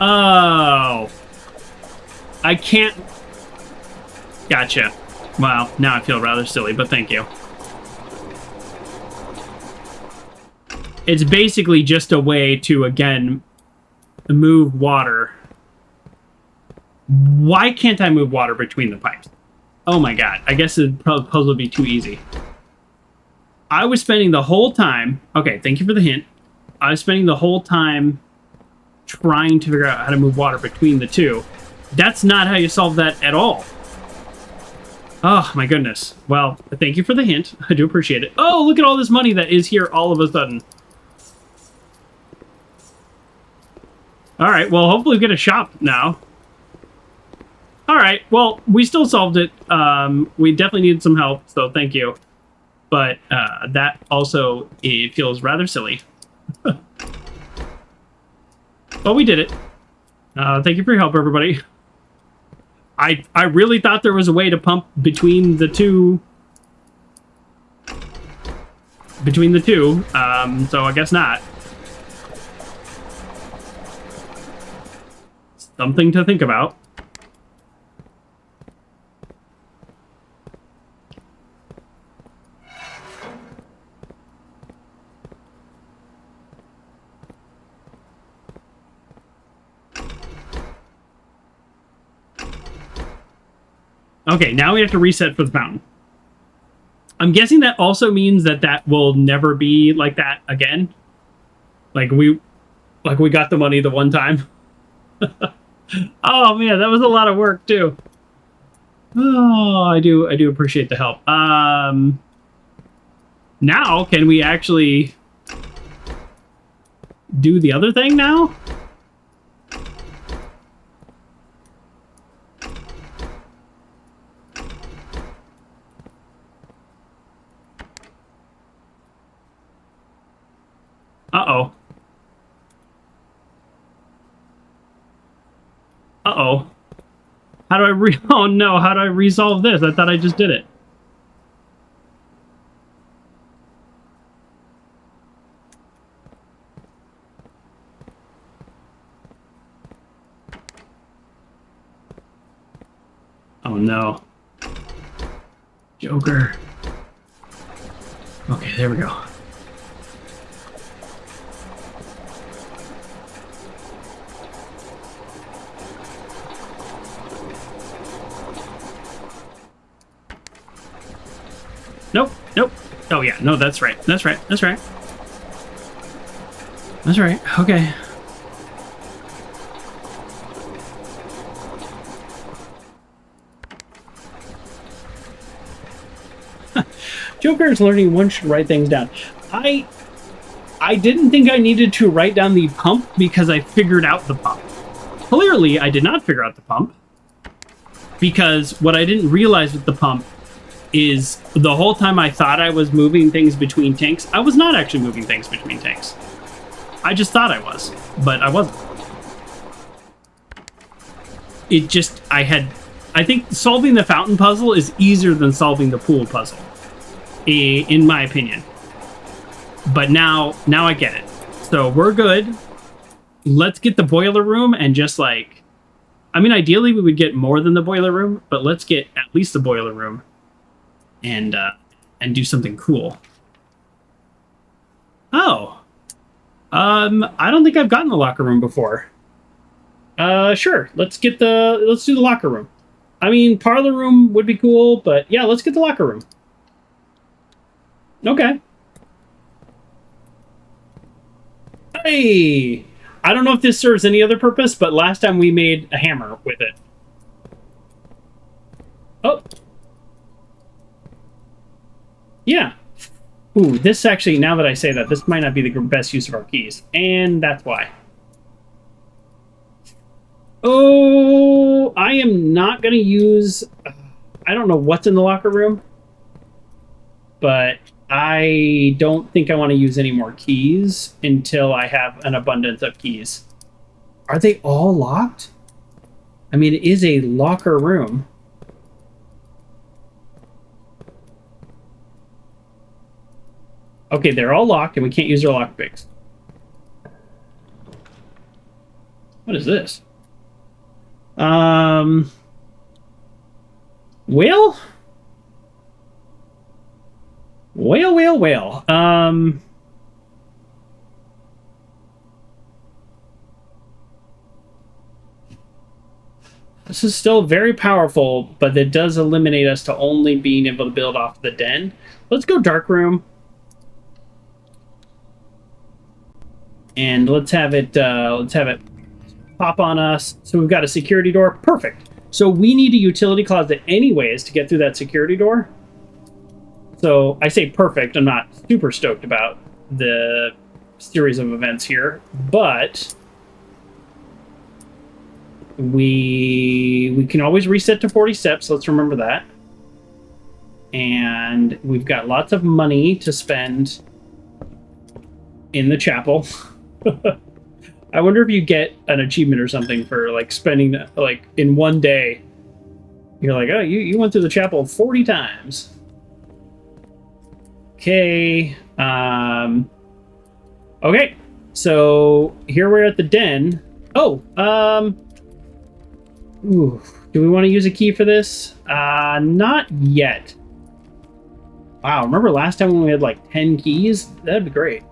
Oh. I can't... Gotcha. Wow, now I feel rather silly, but thank you. It's basically just a way to, again, move water. Why can't I move water between the pipes? Oh my god, I guess the puzzle would be too easy. I was spending the whole time... Okay, thank you for the hint. I was spending the whole time trying to figure out how to move water between the two. That's not how you solve that at all. Oh, my goodness. Well, thank you for the hint. I do appreciate it. Oh, look at all this money that is here all of a sudden. Alright, well, hopefully we get a shop now. Alright, well, we still solved it. We definitely needed some help, so thank you. But that also, it feels rather silly. But we did it. Thank you for your help, everybody. I really thought there was a way to pump between the two. So I guess not. Something to think about. Okay, now we have to reset for the fountain. I'm guessing that also means that that will never be like that again. Like we got the money the one time. Oh man, that was a lot of work too. Oh, I do appreciate the help. Now can we actually do the other thing now? Uh-oh. Uh-oh. How do I oh no, how do I resolve this? I thought I just did it. Oh no. Joker. Okay, there we go. Nope, nope. Oh yeah, no, that's right. That's right. That's right. That's right. Okay. Joker is learning one should write things down. I didn't think I needed to write down the pump because I figured out the pump. Clearly, I did not figure out the pump because what I didn't realize with the pump is the whole time I thought I was moving things between tanks, I was not actually moving things between tanks. I just thought I was, but I wasn't. It just, I think solving the fountain puzzle is easier than solving the pool puzzle, in my opinion. But now I get it. So we're good. Let's get the boiler room and just like, I mean, ideally we would get more than the boiler room, but let's get at least the boiler room. And do something cool. Oh. I don't think I've gotten the locker room before. Sure. Let's do the locker room. I mean, parlor room would be cool, but yeah, let's get the locker room. Okay. Hey! I don't know if this serves any other purpose, but last time we made a hammer with it. Oh. Yeah. Ooh, this actually, now that I say that, this might not be the best use of our keys. And that's why. Oh, I am not going to use... I don't know what's in the locker room. But I don't think I want to use any more keys until I have an abundance of keys. Are they all locked? I mean, it is a locker room. Okay, they're all locked, and we can't use our lockpicks. What is this? Whale? Whale. This is still very powerful, but it does eliminate us to only being able to build off the den. Let's go dark room. And let's have it pop on us. So we've got a security door. Perfect. So we need a utility closet anyways to get through that security door. So I say perfect. I'm not super stoked about the series of events here, but we can always reset to 40 steps. Let's remember that. And we've got lots of money to spend in the chapel. I wonder if you get an achievement or something for like spending like in one day. You're like, oh, you went through the chapel 40 times. Okay. Okay. So here we're at the den. Oh, ooh, do we want to use a key for this? Not yet. Wow, remember last time when we had like 10 keys? That'd be great.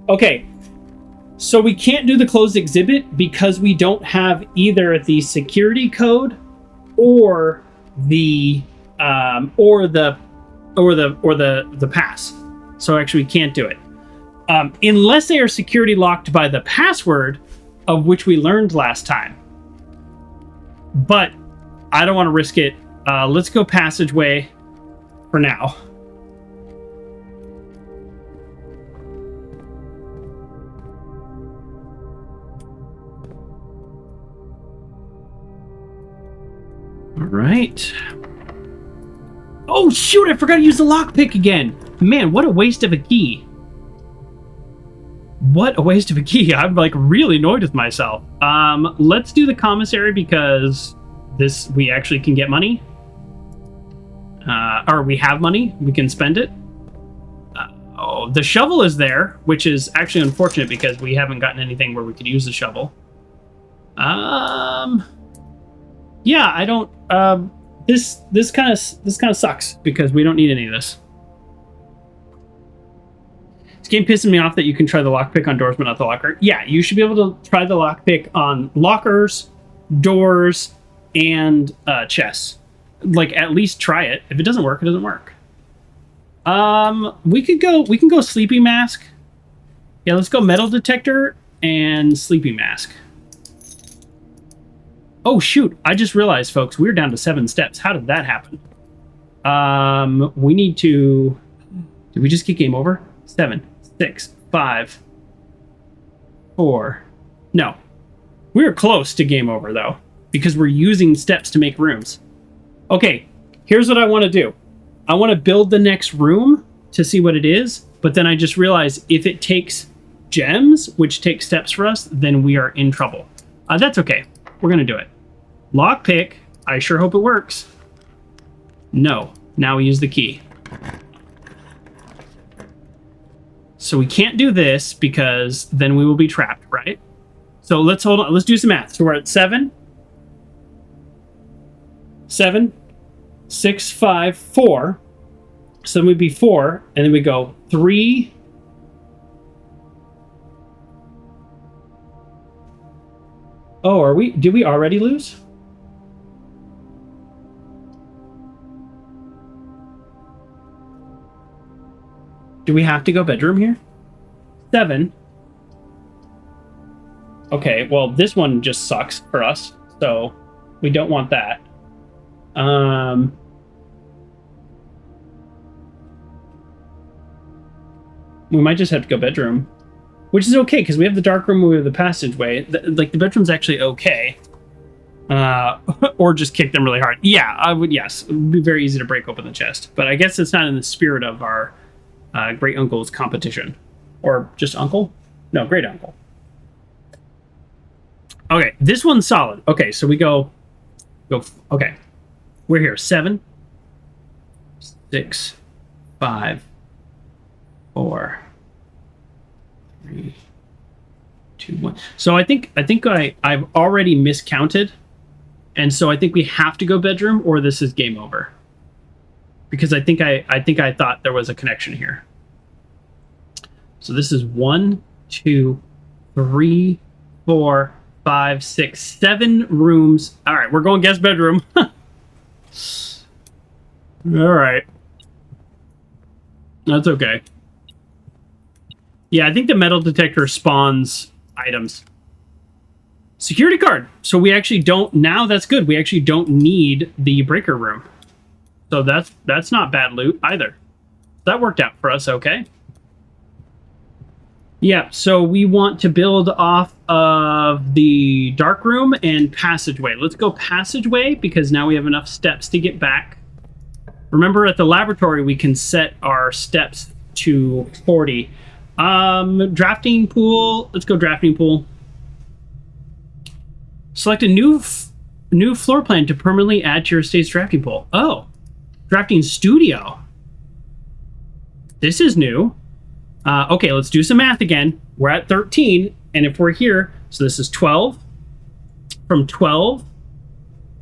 Okay. So we can't do the closed exhibit because we don't have either the security code or the pass. So actually we can't do it. Unless they are security locked by the password of which we learned last time. But I don't want to risk it. Let's go passageway for now. All right. Oh, shoot, I forgot to use the lockpick again. Man, what a waste of a key. What a waste of a key. I'm like really annoyed with myself. Let's do the commissary because we actually can get money. Or we have money. We can spend it. Oh, the shovel is there, which is actually unfortunate because we haven't gotten anything where we could use the shovel. Yeah, I don't. This kind of sucks because we don't need any of this. This game pisses me off that you can try the lockpick on doors but not the locker. Yeah, you should be able to try the lockpick on lockers, doors, and chests. Like at least try it. If it doesn't work, it doesn't work. We can go sleepy mask. Yeah, let's go metal detector and sleepy mask. Oh shoot, I just realized, folks, we're down to 7 steps. How did that happen? We need to... Did we just get game over? 7, 6, 5, 4... No. We were close to game over, though, because we're using steps to make rooms. Okay, here's what I want to do. I want to build the next room to see what it is, but then I just realized if it takes gems, which takes steps for us, then we are in trouble. That's okay. We're going to do it. Lockpick. I sure hope it works. No. Now we use the key. So we can't do this because then we will be trapped, right? So let's hold on. Let's do some math. So we're at 7. 7, 6, 5, 4. So then we'd be 4, and then we go 3. Oh, are we? Did we already lose? Do we have to go bedroom here? 7. Okay, well, this one just sucks for us, so we don't want that. We might just have to go bedroom, which is okay because we have the dark room, we have the passageway. The bedroom's actually okay. Or just kick them really hard. Yeah, I would. Yes, it would be very easy to break open the chest, but I guess it's not in the spirit of our great uncle's competition, or just uncle. No, great uncle. Okay, this one's solid. Okay, so we go. Okay, we're here. 7, 6, 5, 4, 3, 3, 2, 1. So I've already miscounted, and so I think we have to go bedroom, or this is game over. Because I think I thought there was a connection here. So this is 1, 2, 3, 4, 5, 6, 7 rooms. All right, we're going guest bedroom. All right, that's okay. Yeah, I think the metal detector spawns items. Security card. So we actually don't. Now that's good. We actually don't need the breaker room. So that's not bad loot either. That worked out for us, okay? Yeah, so we want to build off of the dark room and passageway. Let's go passageway because now we have enough steps to get back. Remember, at the laboratory, we can set our steps to 40. Drafting pool. Let's go drafting pool. Select a new floor plan to permanently add to your estate's drafting pool. Oh. Drafting studio. This is new. Okay, let's do some math again. We're at 13, and if we're here, so this is 12. From 12,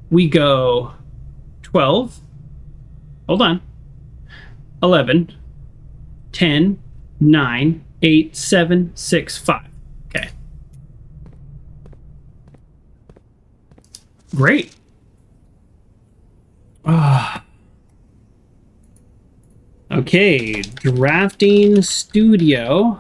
we go 12. Hold on. 11, 10, 9, 8, 7, 6, 5. Okay. Great. Okay, drafting studio.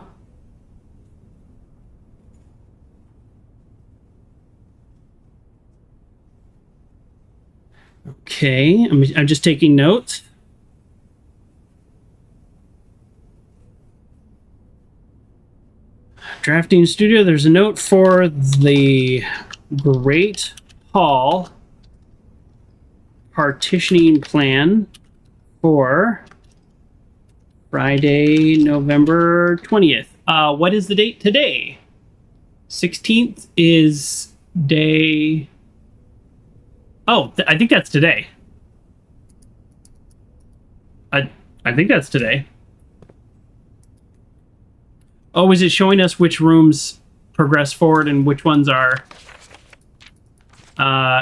Okay, I'm just taking notes. Drafting studio, there's a note for the Great Hall partitioning plan for Friday, November 20th. What is the date today? 16th is day... Oh, I think that's today. I think that's today. Oh, is it showing us which rooms progress forward and which ones are...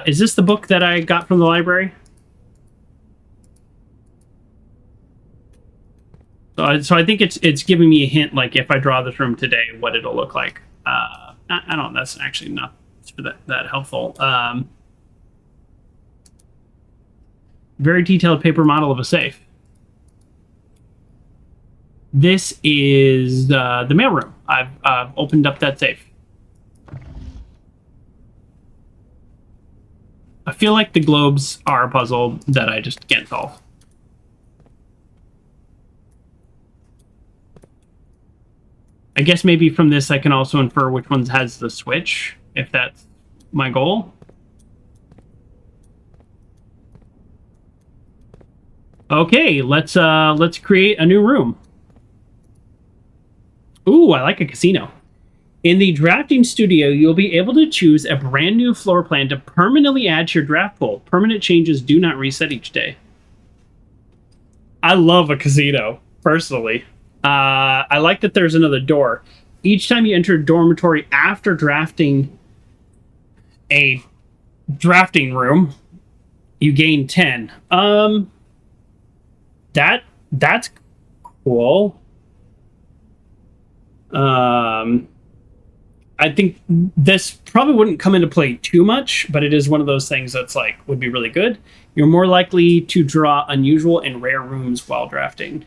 is this the book that I got from the library? So I think it's giving me a hint, like if I draw this room today, what it'll look like. I don't. That's actually not that helpful. Very detailed paper model of a safe. This is the mailroom. I've opened up that safe. I feel like the globes are a puzzle that I just can't solve. I guess maybe from this I can also infer which one has the switch, if that's my goal. Okay, let's create a new room. Ooh, I like a casino. In the drafting studio, you'll be able to choose a brand new floor plan to permanently add to your draft pool. Permanent changes do not reset each day. I love a casino, personally. I like that there's another door. Each time you enter a dormitory after drafting a drafting room, you gain 10. That's cool. I think this probably wouldn't come into play too much, but it is one of those things that's like would be really good. You're more likely to draw unusual and rare rooms while drafting.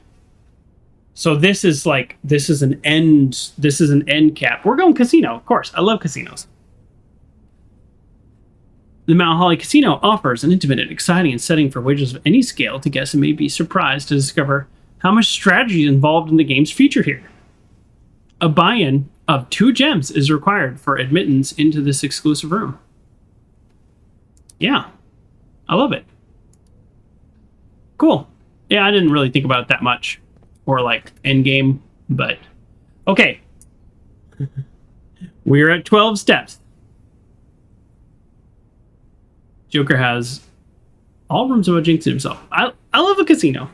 So this is an end cap. We're going casino, of course. I love casinos. The Mount Holly Casino offers an intimate and exciting setting for wagers of any scale to guess and may be surprised to discover how much strategy is involved in the games featured here. A buy-in of 2 gems is required for admittance into this exclusive room. Yeah, I love it. Cool. Yeah, I didn't really think about it that much. Or like endgame, but okay. We're at 12 steps. Joker has all rooms about jinxing himself. I love a casino.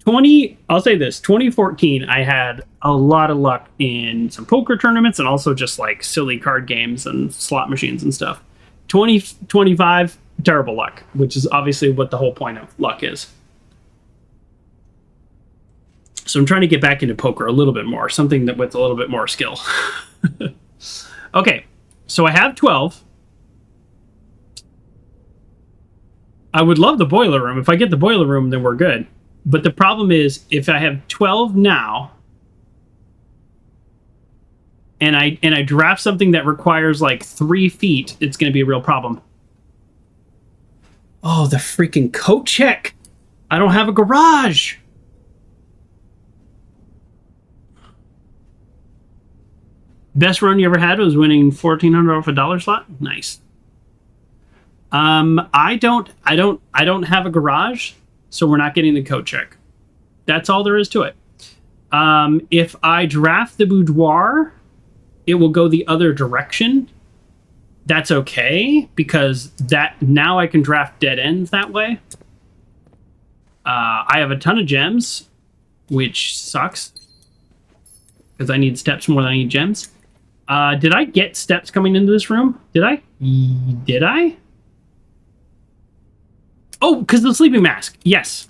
I'll say this, 2014, I had a lot of luck in some poker tournaments and also just like silly card games and slot machines and stuff. 2025, terrible luck, which is obviously what the whole point of luck is. So I'm trying to get back into poker a little bit more, something that with a little bit more skill. Okay, so I have 12. I would love the boiler room. If I get the boiler room, then we're good. But the problem is, if I have 12 now, and I draft something that requires like 3 feet, it's going to be a real problem. Oh, the freaking coat check! I don't have a garage! Best run you ever had was winning $1,400 off a dollar slot? Nice. I don't have a garage, so we're not getting the coat check. That's all there is to it. If I draft the boudoir, it will go the other direction. That's okay, because now I can draft dead ends that way. I have a ton of gems, which sucks, because I need steps more than I need gems. Did I get steps coming into this room? Did I? Did I? Oh, because the sleeping mask. Yes.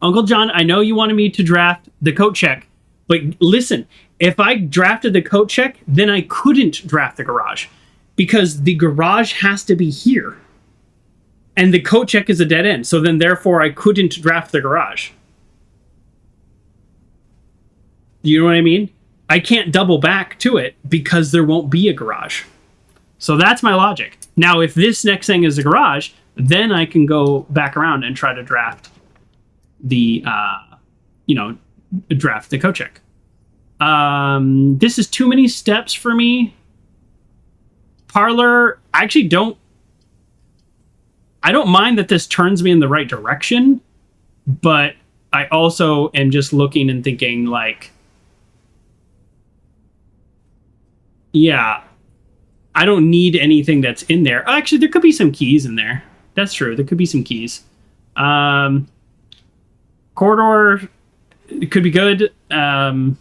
Uncle John, I know you wanted me to draft the coat check, but listen, if I drafted the coat check, then I couldn't draft the garage, because the garage has to be here. And the coat check is a dead end, so then therefore I couldn't draft the garage. You know what I mean? I can't double back to it because there won't be a garage. So that's my logic. Now, if this next thing is a garage, then I can go back around and try to draft the, draft the coat check. This is too many steps for me. Parlor, I actually don't mind that this turns me in the right direction, but I also am just looking and thinking like, yeah, I don't need anything that's in there. Actually, there could be some keys in there. That's true. There could be some keys. Corridor, it could be good. The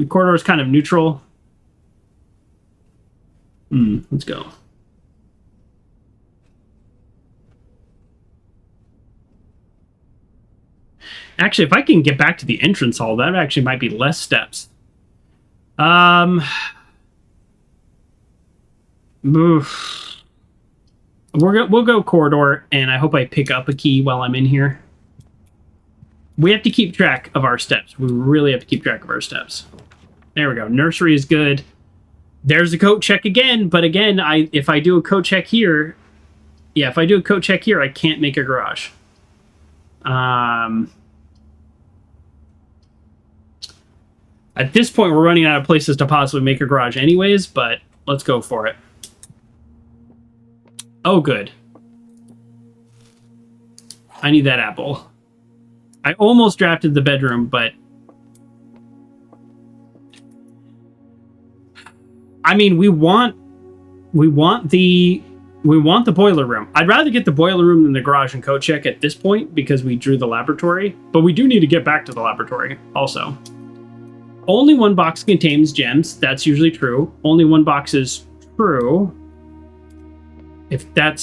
corridor is kind of neutral. Let's go. Actually, if I can get back to the entrance hall, that actually might be less steps. We'll go corridor, and I hope I pick up a key while I'm in here. We have to keep track of our steps. We really have to keep track of our steps. There we go. Nursery is good. There's a coat check again, but again, if I do a coat check here, I can't make a garage. At this point, we're running out of places to possibly make a garage anyways, but let's go for it. Oh, good. I need that apple. I almost drafted the bedroom, but I mean, we want the boiler room. I'd rather get the boiler room than the garage and coat check at this point because we drew the laboratory, but we do need to get back to the laboratory also. Only one box contains gems. That's usually true. Only one box is true. If that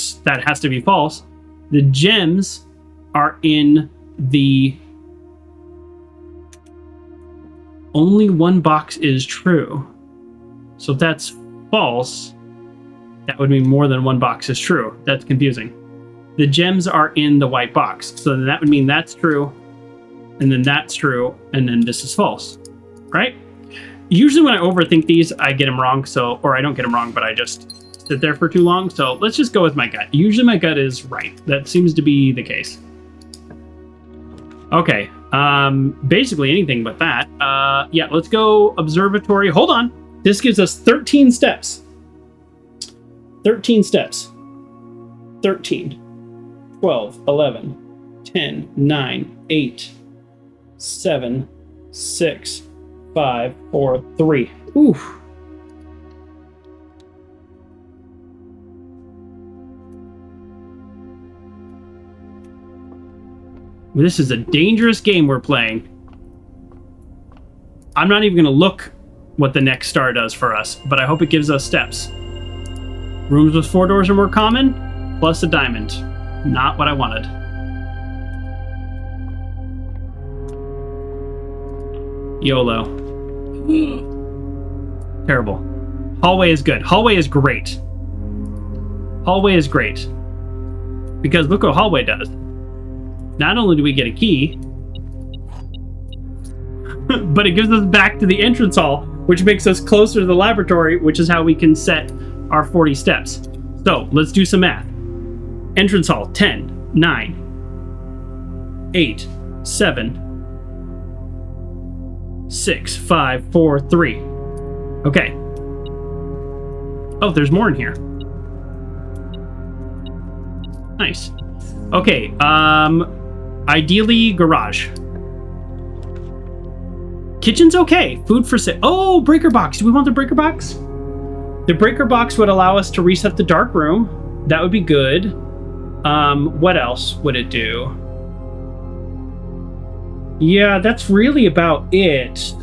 has to be false. The gems are in the... Only one box is true. So if that's false, that would mean more than one box is true. That's confusing. The gems are in the white box. So then that would mean that's true. And then that's true. And then this is false. Right? Usually when I overthink these, I get them wrong. Or I don't get them wrong, but I just sit there for too long. So let's just go with my gut. Usually my gut is right. That seems to be the case. Okay. Basically anything but that. Yeah, let's go observatory. Hold on. This gives us 13 steps. 13 steps. 13, 12, 11, 10, 9, 8, 7, 6, 5, 4, 3. Oof. This is a dangerous game we're playing. I'm not even going to look what the next star does for us, but I hope it gives us steps. Rooms with 4 doors are more common, plus a diamond. Not what I wanted. YOLO. Terrible. Hallway is good. Hallway is great. Hallway is great. Because look what hallway does. Not only do we get a key, but it gives us back to the entrance hall, which makes us closer to the laboratory, which is how we can set our 40 steps. So let's do some math. Entrance hall, 10, 9, 8, 7, 6, 5, 4, 3. Okay. Oh, there's more in here. Nice. Okay, ideally garage. Kitchen's okay. Food for sale. Oh, breaker box. Do we want the breaker box? The breaker box would allow us to reset the dark room. That would be good. What else would it do? Yeah, that's really about it.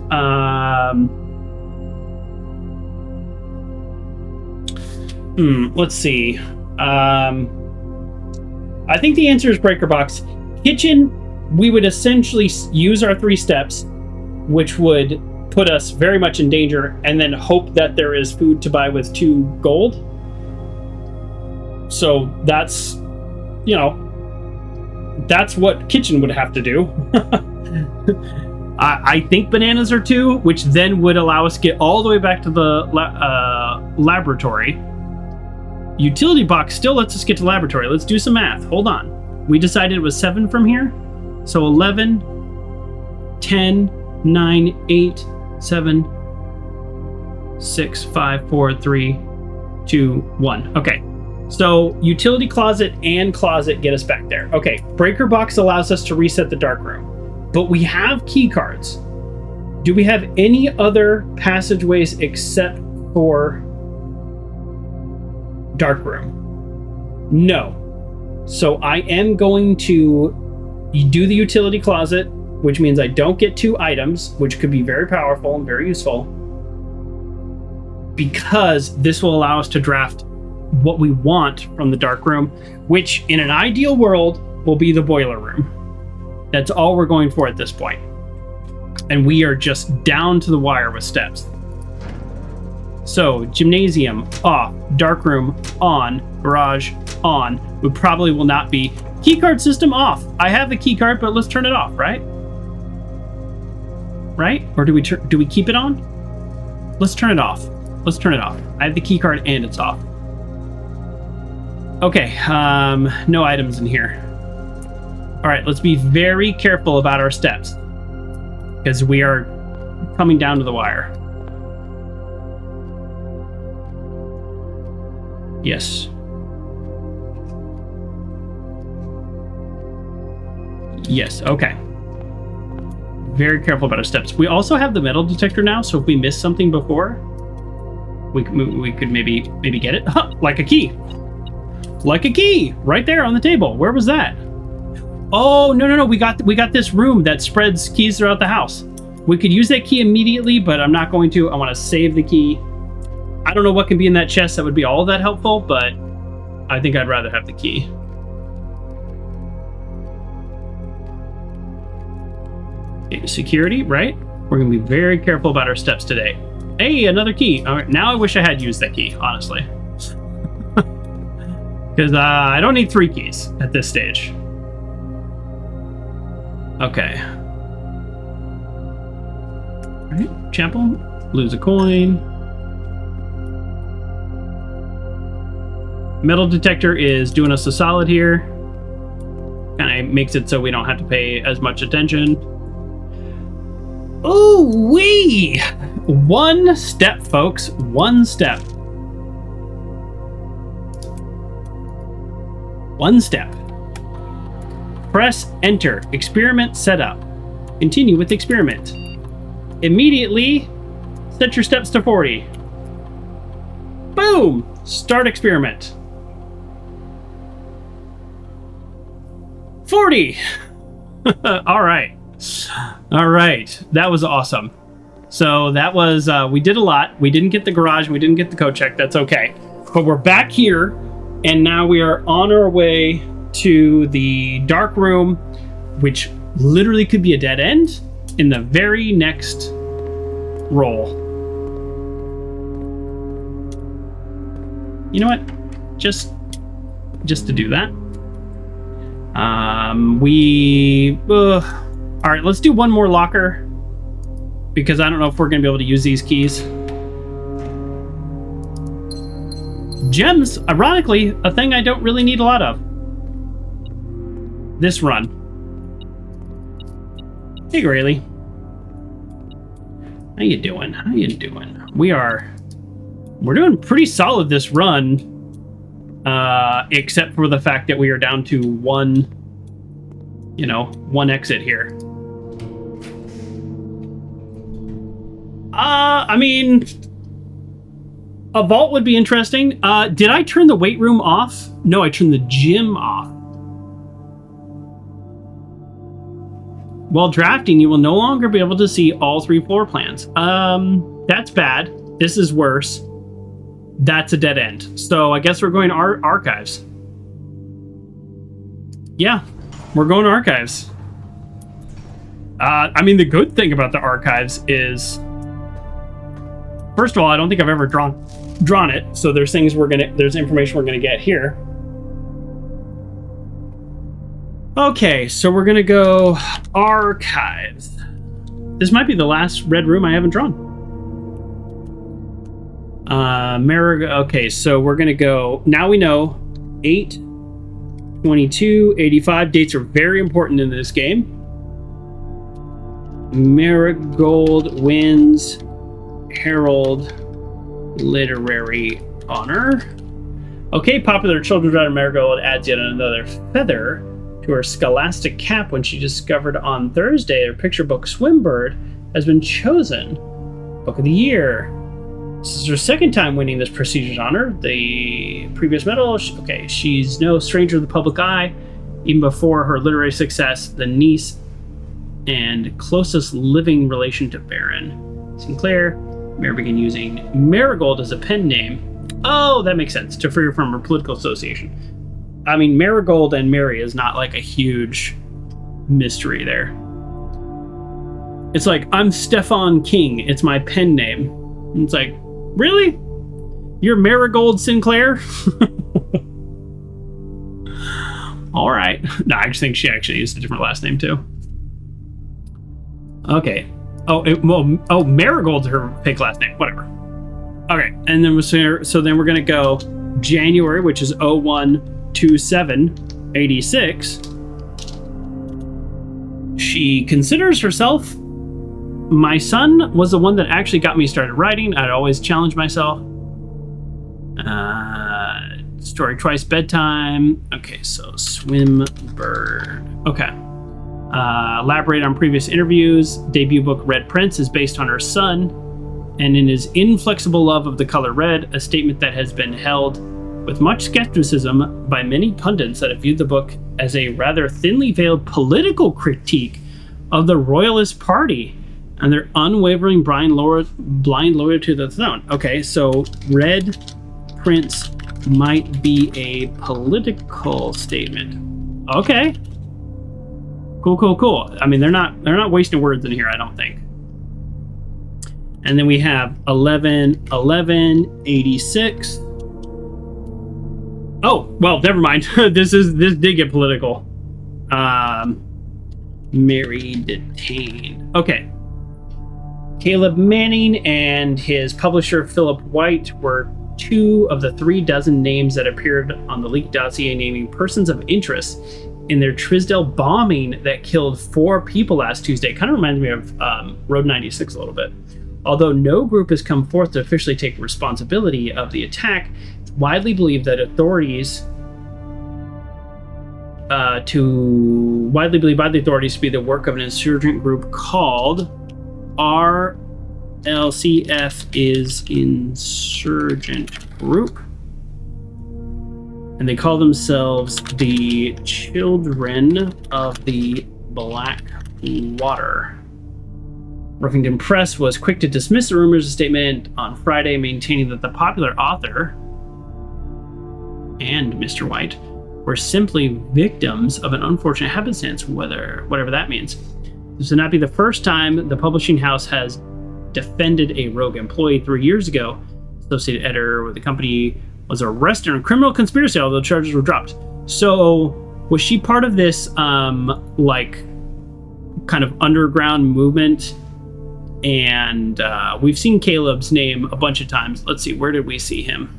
Let's see. I think the answer is breaker box. Kitchen, we would essentially use our 3 steps, which would put us very much in danger, and then hope that there is food to buy with 2 gold. So that's, you know, that's what kitchen would have to do. I think bananas are 2, which then would allow us to get all the way back to the laboratory. Utility box still lets us get to laboratory. Let's do some math. Hold on. We decided it was 7 from here. So 11, 10, 9, 8, 7, 6, 5, 4, 3, 2, 1. Okay. So utility closet and closet get us back there. Okay. Breaker box allows us to reset the dark room. But we have key cards. Do we have any other passageways except for dark room? No. So I am going to do the utility closet, which means I don't get 2 items, which could be very powerful and very useful, because this will allow us to draft what we want from the dark room, which in an ideal world will be the boiler room. That's all we're going for at this point. And we are just down to the wire with steps. So, gymnasium, off. Dark room, on. Garage, on. We probably will not be. Keycard system, off. I have the keycard, but let's turn it off, right? Right? Or do we keep it on? Let's turn it off. Let's turn it off. I have the keycard and it's off. Okay, no items in here. All right, let's be very careful about our steps, because we are coming down to the wire. Yes. Yes, okay. Very careful about our steps. We also have the metal detector now, so if we missed something before, we could maybe get it. Huh, like a key. Like a key, right there on the table. Where was that? Oh, no. We got this room that spreads keys throughout the house. We could use that key immediately, but I'm not going to. I want to save the key. I don't know what can be in that chest that would be all that helpful, but I think I'd rather have the key. Okay, security, right? We're going to be very careful about our steps today. Hey, another key. All right, now I wish I had used that key, honestly. Because I don't need 3 keys at this stage. Okay. All right, Chapel, lose a coin. Metal detector is doing us a solid here. Kind of makes it so we don't have to pay as much attention. Ooh wee! 1 step, folks. 1 step. 1 step. Press enter. Experiment setup. Continue with experiment. Immediately set your steps to 40. Boom! Start experiment. 40! All right. All right. That was awesome. So that was, we did a lot. We didn't get the garage. We didn't get the code check. That's okay. But we're back here. And now we are on our way to the dark room, which literally could be a dead end in the very next roll. You know what? Just to do that. All right, let's do one more locker because I don't know if we're going to be able to use these keys. Gems, ironically, a thing I don't really need a lot of. This run. Hey, Graylee. How you doing? How you doing? We're doing pretty solid this run, except for the fact that we are down to one exit here. I mean, a vault would be interesting. Did I turn the weight room off? No, I turned the gym off. While drafting, you will no longer be able to see all 3 floor plans. That's bad. This is worse. That's a dead end. So I guess we're going to archives. Yeah, we're going to archives. I mean, the good thing about the archives is, first of all, I don't think I've ever drawn it. So there's there's information we're gonna get here. Okay, so we're gonna go archives. This might be the last red room I haven't drawn. Okay, so we're gonna go, now we know 8, 22, 85. Dates are very important in this game. Marigold wins Herald Literary Honor. Okay, popular children's writer Marigold adds yet another feather to her scholastic cap when she discovered on Thursday her picture book Swimbird has been chosen Book of the Year. This is her second time winning this prestigious honor. The previous medal, she's no stranger to the public eye. Even before her literary success, the niece and closest living relation to Baron Sinclair, Mary began using Marigold as a pen name. Oh, that makes sense, to free her from her political association. I mean, Marigold and Mary is not like a huge mystery there. It's like, I'm Stefan King, it's my pen name. And it's like, really? You're Marigold Sinclair? All right. No, I just think she actually used a different last name too. Okay. Marigold's her fake last name. Whatever. Okay, and then then we're gonna go January, which is 012786. She considers herself, my son was the one that actually got me started writing. I'd always challenge myself. Story twice bedtime. Okay, so Swimbird. Okay. Elaborate on previous interviews. Debut book Red Prince is based on her son, and in his inflexible love of the color red, a statement that has been held with much skepticism by many pundits that have viewed the book as a rather thinly veiled political critique of the Royalist Party and their unwavering blind loyalty to the throne. Okay, so Red Prince might be a political statement. Okay. Cool. I mean, they're not wasting words in here, I don't think. And then we have 11/11/86. Oh, well, never mind. This did get political. Mary detained. Okay. Caleb Manning and his publisher Philip White were 2 of the 36 names that appeared on the leaked dossier naming persons of interest in their Trisdale bombing that killed 4 people last Tuesday. Kind of reminds me of Road 96 a little bit. Although no group has come forth to officially take responsibility of the attack, it's widely believed by the authorities to be the work of an insurgent group called RLCF is Insurgent Group. And they call themselves the Children of the Blackwater. Ruffington Press was quick to dismiss the rumors. A statement on Friday maintaining that the popular author and Mr. White were simply victims of an unfortunate happenstance, whatever that means. This would not be the first time the publishing house has defended a rogue employee. 3 years ago, associate editor with the company was arrested on a criminal conspiracy, although charges were dropped. So was she part of this like kind of underground movement? And we've seen Caleb's name a bunch of times. Let's see, where did we see him?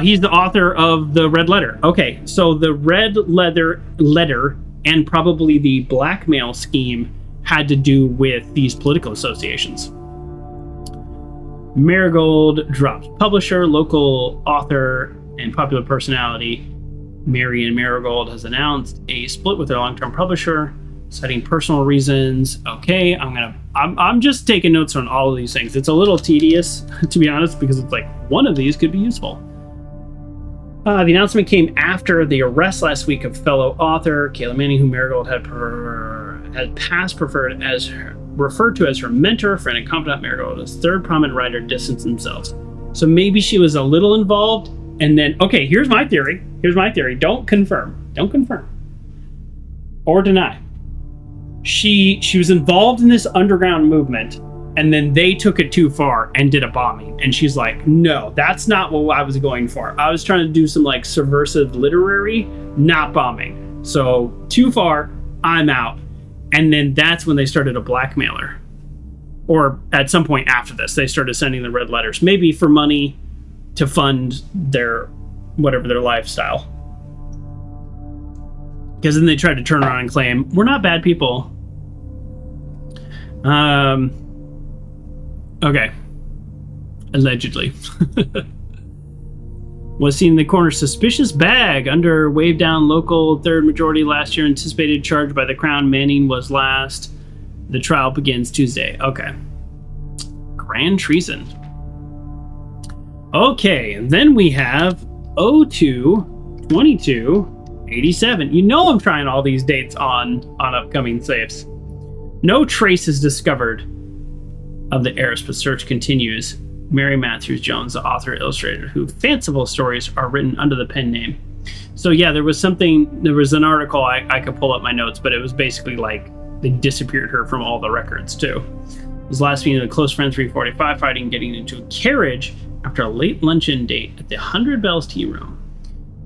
He's the author of the Red Letter. Okay, so the Red Letter and probably the blackmail scheme had to do with these political associations. Marigold dropped publisher, local author, and popular personality Marion Marigold has announced a split with their long-term publisher, citing personal reasons. Okay, I'm just taking notes on all of these things. It's a little tedious, to be honest, because it's like one of these could be useful. The announcement came after the arrest last week of fellow author Kayla Manning, who Marigold had past referred to as her mentor, friend, and confidant. Marigold, his third prominent writer, distanced themselves. So maybe she was a little involved, and then, okay, here's my theory. Don't confirm or deny. She was involved in this underground movement, and then they took it too far and did a bombing. And she's like, no, that's not what I was going for. I was trying to do some like subversive literary, not bombing. So too far, I'm out. And then that's when they started a blackmailer. Or at some point after this, they started sending the red letters, maybe for money to fund their lifestyle. Because then they tried to turn around and claim, we're not bad people. Okay. Allegedly. Was seen in the corner suspicious bag under waved down local third majority last year. Anticipated charge by the Crown. Manning was last. The trial begins Tuesday. Okay. Grand treason. Okay, and then we have 02-22-87. You know I'm trying all these dates on upcoming safes. No trace is discovered of the heiress, but search continues. Mary Matthews Jones, the author illustrator, who fanciful stories are written under the pen name. So yeah, there was an article I could pull up my notes, but it was basically like they disappeared her from all the records too. It was last meeting with a close friend 345 fighting, getting into a carriage after a late luncheon date at the 100 Bells Tea Room.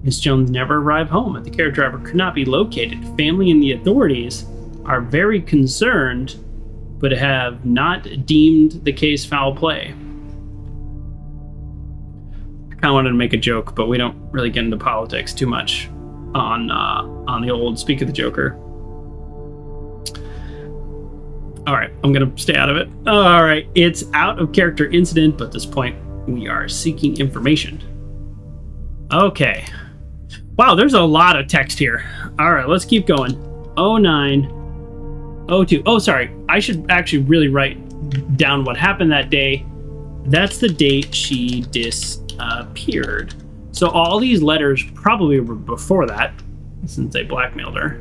Miss Jones never arrived home, and the carriage driver could not be located. Family and the authorities are very concerned, but have not deemed the case foul play. I kind of wanted to make a joke, but we don't really get into politics too much on the old Speak of the Joker. All right, I'm gonna stay out of it. All right, it's out of character incident, but at this point we are seeking information. Okay. Wow, there's a lot of text here. All right, let's keep going. 09-02. Oh, sorry. I should actually really write down what happened that day. That's the date she disappeared. So all these letters probably were before that, since they blackmailed her.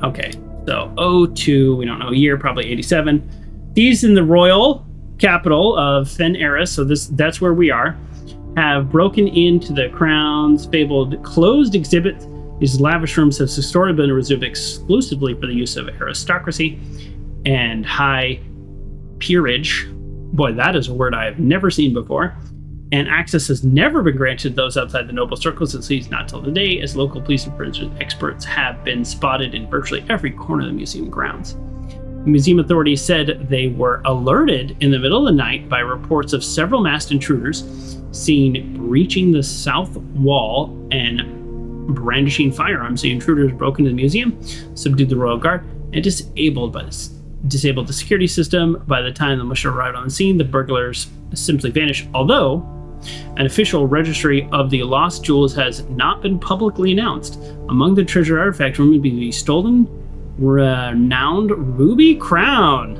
Okay. So 02, we don't know a year, probably 87. These in the royal capital of Fen Eris, so that's where we are, have broken into the Crown's fabled closed exhibit. These lavish rooms have historically been reserved exclusively for the use of aristocracy and high peerage. Boy, that is a word I have never seen before. And access has never been granted to those outside the noble circles, at least not till today, as local police and forensic experts have been spotted in virtually every corner of the museum grounds. The museum authorities said they were alerted in the middle of the night by reports of several masked intruders seen breaching the south wall and brandishing firearms. The intruders broke into the museum, subdued the royal guard, and disabled the security system. By the time the militia arrived on the scene, the burglars simply vanished. Although an official registry of the lost jewels has not been publicly announced. Among the treasure artifacts would be the stolen renowned ruby crown.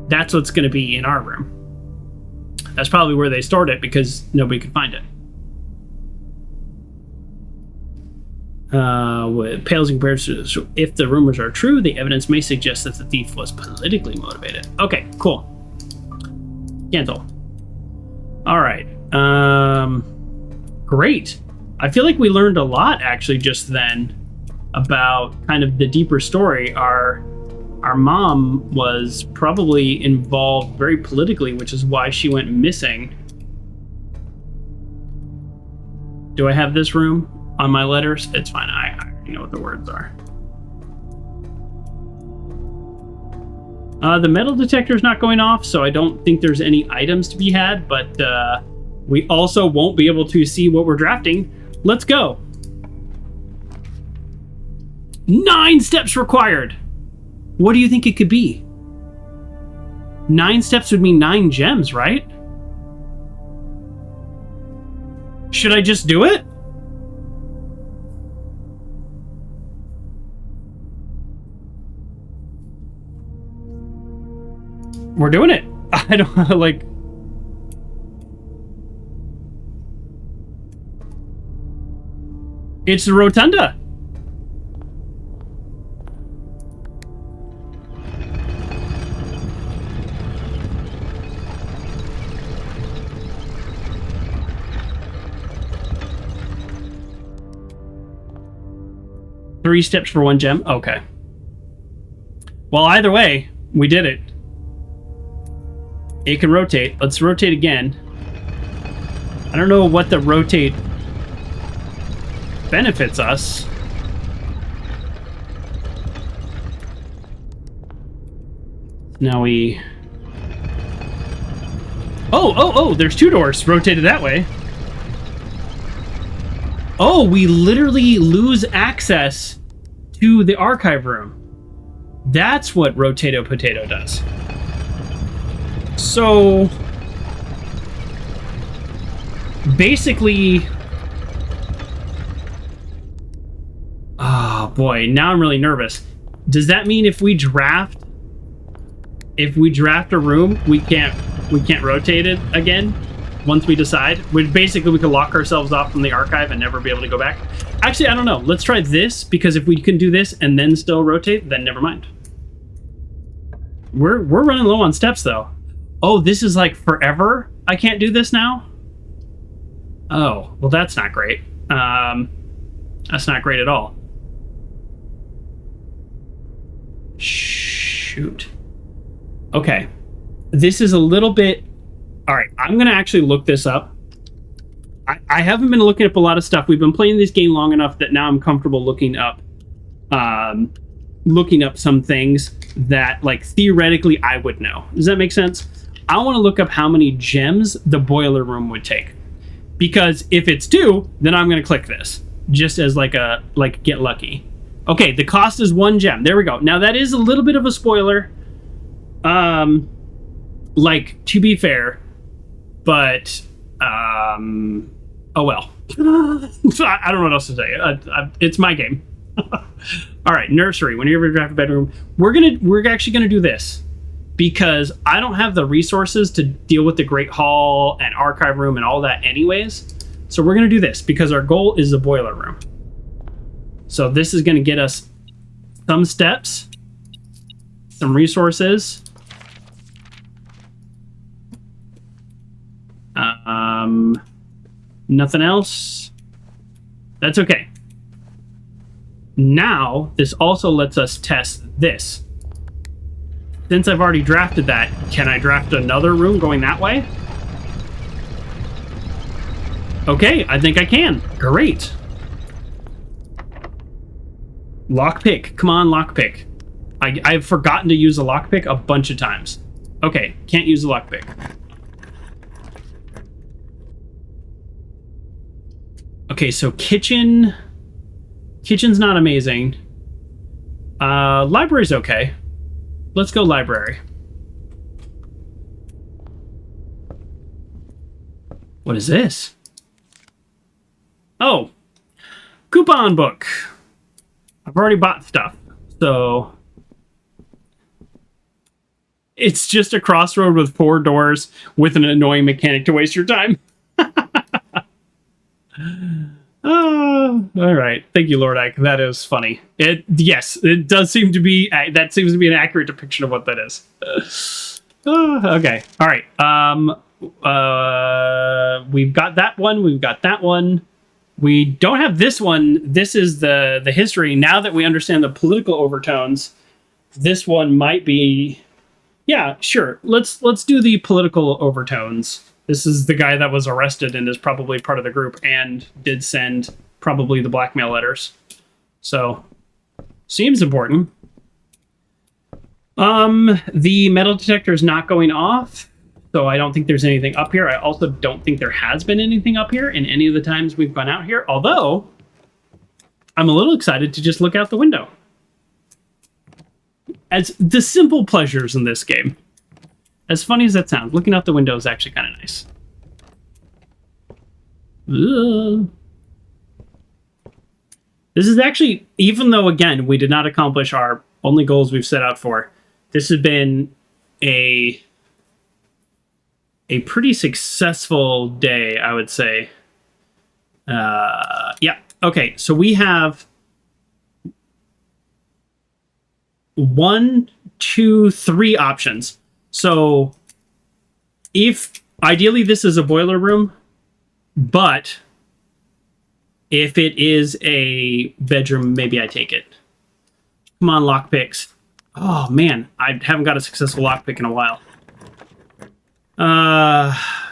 That's what's going to be in our room. That's probably where they stored it because nobody could find it. pales in comparison. So if the rumors are true, the evidence may suggest that the thief was politically motivated. Okay, cool. Cancel. All right. Great. I feel like we learned a lot actually just then about kind of the deeper story. Our mom was probably involved very politically, which is why she went missing. Do I have this room on my letters? It's fine. I already know what the words are. The metal detector is not going off, so I don't think there's any items to be had, but we also won't be able to see what we're drafting. Let's go. 9 steps required. What do you think it could be? 9 steps would mean 9 gems, right? Should I just do it? We're doing it. I don't like. It's the rotunda. Three steps for 1 gem. Okay. Well, either way, we did it. It can rotate. Let's rotate again. I don't know what the rotate benefits us. Now we... Oh, there's 2 doors rotated that way. Oh, we literally lose access to the archive room. That's what Rotato Potato does. So basically, oh boy, now I'm really nervous. Does that mean if we draft a room, we can't rotate it again once we decide? We can lock ourselves off from the archive and never be able to go back. Actually, I don't know. Let's try this, because if we can do this and then still rotate, then never mind. We're running low on steps though. Oh, this is like forever? I can't do this now? Oh, well, that's not great. That's not great at all. Shoot. Okay. This is a little bit... All right, I'm going to actually look this up. I haven't been looking up a lot of stuff. We've been playing this game long enough that now I'm comfortable looking up some things that, like, theoretically I would know. Does that make sense? I want to look up how many gems the boiler room would take, because if it's 2, then I'm going to click this just as like get lucky. Okay, the cost is 1 gem. There we go. Now that is a little bit of a spoiler. Like, to be fair, but oh well. I don't know what else to say. It's my game. All right, nursery. When you ever draft a bedroom, we're actually gonna do this, because I don't have the resources to deal with the Great Hall and archive room and all that anyways. So we're going to do this because our goal is the boiler room. So this is going to get us some steps, some resources. Nothing else. That's okay. Now, this also lets us test this. Since I've already drafted that, can I draft another room going that way? Okay, I think I can. Great. Lockpick. Come on, lockpick. I've forgotten to use a lockpick a bunch of times. Okay, can't use a lockpick. Okay, so kitchen's not amazing. Library's okay. Let's go library. What is this? Oh, coupon book. I've already bought stuff, so it's just a crossroad with 4 doors with an annoying mechanic to waste your time. All right. Thank you, Lord Ike. That is funny. Yes, it does seem to be, that seems to be an accurate depiction of what that is. Okay. All right. We've got that one. We've got that one. We don't have this one. This is the history. Now that we understand the political overtones, this one might be, yeah, sure. Let's do the political overtones. This is the guy that was arrested and is probably part of the group and did send probably the blackmail letters. So, seems important. The metal detector is not going off, so I don't think there's anything up here. I also don't think there has been anything up here in any of the times we've gone out here, although I'm a little excited to just look out the window. As the simple pleasures in this game. As funny as that sounds, looking out the window is actually kind of nice. Ugh. This is actually, even though, again, we did not accomplish our only goals we've set out for, this has been a pretty successful day, I would say. Yeah, okay, so we have 1, 2, 3 options. So, if ideally this is a boiler room, but if it is a bedroom, maybe I take it. Come on, lockpicks. Oh man, I haven't got a successful lockpick in a while.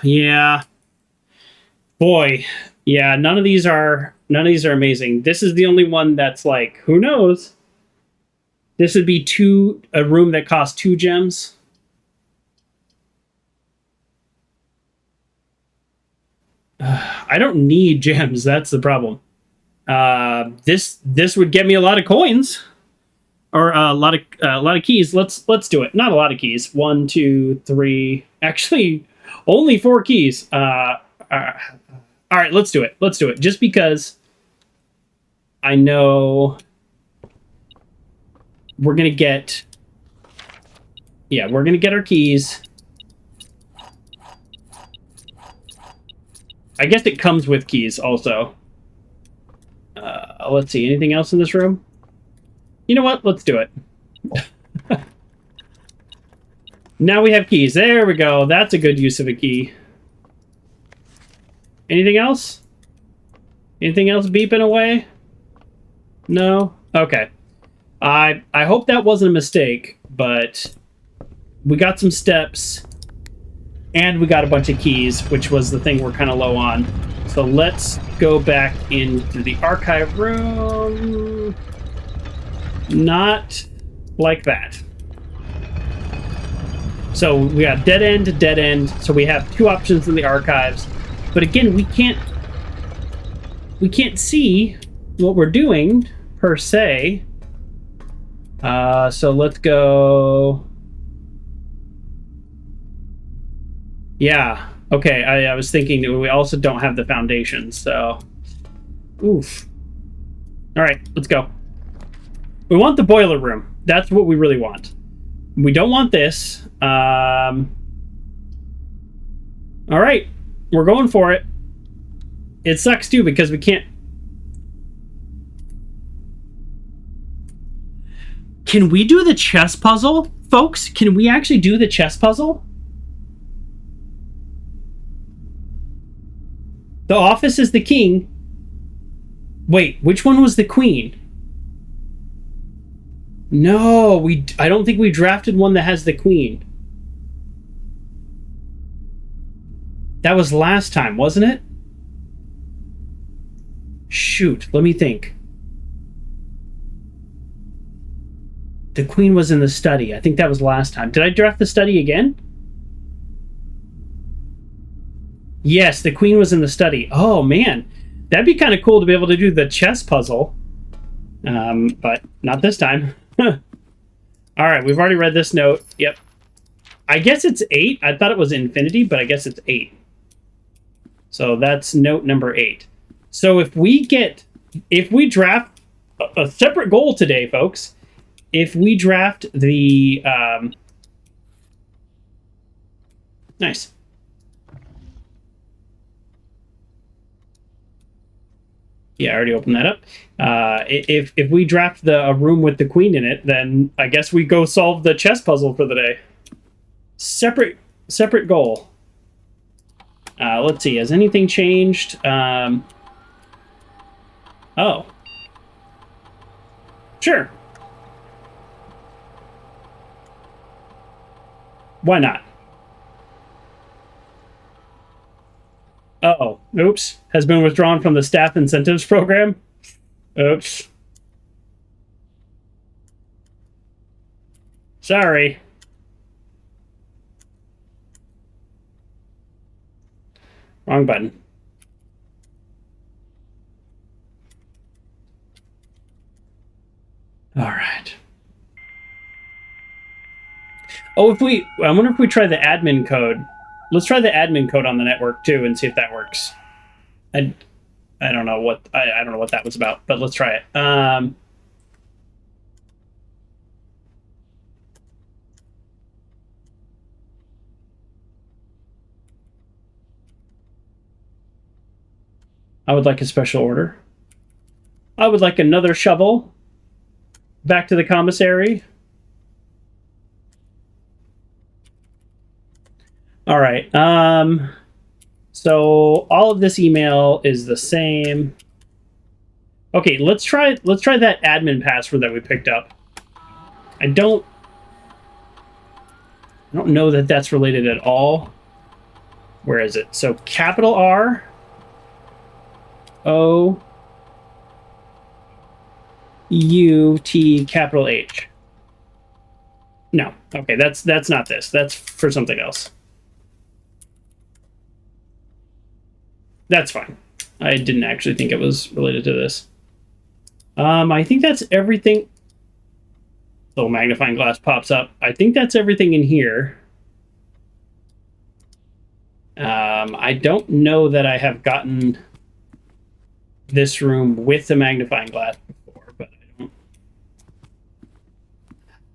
Yeah. Boy, yeah. None of these are amazing. This is the only one that's like, who knows? This would be a room that costs 2 gems. I don't need gems. That's the problem. This would get me a lot of coins, or a lot of keys. Let's do it. Not a lot of keys. 1, 2, 3. Actually, only 4 keys. All right, let's do it. Let's do it. Just because I know we're gonna get. Yeah, we're gonna get our keys. I guess it comes with keys also. Let's see. Anything else in this room? You know what? Let's do it. Now we have keys. There we go. That's a good use of a key. Anything else? Anything else beeping away? No? Okay. I hope that wasn't a mistake, but we got some steps. And we got a bunch of keys, which was the thing we're kind of low on. So let's go back into the archive room. Not like that. So we got dead end to dead end. So we have 2 options in the archives. But again, we can't see what we're doing per se. So let's go. Yeah. Okay. I was thinking that we also don't have the foundation, so. Oof. All right. Let's go. We want the boiler room. That's what we really want. We don't want this. All right. We're going for it. It sucks too because we can't. Can we do the chess puzzle, folks? Can we actually do the chess puzzle? The office is the king. Wait, which one was the queen? No, I don't think we drafted one that has the queen. That was last time, wasn't it? Shoot, let me think. The queen was in the study. I think that was last time. Did I draft the study again? Yes, the queen was in the study. Oh, man. That'd be kind of cool to be able to do the chess puzzle. But not this time. All right, we've already read this note. Yep. I guess it's 8. I thought it was infinity, but I guess it's 8. So that's note number 8. So if we draft a separate goal today, folks, if we draft the... Nice. Yeah, I already opened that up. If we draft a room with the queen in it, then I guess we go solve the chess puzzle for the day. Separate goal. Let's see. Has anything changed? Oh, sure. Why not? Oh, oops. Has been withdrawn from the staff incentives program. Oops. Sorry. Wrong button. All right. Oh, I wonder if we try the admin code. Let's try the admin code on the network too and see if that works. I don't know what I don't know what that was about, but let's try it. I would like a special order. I would like another shovel. Back to the commissary. All right. So all of this email is the same. Okay, let's try that admin password that we picked up. I don't know that that's related at all. Where is it? So capital R O U T capital H. No. Okay, that's not this. That's for something else. That's fine. I didn't actually think it was related to this. I think that's everything. Little magnifying glass pops up. I think that's everything in here. I don't know that I have gotten this room with the magnifying glass before, but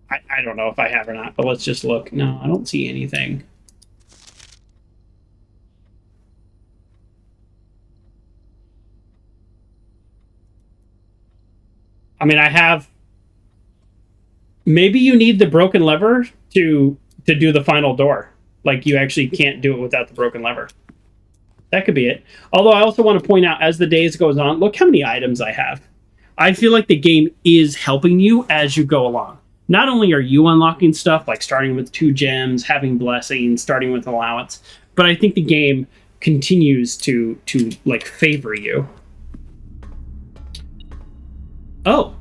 I don't know if I have or not, but let's just look. No, I don't see anything. I mean, I have. Maybe you need the broken lever to do the final door. Like, you actually can't do it without the broken lever. That could be it. Although I also want to point out, as the days goes on, look how many items I have. I feel like the game is helping you as you go along. Not only are you unlocking stuff, like starting with 2 gems, having blessings, starting with allowance, but I think the game continues to like favor you. Oh.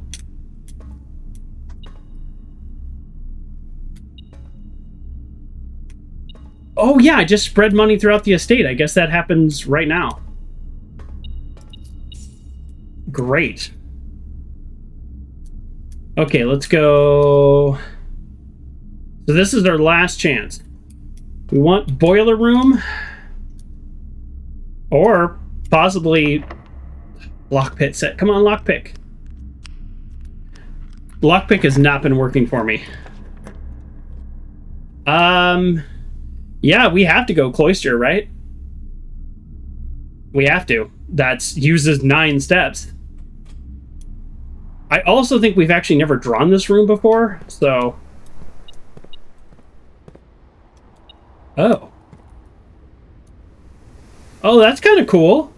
Oh yeah, I just spread money throughout the estate. I guess that happens right now. Great. Okay, let's go. So this is our last chance. We want boiler room. Or possibly lockpick set. Come on, lockpick. Lockpick has not been working for me. Yeah, we have to go cloister, right? We have to. That uses 9 steps. I also think we've actually never drawn this room before, so... Oh. Oh, that's kind of cool.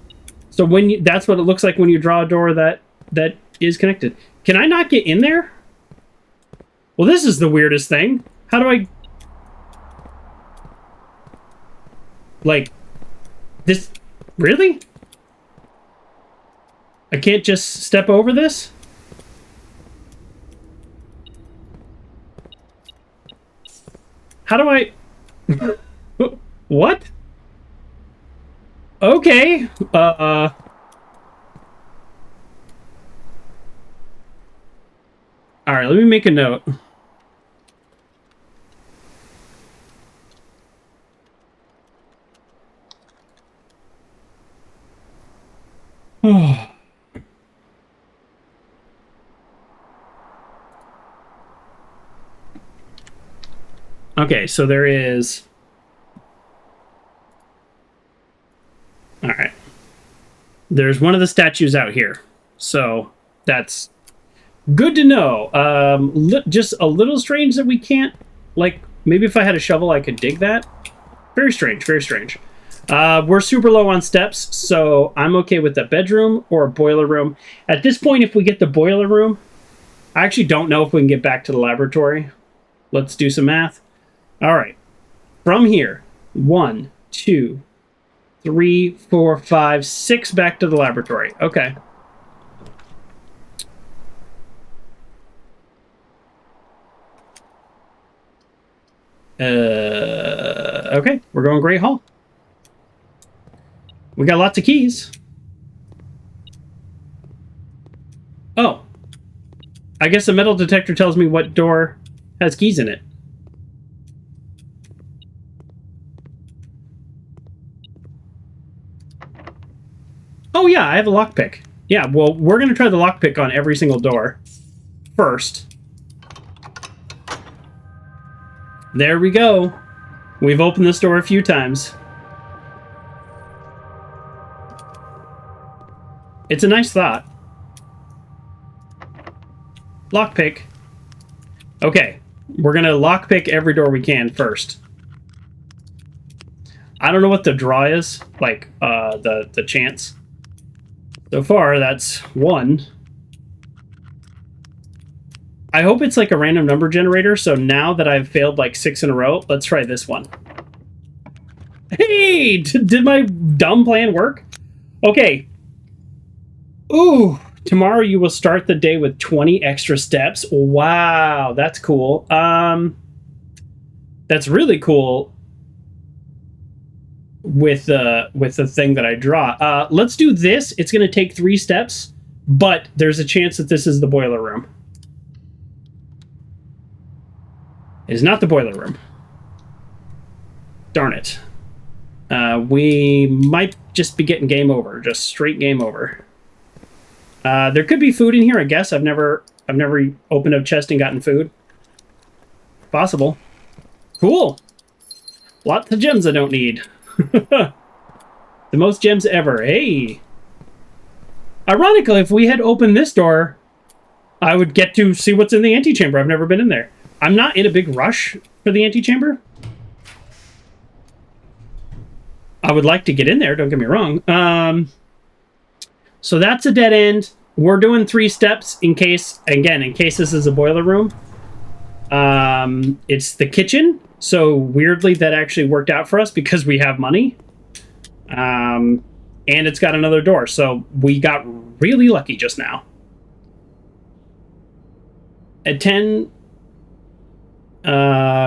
So when you, that's what it looks like when you draw a door that is connected. Can I not get in there? Well, this is the weirdest thing. How do I... Like, this... Really? I can't just step over this? How do I... What? Okay. Alright, let me make a note. Okay, so there is... Alright. There's one of the statues out here. So that's good to know. Just a little strange that we can't, like, maybe if I had a shovel, I could dig that. Very strange, very strange. We're super low on steps, so I'm okay with the bedroom or a boiler room. At this point, if we get the boiler room, I actually don't know if we can get back to the laboratory. Let's do some math. All right. From here, 1, 2, 3, 4, 5, 6 back to the laboratory. Okay. Okay, we're going Great Hall. We got lots of keys. Oh. I guess the metal detector tells me what door has keys in it. Oh yeah, I have a lockpick. Yeah, well, we're going to try the lockpick on every single door first. There we go. We've opened this door a few times. It's a nice thought. Lockpick. Okay, we're gonna lockpick every door we can first. I don't know what the draw is, like the chance. So far, that's 1. I hope it's like a random number generator, so now that I've failed like 6 in a row, let's try this one. Hey! Did my dumb plan work? Okay. Ooh, tomorrow you will start the day with 20 extra steps. Wow, that's cool. That's really cool with the thing that I draw. Let's do this. It's going to take 3 steps, but there's a chance that this is the boiler room. It is not the boiler room. Darn it. We might just be getting game over. Just straight game over. There could be food in here, I guess. I've never opened up chest and gotten food. Possible. Cool. Lots of gems I don't need. The most gems ever. Hey. Ironically, if we had opened this door, I would get to see what's in the antechamber. I've never been in there. I'm not in a big rush for the antechamber. I would like to get in there, don't get me wrong. So that's a dead end. We're doing 3 steps in case, again, in case this is a boiler room. It's the kitchen. So weirdly, that actually worked out for us because we have money. And it's got another door. So we got really lucky just now. At 10...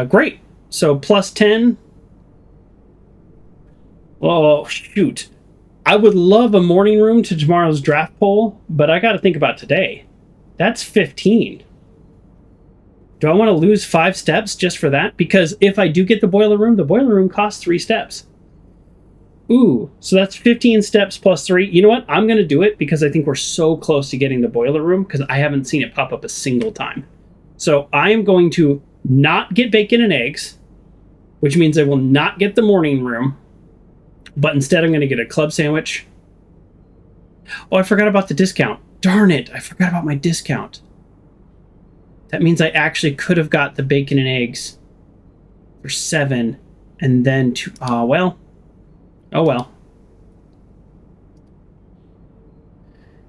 great. So plus 10. Oh, shoot. I would love a morning room to tomorrow's draft poll, but I got to think about today. That's 15. Do I want to lose 5 steps just for that? Because if I do get the boiler room costs 3 steps. Ooh, so that's 15 steps plus 3. You know what? I'm going to do it because I think we're so close to getting the boiler room because I haven't seen it pop up a single time. So I am going to not get bacon and eggs, which means I will not get the morning room, but instead I'm going to get a club sandwich. Oh, I forgot about the discount. Darn it, I forgot about my discount. That means I actually could have got the bacon and eggs for 7 and then 2. Oh, well. Oh, well.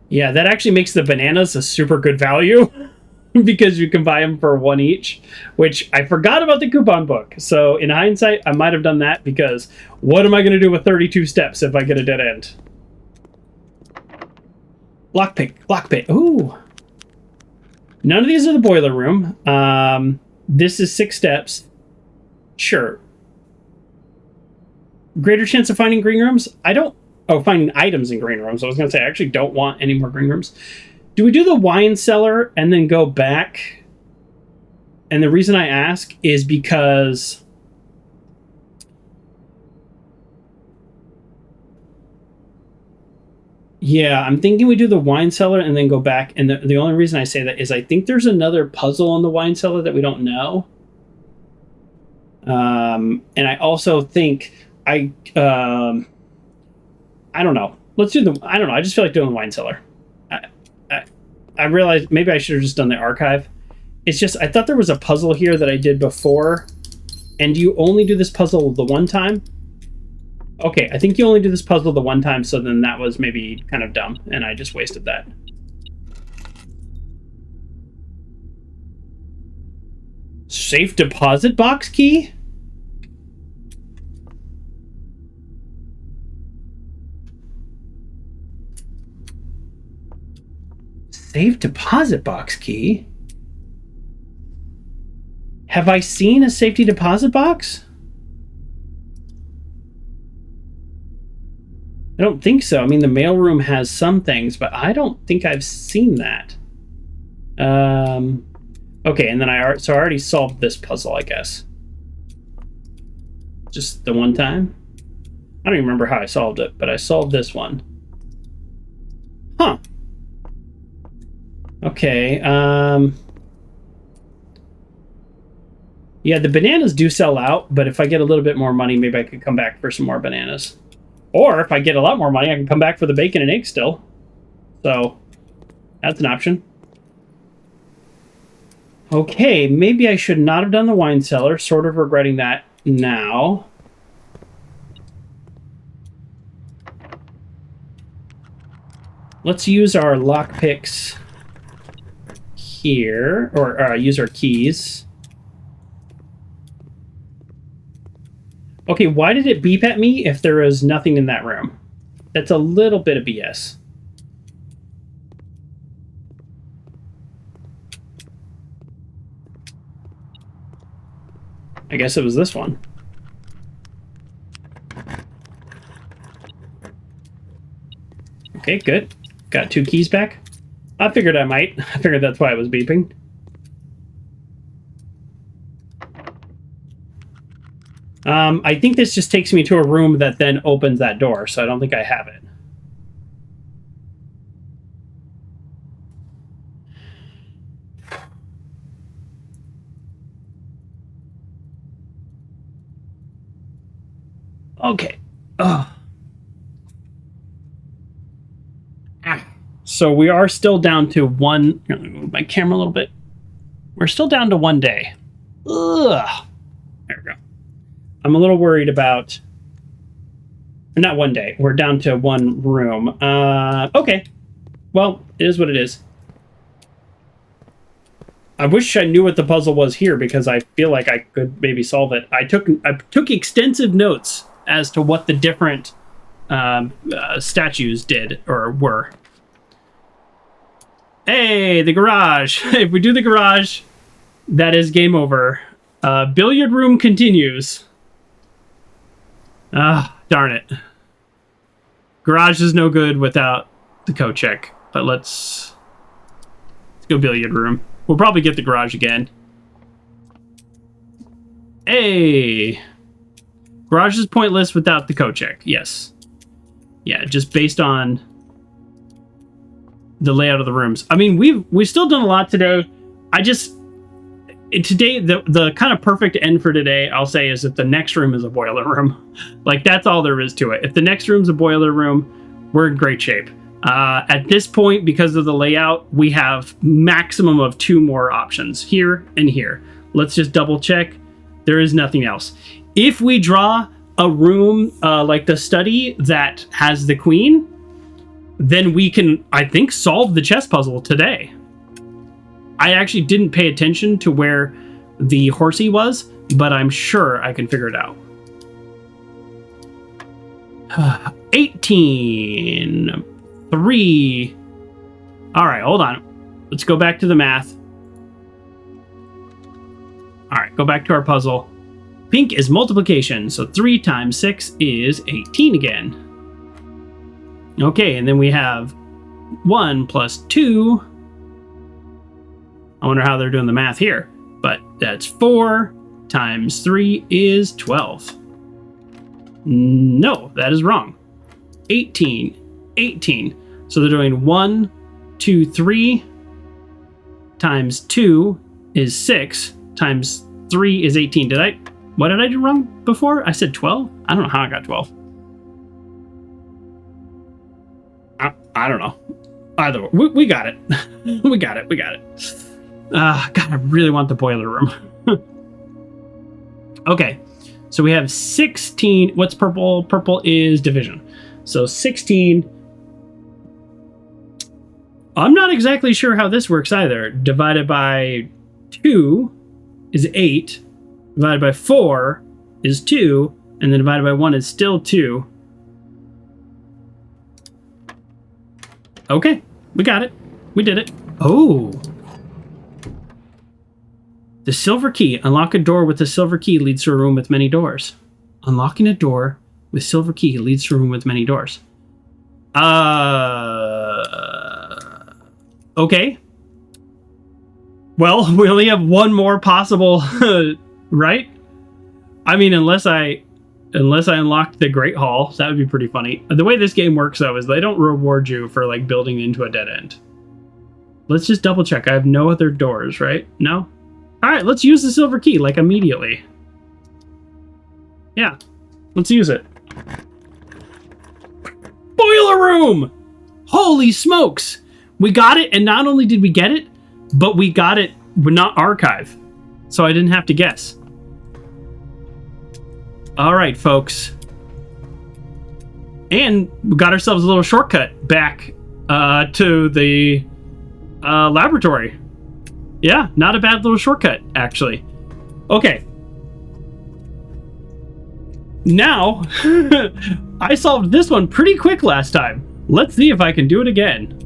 Yeah, that actually makes the bananas a super good value. Because you can buy them for 1 each, which I forgot about the coupon book. So in hindsight, I might have done that because what am I going to do with 32 steps if I get a dead end? Lockpick. Ooh. None of these are the boiler room. This is 6 steps. Sure. Greater chance of finding green rooms? Finding items in green rooms. I was going to say I actually don't want any more green rooms. Do we do the wine cellar and then go back? And the reason I ask is because yeah, I'm thinking we do the wine cellar and then go back. And the only reason I say that is I think there's another puzzle in the wine cellar that we don't know. And I also think I don't know. let's do the, I don't know, I just feel like doing the wine cellar. I realized maybe I should have just done the archive. It's just, I thought there was a puzzle here that I did before. And you only do this puzzle the one time? Okay, I think you only do this puzzle the one time, so then that was maybe kind of dumb, and I just wasted that. Safe deposit box key? Safe deposit box key? Have I seen a safety deposit box? I don't think so. I mean, the mailroom has some things, but I don't think I've seen that. Okay, and then I already solved this puzzle, I guess. Just the one time? I don't even remember how I solved it, but I solved this one. Huh. Okay, yeah, the bananas do sell out, but if I get a little bit more money, maybe I could come back for some more bananas. Or if I get a lot more money, I can come back for the bacon and eggs still. So, that's an option. Okay, maybe I should not have done the wine cellar. Sort of regretting that now. Let's use our lockpicks here, or use our keys. Okay, why did it beep at me if there was nothing in that room? That's a little bit of BS. I guess it was this one. Okay, good. Got 2 keys back. I figured I might. I figured that's why it was beeping. I think this just takes me to a room that then opens that door, so I don't think I have it. Okay. Oh. So we are still down to one. Here, let me move my camera a little bit. We're still down to 1 day. Ugh. There we go. I'm a little worried about. Not 1 day. We're down to 1 room. Okay. Well, it is what it is. I wish I knew what the puzzle was here because I feel like I could maybe solve it. I took extensive notes as to what the different statues did or were. Hey, the garage. If we do the garage, that is game over. Billiard room continues. Ah, darn it. Garage is no good without the code check, but let's go billiard room. We'll probably get the garage again. Hey! Garage is pointless without the code check, yes. Yeah, just based on the layout of the rooms. I mean, we've still done a lot today. Today, the kind of perfect end for today, I'll say, is if the next room is a boiler room. Like, that's all there is to it. If the next room's a boiler room, we're in great shape. At this point, because of the layout, we have maximum of 2 more options, here and here. Let's just double check. There is nothing else. If we draw a room like the study that has the queen, then we can, I think, solve the chess puzzle today. I actually didn't pay attention to where the horsey was, but I'm sure I can figure it out. 18. 3. All right, hold on. Let's go back to the math. All right, go back to our puzzle. Pink is multiplication, so 3 times 6 is 18 again. Okay, and then we have 1 plus 2. I wonder how they're doing the math here, but that's 4 times 3 is 12. No, that is wrong. 18. 18. So they're doing 1, 2, 3 times 2 is 6 times 3 is 18. What did I do wrong before? I said 12? I don't know how I got 12. I don't know. Either way, we got it. We got it. God, I really want the boiler room. Okay, so we have 16. What's purple? Purple is division. So 16. I'm not exactly sure how this works either. Divided by 2 is 8. Divided by 4 is 2. And then divided by 1 is still 2. Okay, we got it. We did it. Oh. The silver key. Unlock a door with the silver key leads to a room with many doors. Unlocking a door with silver key leads to a room with many doors. Okay. Well, we only have one more possible, right? I mean, unless I unlocked the Great Hall, that would be pretty funny. The way this game works, though, is they don't reward you for, like, building into a dead end. Let's just double check. I have no other doors, right? No? All right, let's use the silver key, like, immediately. Yeah, let's use it. Boiler room! Holy smokes! We got it, and not only did we get it, but we got it, but not archive. So I didn't have to guess. All right, folks. And we got ourselves a little shortcut back to the laboratory. Yeah, not a bad little shortcut, actually. Okay. Now, I solved this one pretty quick last time. Let's see if I can do it again.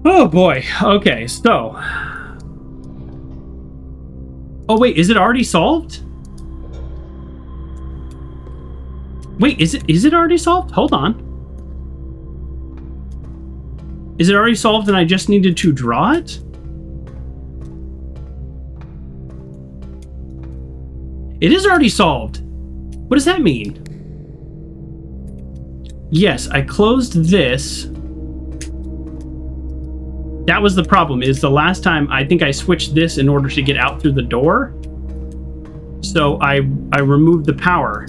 Oh boy. Okay, so. Oh wait, is it already solved? Wait, is it already solved? Hold on. Is it already solved and I just needed to draw it? It is already solved. What does that mean? Yes, I closed this. That was the problem, is the last time I think I switched this in order to get out through the door. So I removed the power.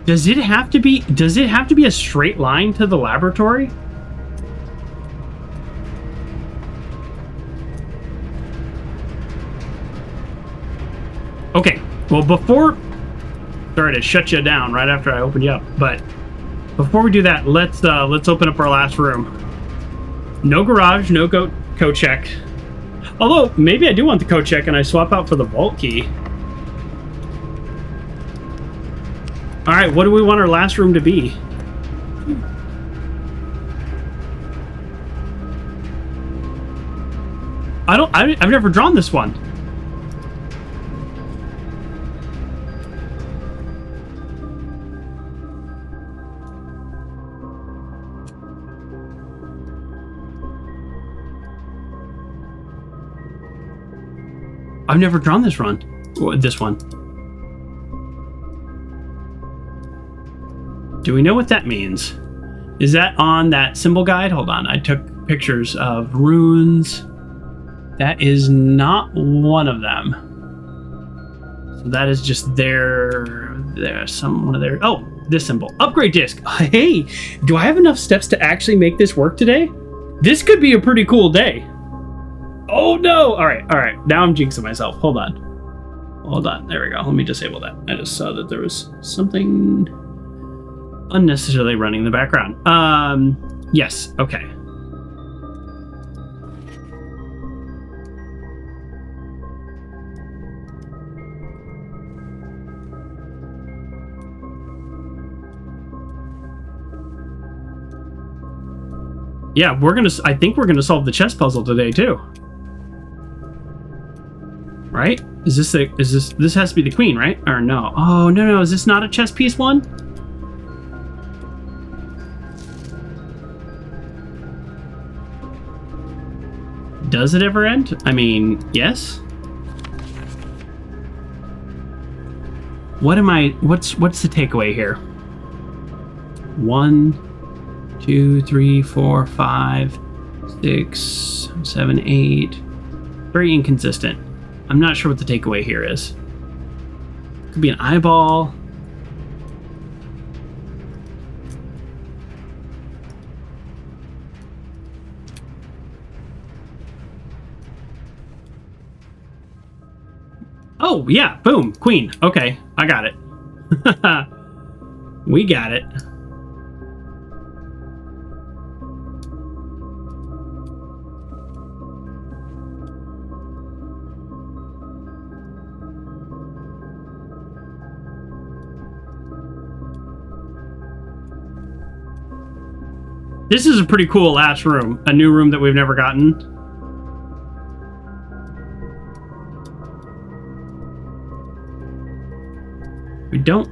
Does it have to be a straight line to the laboratory? Okay, well sorry to shut you down right after I opened you up, but before we do that, let's open up our last room. No garage, no code check. Although maybe I do want the code check and I swap out for the vault key. All right, what do we want our last room to be? I've never drawn this one. I've never drawn this one. Do we know what that means? Is that on that symbol guide? Hold on, I took pictures of runes. That is not one of them. So that is just one of their. Oh, this symbol. Upgrade disc. Hey, do I have enough steps to actually make this work today? This could be a pretty cool day. Oh no! All right. Now I'm jinxing myself. Hold on. There we go. Let me disable that. I just saw that there was something unnecessarily running in the background. Yes. Okay. Yeah, I think we're gonna solve the chess puzzle today too. Right? This has to be the queen, right? Or no? Oh, no, is this not a chess piece one? Does it ever end? I mean, yes. What's the takeaway here? 1, 2, 3, 4, 5, 6, 7, 8. Very inconsistent. I'm not sure what the takeaway here is. Could be an eyeball. Oh, yeah, boom, queen. Okay, I got it. We got it. This is a pretty cool last room. A new room that we've never gotten. We don't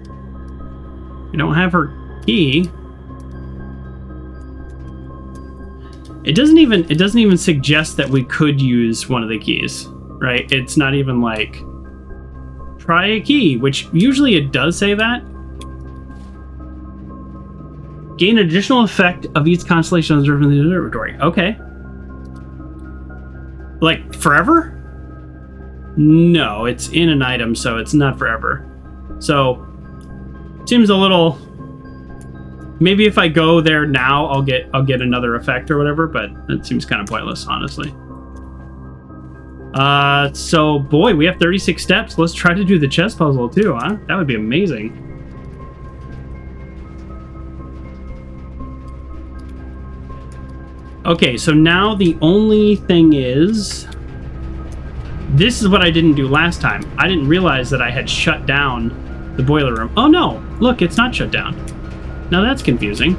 have her key. It doesn't even suggest that we could use one of the keys, right? It's not even like try a key, which usually it does say that. Gain additional effect of each constellation observed in the observatory. Okay. Like forever? No, it's in an item, so it's not forever. So seems a little. Maybe if I go there now, I'll get another effect or whatever, but that seems kind of pointless, honestly. So boy, we have 36 steps. Let's try to do the chess puzzle too, huh? That would be amazing. Okay, so now the only thing is, this is what I didn't do last time. I didn't realize that I had shut down the boiler room. Oh no, look, it's not shut down. Now that's confusing.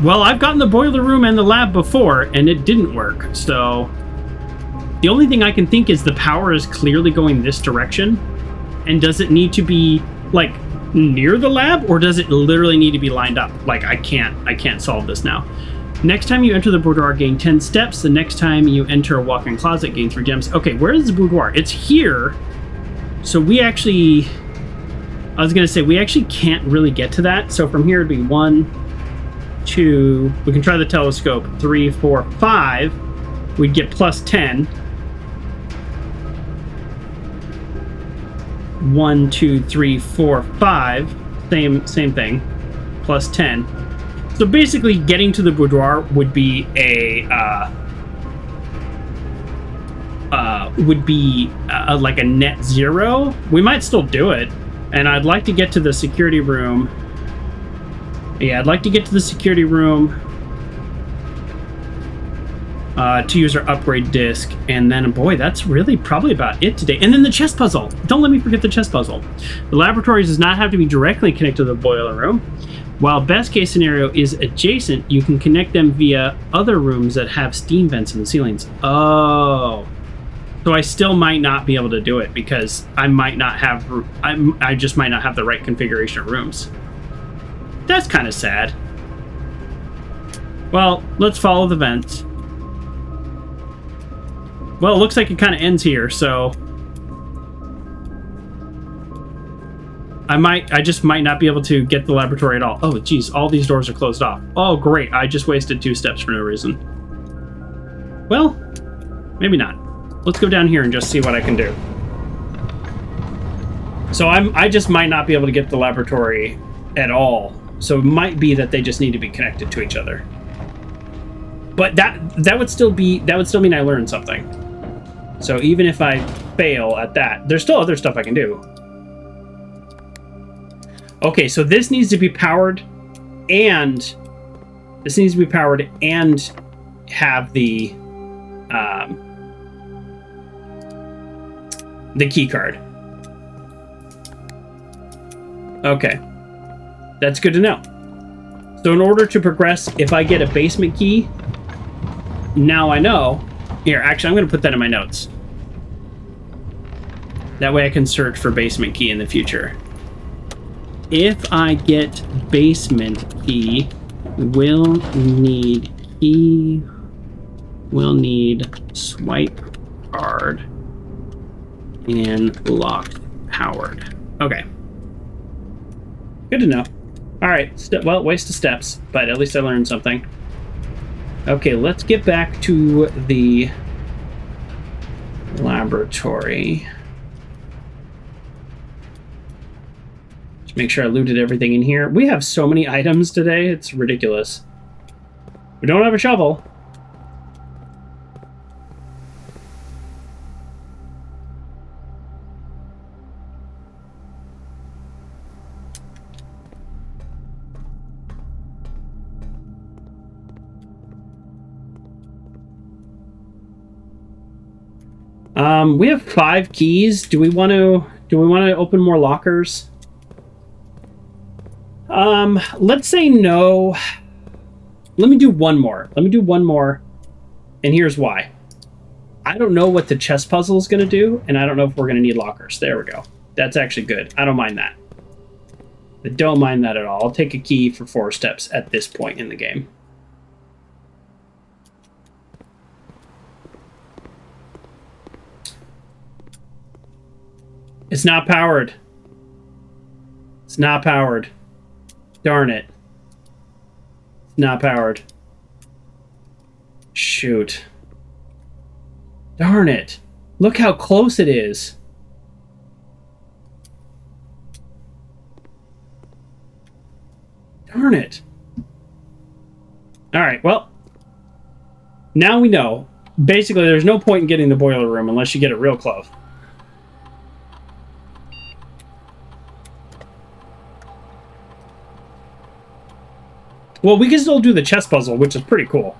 Well, I've gotten the boiler room and the lab before, and it didn't work, so the only thing I can think is the power is clearly going this direction, and does it need to be, like, near the lab, or does it literally need to be lined up? Like, I can't solve this now. Next time you enter the boudoir, gain 10 steps. The next time you enter a walk-in closet, gain 3 gems. Okay, where is the boudoir? It's here. So we actually, I was gonna say, we actually can't really get to that. So from here it'd be 1, 2, we can try the telescope, 3, 4, 5. We'd get plus 10. 1, 2, 3, 4, 5. Same thing. Plus 10. So basically, getting to the boudoir would be like a net 0. We might still do it, and I'd like to get to the security room. Yeah, I'd like to get to the security room to use our upgrade disc, and then, boy, that's really probably about it today. And then the chess puzzle. Don't let me forget the chess puzzle. The laboratory does not have to be directly connected to the boiler room. While best case scenario is adjacent, you can connect them via other rooms that have steam vents in the ceilings. Oh. So I still might not be able to do it because I might not have, I just might not have the right configuration of rooms. That's kind of sad. Well, let's follow the vents. Well, it looks like it kind of ends here, so I just might not be able to get the laboratory at all. Oh, geez, all these doors are closed off. Oh, great, I just wasted 2 steps for no reason. Well, maybe not. Let's go down here and just see what I can do. So I just might not be able to get the laboratory at all. So it might be that they just need to be connected to each other. But that would still mean I learned something. So even if I fail at that, there's still other stuff I can do. Okay, so this needs to be powered, and have the key card. Okay, that's good to know. So in order to progress, if I get a basement key, now I know. Here, actually, I'm going to put that in my notes. That way I can search for basement key in the future. If I get basement key, Will need key. Will need swipe card. And locked powered. Okay. Good to know. Alright, well, waste of steps, but at least I learned something. Okay, let's get back to the laboratory. Just make sure I looted everything in here. We have so many items today, it's ridiculous. We don't have a shovel. We have 5 keys. Do we want to open more lockers? Let's say no. Let me do one more. And here's why. I don't know what the chess puzzle is going to do, and I don't know if we're going to need lockers. There we go. That's actually good. I don't mind that. I don't mind that at all. I'll take a key for 4 steps at this point in the game. It's not powered. It's not powered. Darn it. It's not powered. Shoot. Darn it. Look how close it is. Darn it. Alright, well. Now we know. Basically, there's no point in getting the boiler room unless you get it real close. Well, we can still do the chess puzzle, which is pretty cool.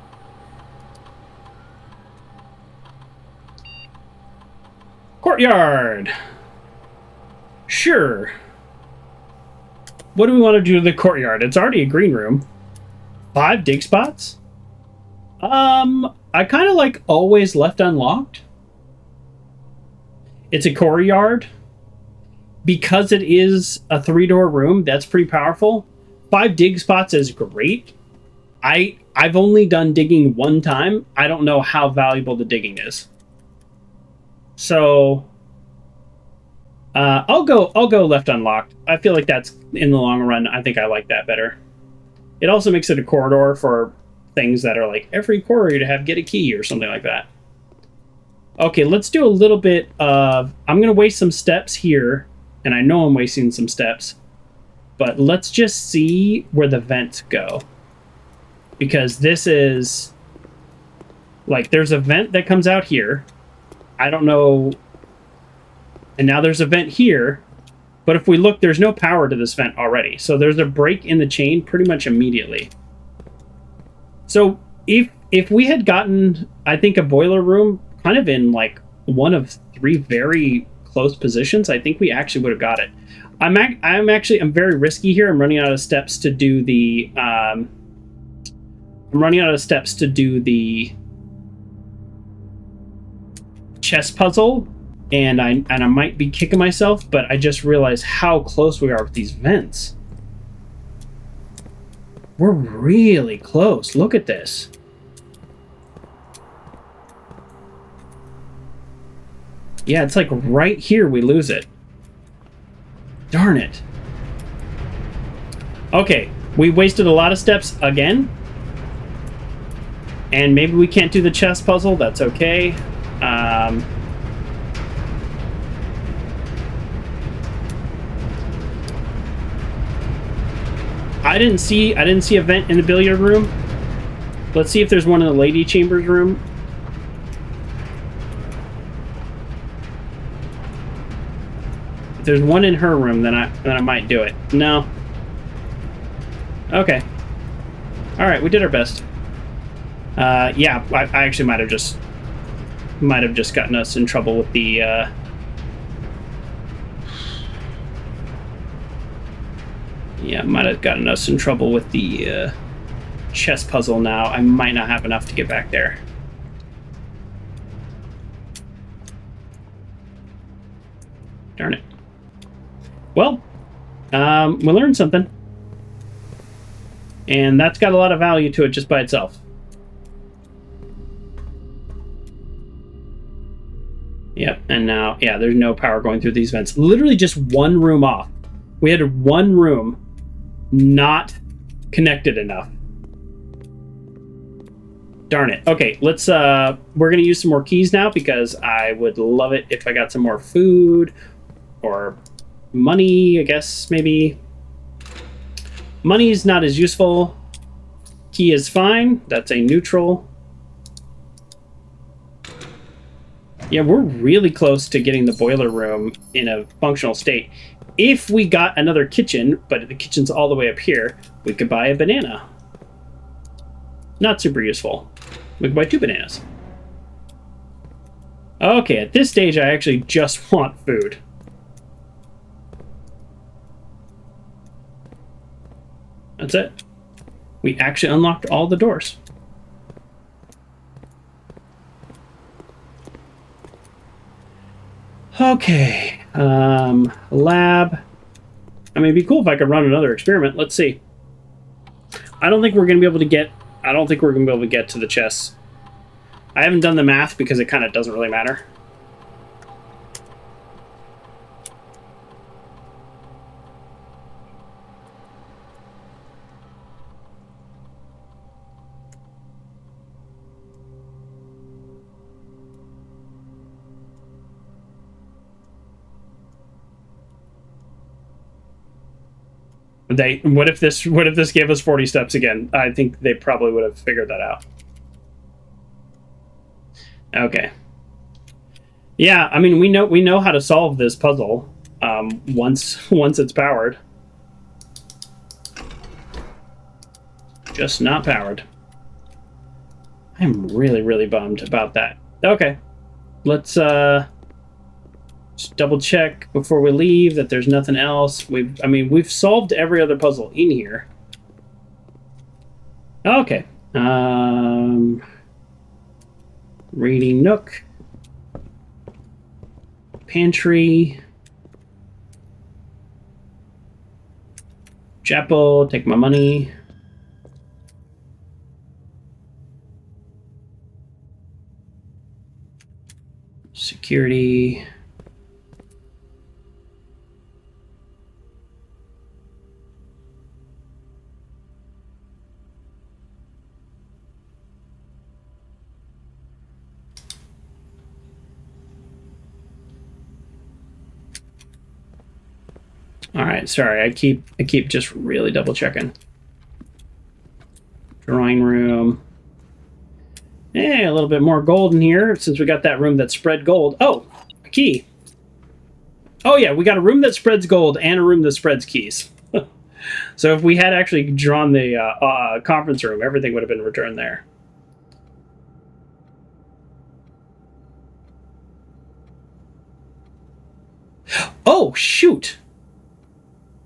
Courtyard. Sure. What do we want to do to the courtyard? It's already a green room. 5 dig spots? I kind of like always left unlocked. It's a courtyard. Because it is a 3-door room, that's pretty powerful. 5 dig spots is great. I've only done digging 1 time. I don't know how valuable the digging is. So I'll go left unlocked. I feel like that's in the long run. I think I like that better. It also makes it a corridor for things that are like every corridor to have get a key or something like that. Okay, let's do a little bit of. I'm gonna waste some steps here, and I know I'm wasting some steps. But let's just see where the vents go. Because this is... Like, there's a vent that comes out here. I don't know... And now there's a vent here. But if we look, there's no power to this vent already. So there's a break in the chain pretty much immediately. So if we had gotten, I think, a boiler room kind of in, like, one of 3 very close positions, I think we actually would have got it. I'm very risky here. I'm running out of steps to do the chess puzzle, and I might be kicking myself, but I just realized how close we are with these vents. We're really close. Look at this. Yeah, it's like right here we lose it. Darn it. Okay, we wasted a lot of steps again. And maybe we can't do the chess puzzle. That's okay. I didn't see a vent in the billiard room. Let's see if there's one in the lady chambers room. If there's one in her room, then I might do it. No. Okay. All right, we did our best. Yeah, I actually might have just gotten us in trouble with the. Yeah, might have gotten us in trouble with the chess puzzle. Now I might not have enough to get back there. Darn it. Well, we learned something. And that's got a lot of value to it just by itself. Yep, and now, yeah, there's no power going through these vents. Literally just one room off. We had one room not connected enough. Darn it. Okay, let's, we're gonna use some more keys now because I would love it if I got some more food or money, I guess, maybe. Money's not as useful. Key is fine. That's a neutral. Yeah, we're really close to getting the boiler room in a functional state. If we got another kitchen, but the kitchen's all the way up here, we could buy a banana. Not super useful. We could buy 2 bananas. Okay, at this stage, I actually just want food. That's it. We actually unlocked all the doors. Okay, lab. I mean, it'd be cool if I could run another experiment. Let's see. I don't think we're going to be able to get... I don't think we're going to be able to get to the chests. I haven't done the math because it kind of doesn't really matter. What if this gave us 40 steps again? I think they probably would have figured that out. Okay. Yeah, I mean we know how to solve this puzzle once it's powered. Just not powered. I'm really bummed about that. Okay. Let's just double check before we leave that there's nothing else. We've solved every other puzzle in here. Okay. Reading nook. Pantry. Chapel, take my money. Security. All right, sorry, I keep just really double checking. Drawing room. Yeah, a little bit more gold in here since we got that room that spread gold. Oh, a key. Oh yeah, we got a room that spreads gold and a room that spreads keys. So if we had actually drawn the conference room, everything would have been returned there. Oh, shoot.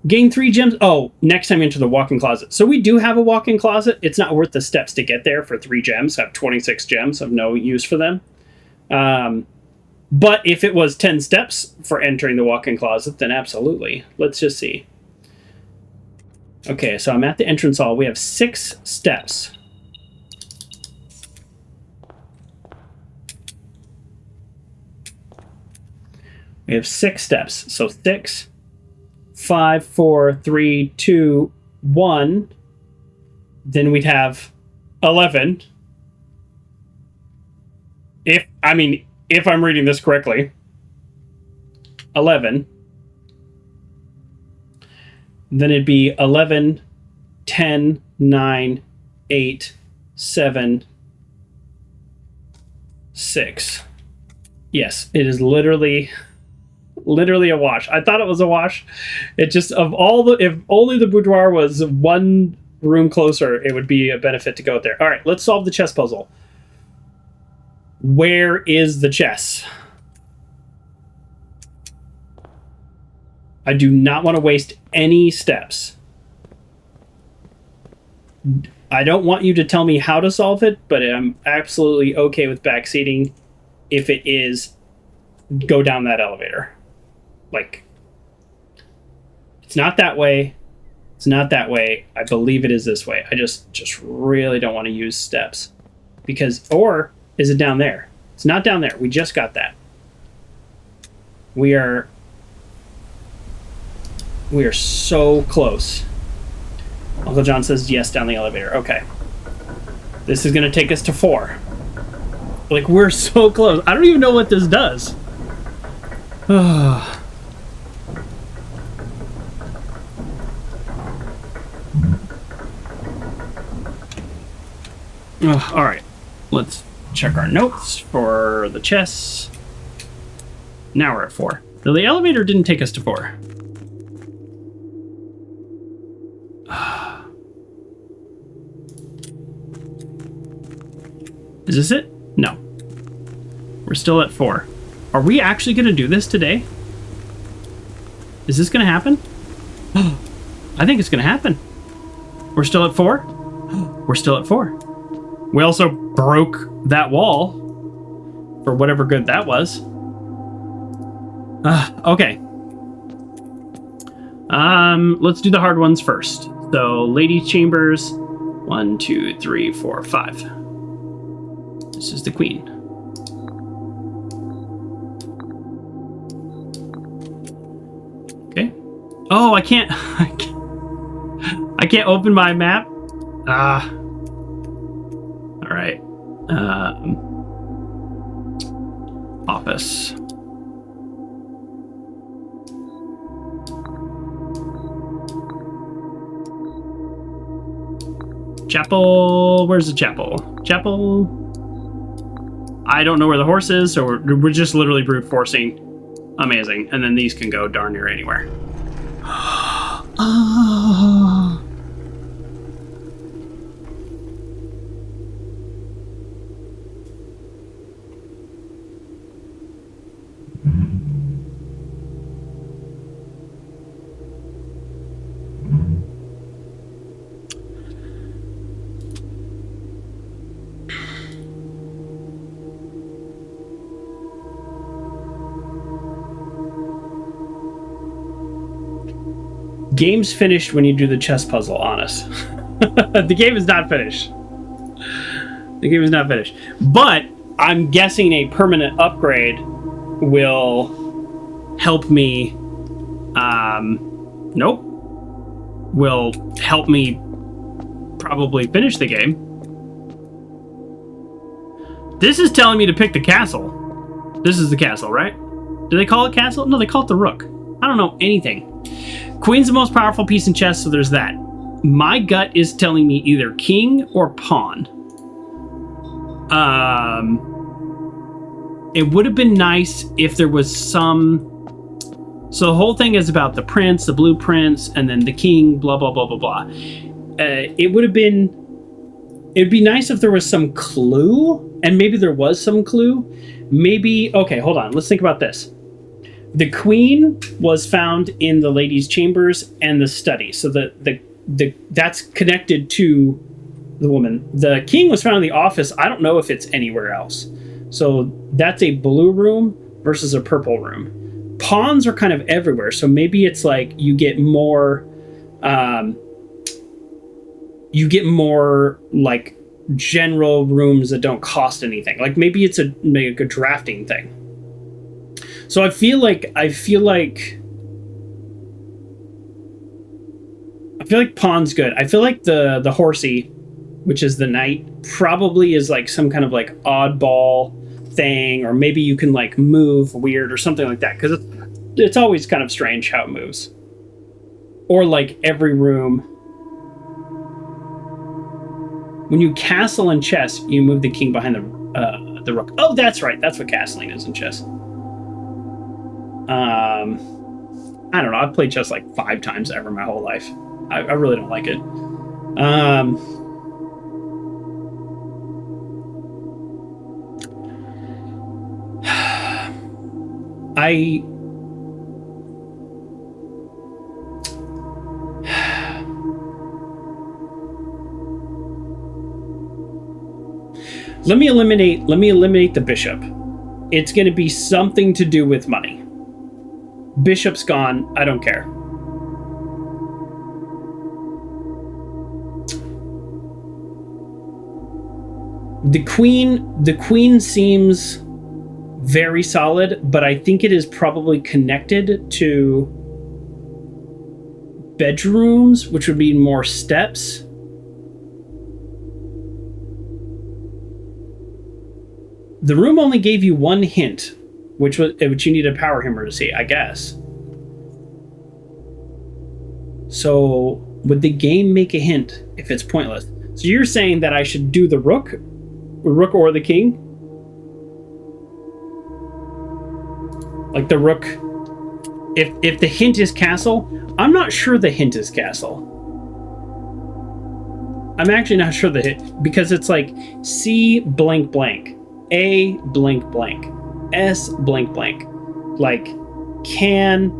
Gain 3 gems. Oh, next time into the walk-in closet. So we do have a walk-in closet. It's not worth the steps to get there for 3 gems. I have 26 gems. I have no use for them. But if it was 10 steps for entering the walk-in closet, then absolutely. Let's just see. Okay, so I'm at the entrance hall. We have 6 steps. We have 6 steps. So 6... 5, 4, 3, 2, 1. Then we'd have 11. If I'm reading this correctly. 11. Then it'd be 11, 10, 9, 8, 7, 6. Yes, it is literally a wash. I thought it was a wash. It just, if only the boudoir was one room closer, it would be a benefit to go there. All right, let's solve the chess puzzle. Where is the chess? I do not want to waste any steps. I don't want you to tell me how to solve it, but I'm absolutely okay with backseating if it is go down that elevator. Like, it's not that way. It's not that way. I believe it is this way. I just really don't want to use steps. Because, or is it down there? It's not down there. We just got that. We are so close. Uncle John says yes down the elevator. Okay. This is going to take us to 4. Like, we're so close. I don't even know what this does. All right. Let's check our notes for the chests. Now we're at 4. So the elevator didn't take us to 4. Is this it? No. We're still at 4. Are we actually going to do this today? Is this going to happen? I think it's going to happen. We're still at 4? We're still at 4. We also broke that wall for whatever good that was. Okay. Let's do the hard ones first. So, ladies' chambers. 1, 2, 3, 4, 5. This is the queen. Okay. Oh, I can't open my map. All right. Office. Chapel. Where's the chapel? Chapel. I don't know where the horse is, so we're just literally brute forcing. Amazing. And then these can go darn near anywhere. Oh. Game's finished when you do the chess puzzle, honest. The game is not finished. The game is not finished. But I'm guessing a permanent upgrade will help me... nope. Will help me probably finish the game. This is telling me to pick the castle. This is the castle, right? Do they call it castle? No, they call it the rook. I don't know anything. Queen's the most powerful piece in chess, so there's that. My gut is telling me either king or pawn. It would have been nice if there was some... So the whole thing is about the prince, the blueprints, and then the king, blah, blah, blah, blah, blah. It would have been... It'd be nice if there was some clue, and maybe there was some clue. Maybe... Okay, hold on. Let's think about this. The queen was found in the ladies' chambers and the study. So that's connected to the woman. The king was found in the office. I don't know if it's anywhere else. So that's a blue room versus a purple room. Pawns are kind of everywhere. So maybe it's like you get more like general rooms that don't cost anything. Like maybe it's a drafting thing. So I feel like pawn's good. I feel like the horsey, which is the knight, probably is like some kind of like oddball thing, or maybe you can like move weird or something like that, because it's always kind of strange how it moves. Or like every room. When you castle in chess, you move the king behind the rook. Oh, that's right. That's what castling is in chess. I don't know. I've played chess like 5 times ever my whole life. I really don't like it. Let me eliminate the bishop. It's going to be something to do with money. Bishop's gone. I don't care. The queen seems very solid, but I think it is probably connected to bedrooms, which would be more steps. The room only gave you one hint, which you need a power hammer to see, I guess. So would the game make a hint if it's pointless? So you're saying that I should do the rook or the king? Like the rook. If the hint is castle, I'm not sure the hint is castle. I'm actually not sure the hint, because it's like C blank blank, A blank blank, S blank blank, like can,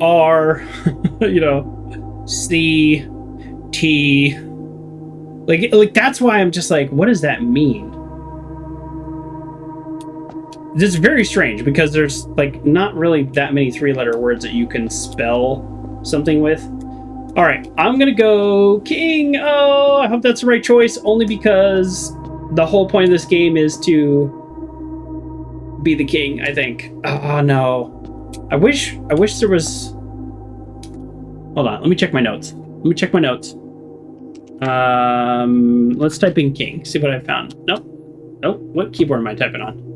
R, C, T. Like that's why I'm just like, what does that mean? This is very strange because there's like not really that many 3-letter words that you can spell something with. All right, I'm gonna go king. Oh, I hope that's the right choice, only because the whole point of this game is to be the king, I think. Oh no. I wish there was... Hold on, let me check my notes. Let's type in king, see what I found. Nope. What keyboard am I typing on?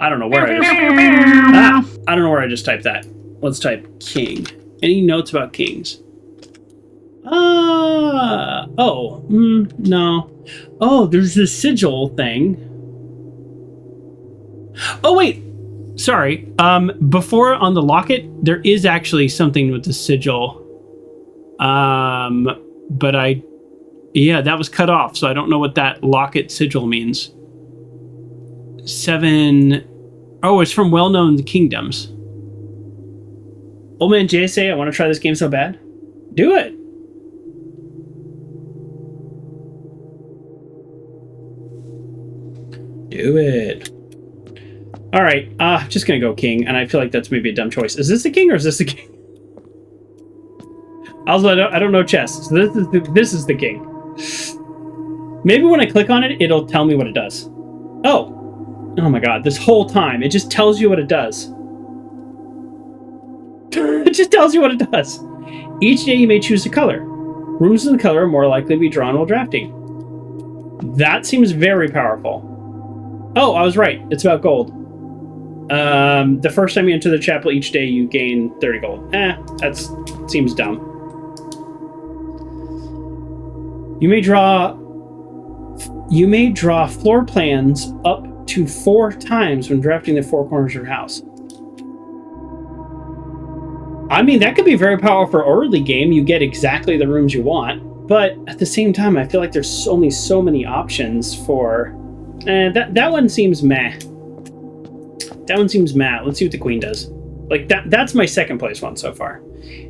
I don't know where I don't know where I just typed that. Let's type king. Any notes about kings? No. Oh, there's this sigil thing. Oh, wait. Sorry. Before on the locket, there is actually something with the sigil. But that was cut off, so I don't know what that locket sigil means. 7. Oh, it's from well-known kingdoms. Old man Jay say, I want to try this game so bad. Do it. Do it. All right, just gonna go king, and I feel like that's maybe a dumb choice. Is this the king or is this the king? Also, I don't know chess, so this is the king. Maybe when I click on it, it'll tell me what it does. Oh my god! This whole time, it just tells you what it does. It just tells you what it does. Each day, you may choose a color. Rooms in the color are more likely to be drawn while drafting. That seems very powerful. Oh, I was right. It's about gold. The first time you enter the chapel each day, you gain 30 gold. That seems dumb. You may draw floor plans up to 4 times when drafting the 4 corners of your house. I mean, that could be very powerful for early game. You get exactly the rooms you want, but at the same time, I feel like there's only so many options for... that one seems meh. That one seems meh. Let's see what the queen does. Like, that's my second place one so far.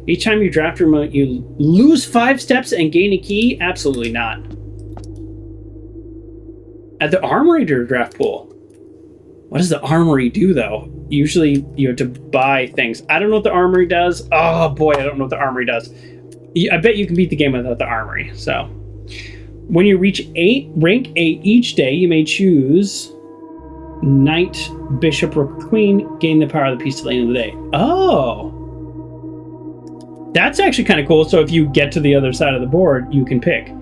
Each time you draft your remote, you lose 5 steps and gain a key? Absolutely not. At the armory to draft pool. What does the armory do, though? Usually, you have to buy things. I don't know what the armory does. Oh, boy, I don't know what the armory does. I bet you can beat the game without the armory, so... When you reach rank 8 each day, you may choose Knight, Bishop, or Queen, gain the power of the piece to the end of the day. Oh! That's actually kind of cool, so if you get to the other side of the board, you can pick.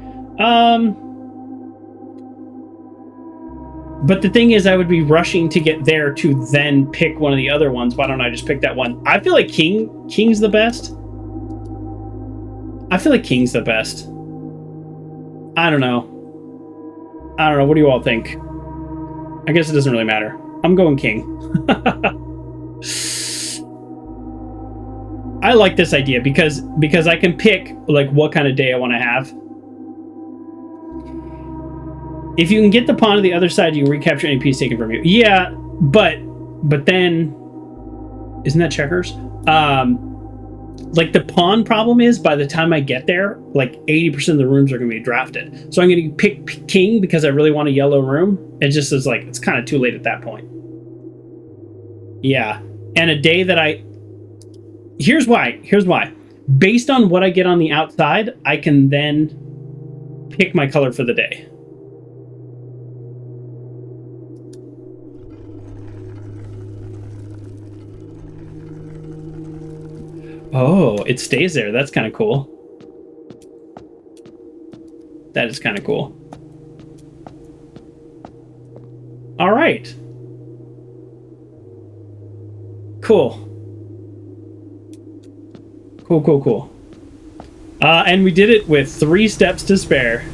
But the thing is, I would be rushing to get there to then pick one of the other ones. Why don't I just pick that one? I feel like King's the best. I don't know. What do you all think? I guess it doesn't really matter. I'm going king. I like this idea because I can pick like what kind of day I want to have. If you can get the pawn to the other side, you can recapture any piece taken from you. Yeah, but then isn't that checkers? Like the pawn problem is by the time I get there, like 80% of the rooms are going to be drafted. So I'm going to pick king because I really want a yellow room. It just is like, it's kind of too late at that point. Yeah. And a day that here's why. Based on what I get on the outside, I can then pick my color for the day. Oh, it stays there. That's kind of cool. That is kind of cool. All right. Cool. Cool. And we did it with 3 steps to spare.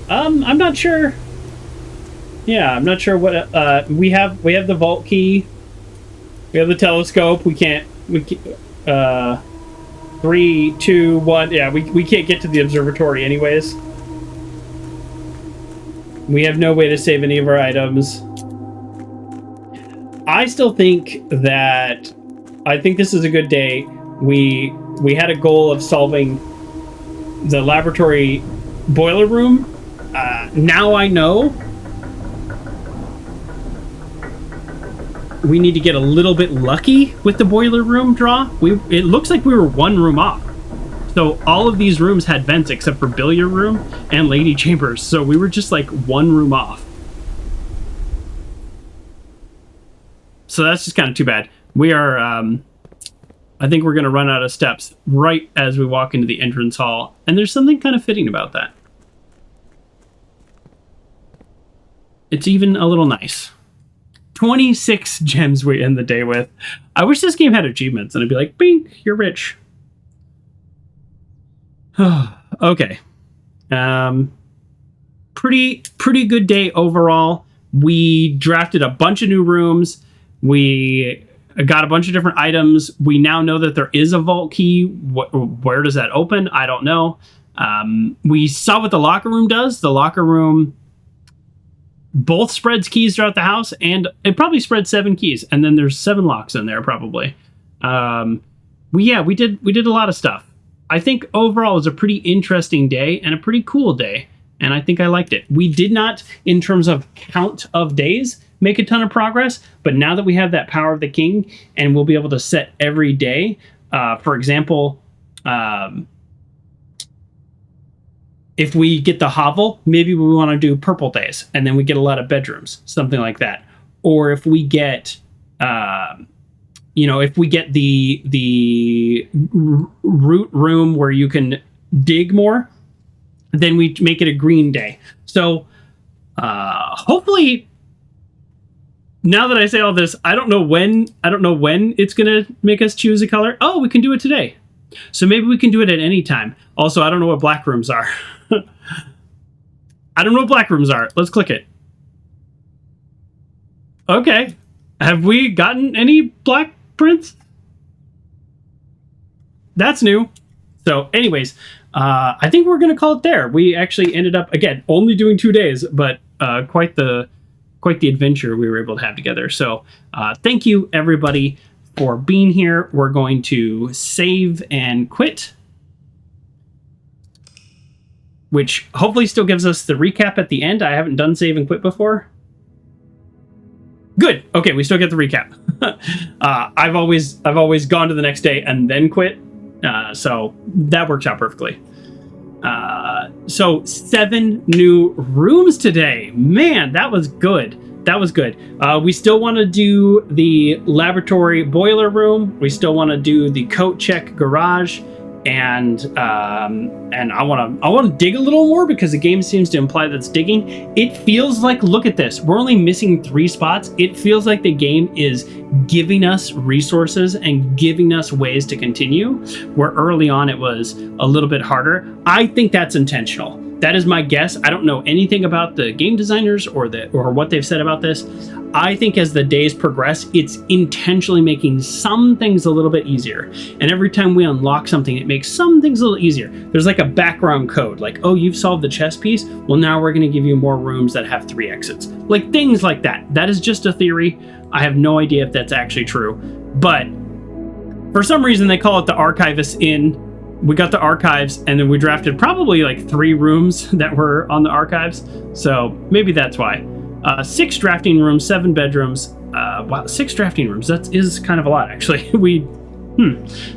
I'm not sure. Yeah, I'm not sure what we have the vault key. We have the telescope. We can't 3, 2, 1. Yeah, we can't get to the observatory anyways. We have no way to save any of our items. I still think that this is a good day. We had a goal of solving the laboratory boiler room. Now I know we need to get a little bit lucky with the boiler room draw. It looks like we were 1 room off. So all of these rooms had vents except for billiard room and lady chambers. So we were just like 1 room off. So that's just kind of too bad. We are, I think we're going to run out of steps right as we walk into the entrance hall. And there's something kind of fitting about that. It's even a little nice. 26 gems we end the day with. I wish this game had achievements and I'd be like, bing, you're rich. Okay. Pretty good day overall. We drafted a bunch of new rooms. We got a bunch of different items. We now know that there is a vault key. Where does that open? I don't know. We saw what the locker room does. The locker room both spreads keys throughout the house, and it probably spreads 7 keys, and then there's 7 locks in there probably. We did a lot of stuff. I think overall it was a pretty interesting day and a pretty cool day, and I think I liked it. We did not, in terms of count of days, make a ton of progress, but now that we have that power of the king and we'll be able to set every day, for example, if we get the hovel, maybe we want to do purple days, and then we get a lot of bedrooms, something like that. Or if we get, if we get the root room where you can dig more, then we make it a green day. So hopefully, now that I say all this, I don't know when it's gonna make us choose a color. Oh, we can do it today. So maybe we can do it at any time. Also, I don't know what black rooms are. I don't know what black rooms are. Let's click it. Okay. Have we gotten any black prints? That's new. So anyways, I think we're going to call it there. We actually ended up, again, only doing 2 days, but quite the adventure we were able to have together. So thank you, everybody, for being here. We're going to save and quit, which hopefully still gives us the recap at the end. I haven't done save and quit before. Good. Okay, we still get the recap. I've always gone to the next day and then quit. So that works out perfectly. So 7 new rooms today. Man, that was good. That was good. We still want to do the laboratory boiler room. We still want to do the coat check garage. And I want to dig a little more because the game seems to imply that it's digging. It feels like, look at this, we're only missing 3 spots. It feels like the game is giving us resources and giving us ways to continue, where early on it was a little bit harder. I think that's intentional. That is my guess. I don't know anything about the game designers or what they've said about this. I think as the days progress, it's intentionally making some things a little bit easier. And every time we unlock something, it makes some things a little easier. There's like a background code, like, oh, you've solved the chess piece. Well, now we're going to give you more rooms that have 3 exits. Like things like that. That is just a theory. I have no idea if that's actually true. But for some reason, they call it the Archivist Inn. We got the archives, and then we drafted probably like 3 rooms that were on the archives. So maybe that's why. 6 drafting rooms, 7 bedrooms. Wow, 6 drafting rooms. That is kind of a lot, actually.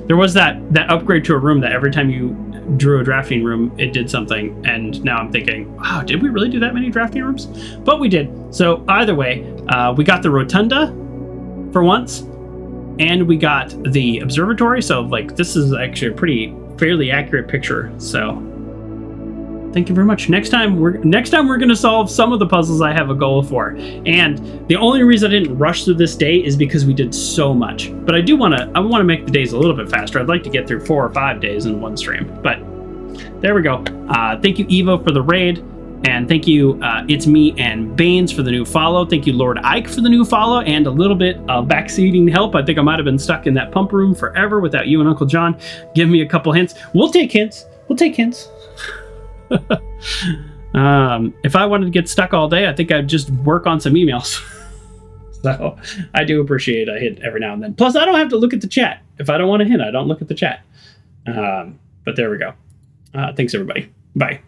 There was that upgrade to a room that every time you drew a drafting room, it did something. And now I'm thinking, wow, did we really do that many drafting rooms? But we did. So either way, we got the rotunda for once. and we got the observatory. So like this is actually a fairly accurate picture. So thank you very much. Next time we're gonna solve some of the puzzles I have a goal for. And the only reason I didn't rush through this day is because we did so much. But I wanna make the days a little bit faster. I'd like to get through 4 or 5 days in one stream. But there we go. Thank you, Evo, for the raid. And thank you, It's Me and Baines for the new follow. Thank you, Lord Ike, for the new follow and a little bit of backseating help. I think I might have been stuck in that pump room forever without you and Uncle John. Give me a couple hints. We'll take hints. If I wanted to get stuck all day, I think I'd just work on some emails. So I do appreciate a hint every now and then. Plus, I don't have to look at the chat. If I don't want a hint, I don't look at the chat. But there we go. Thanks, everybody. Bye.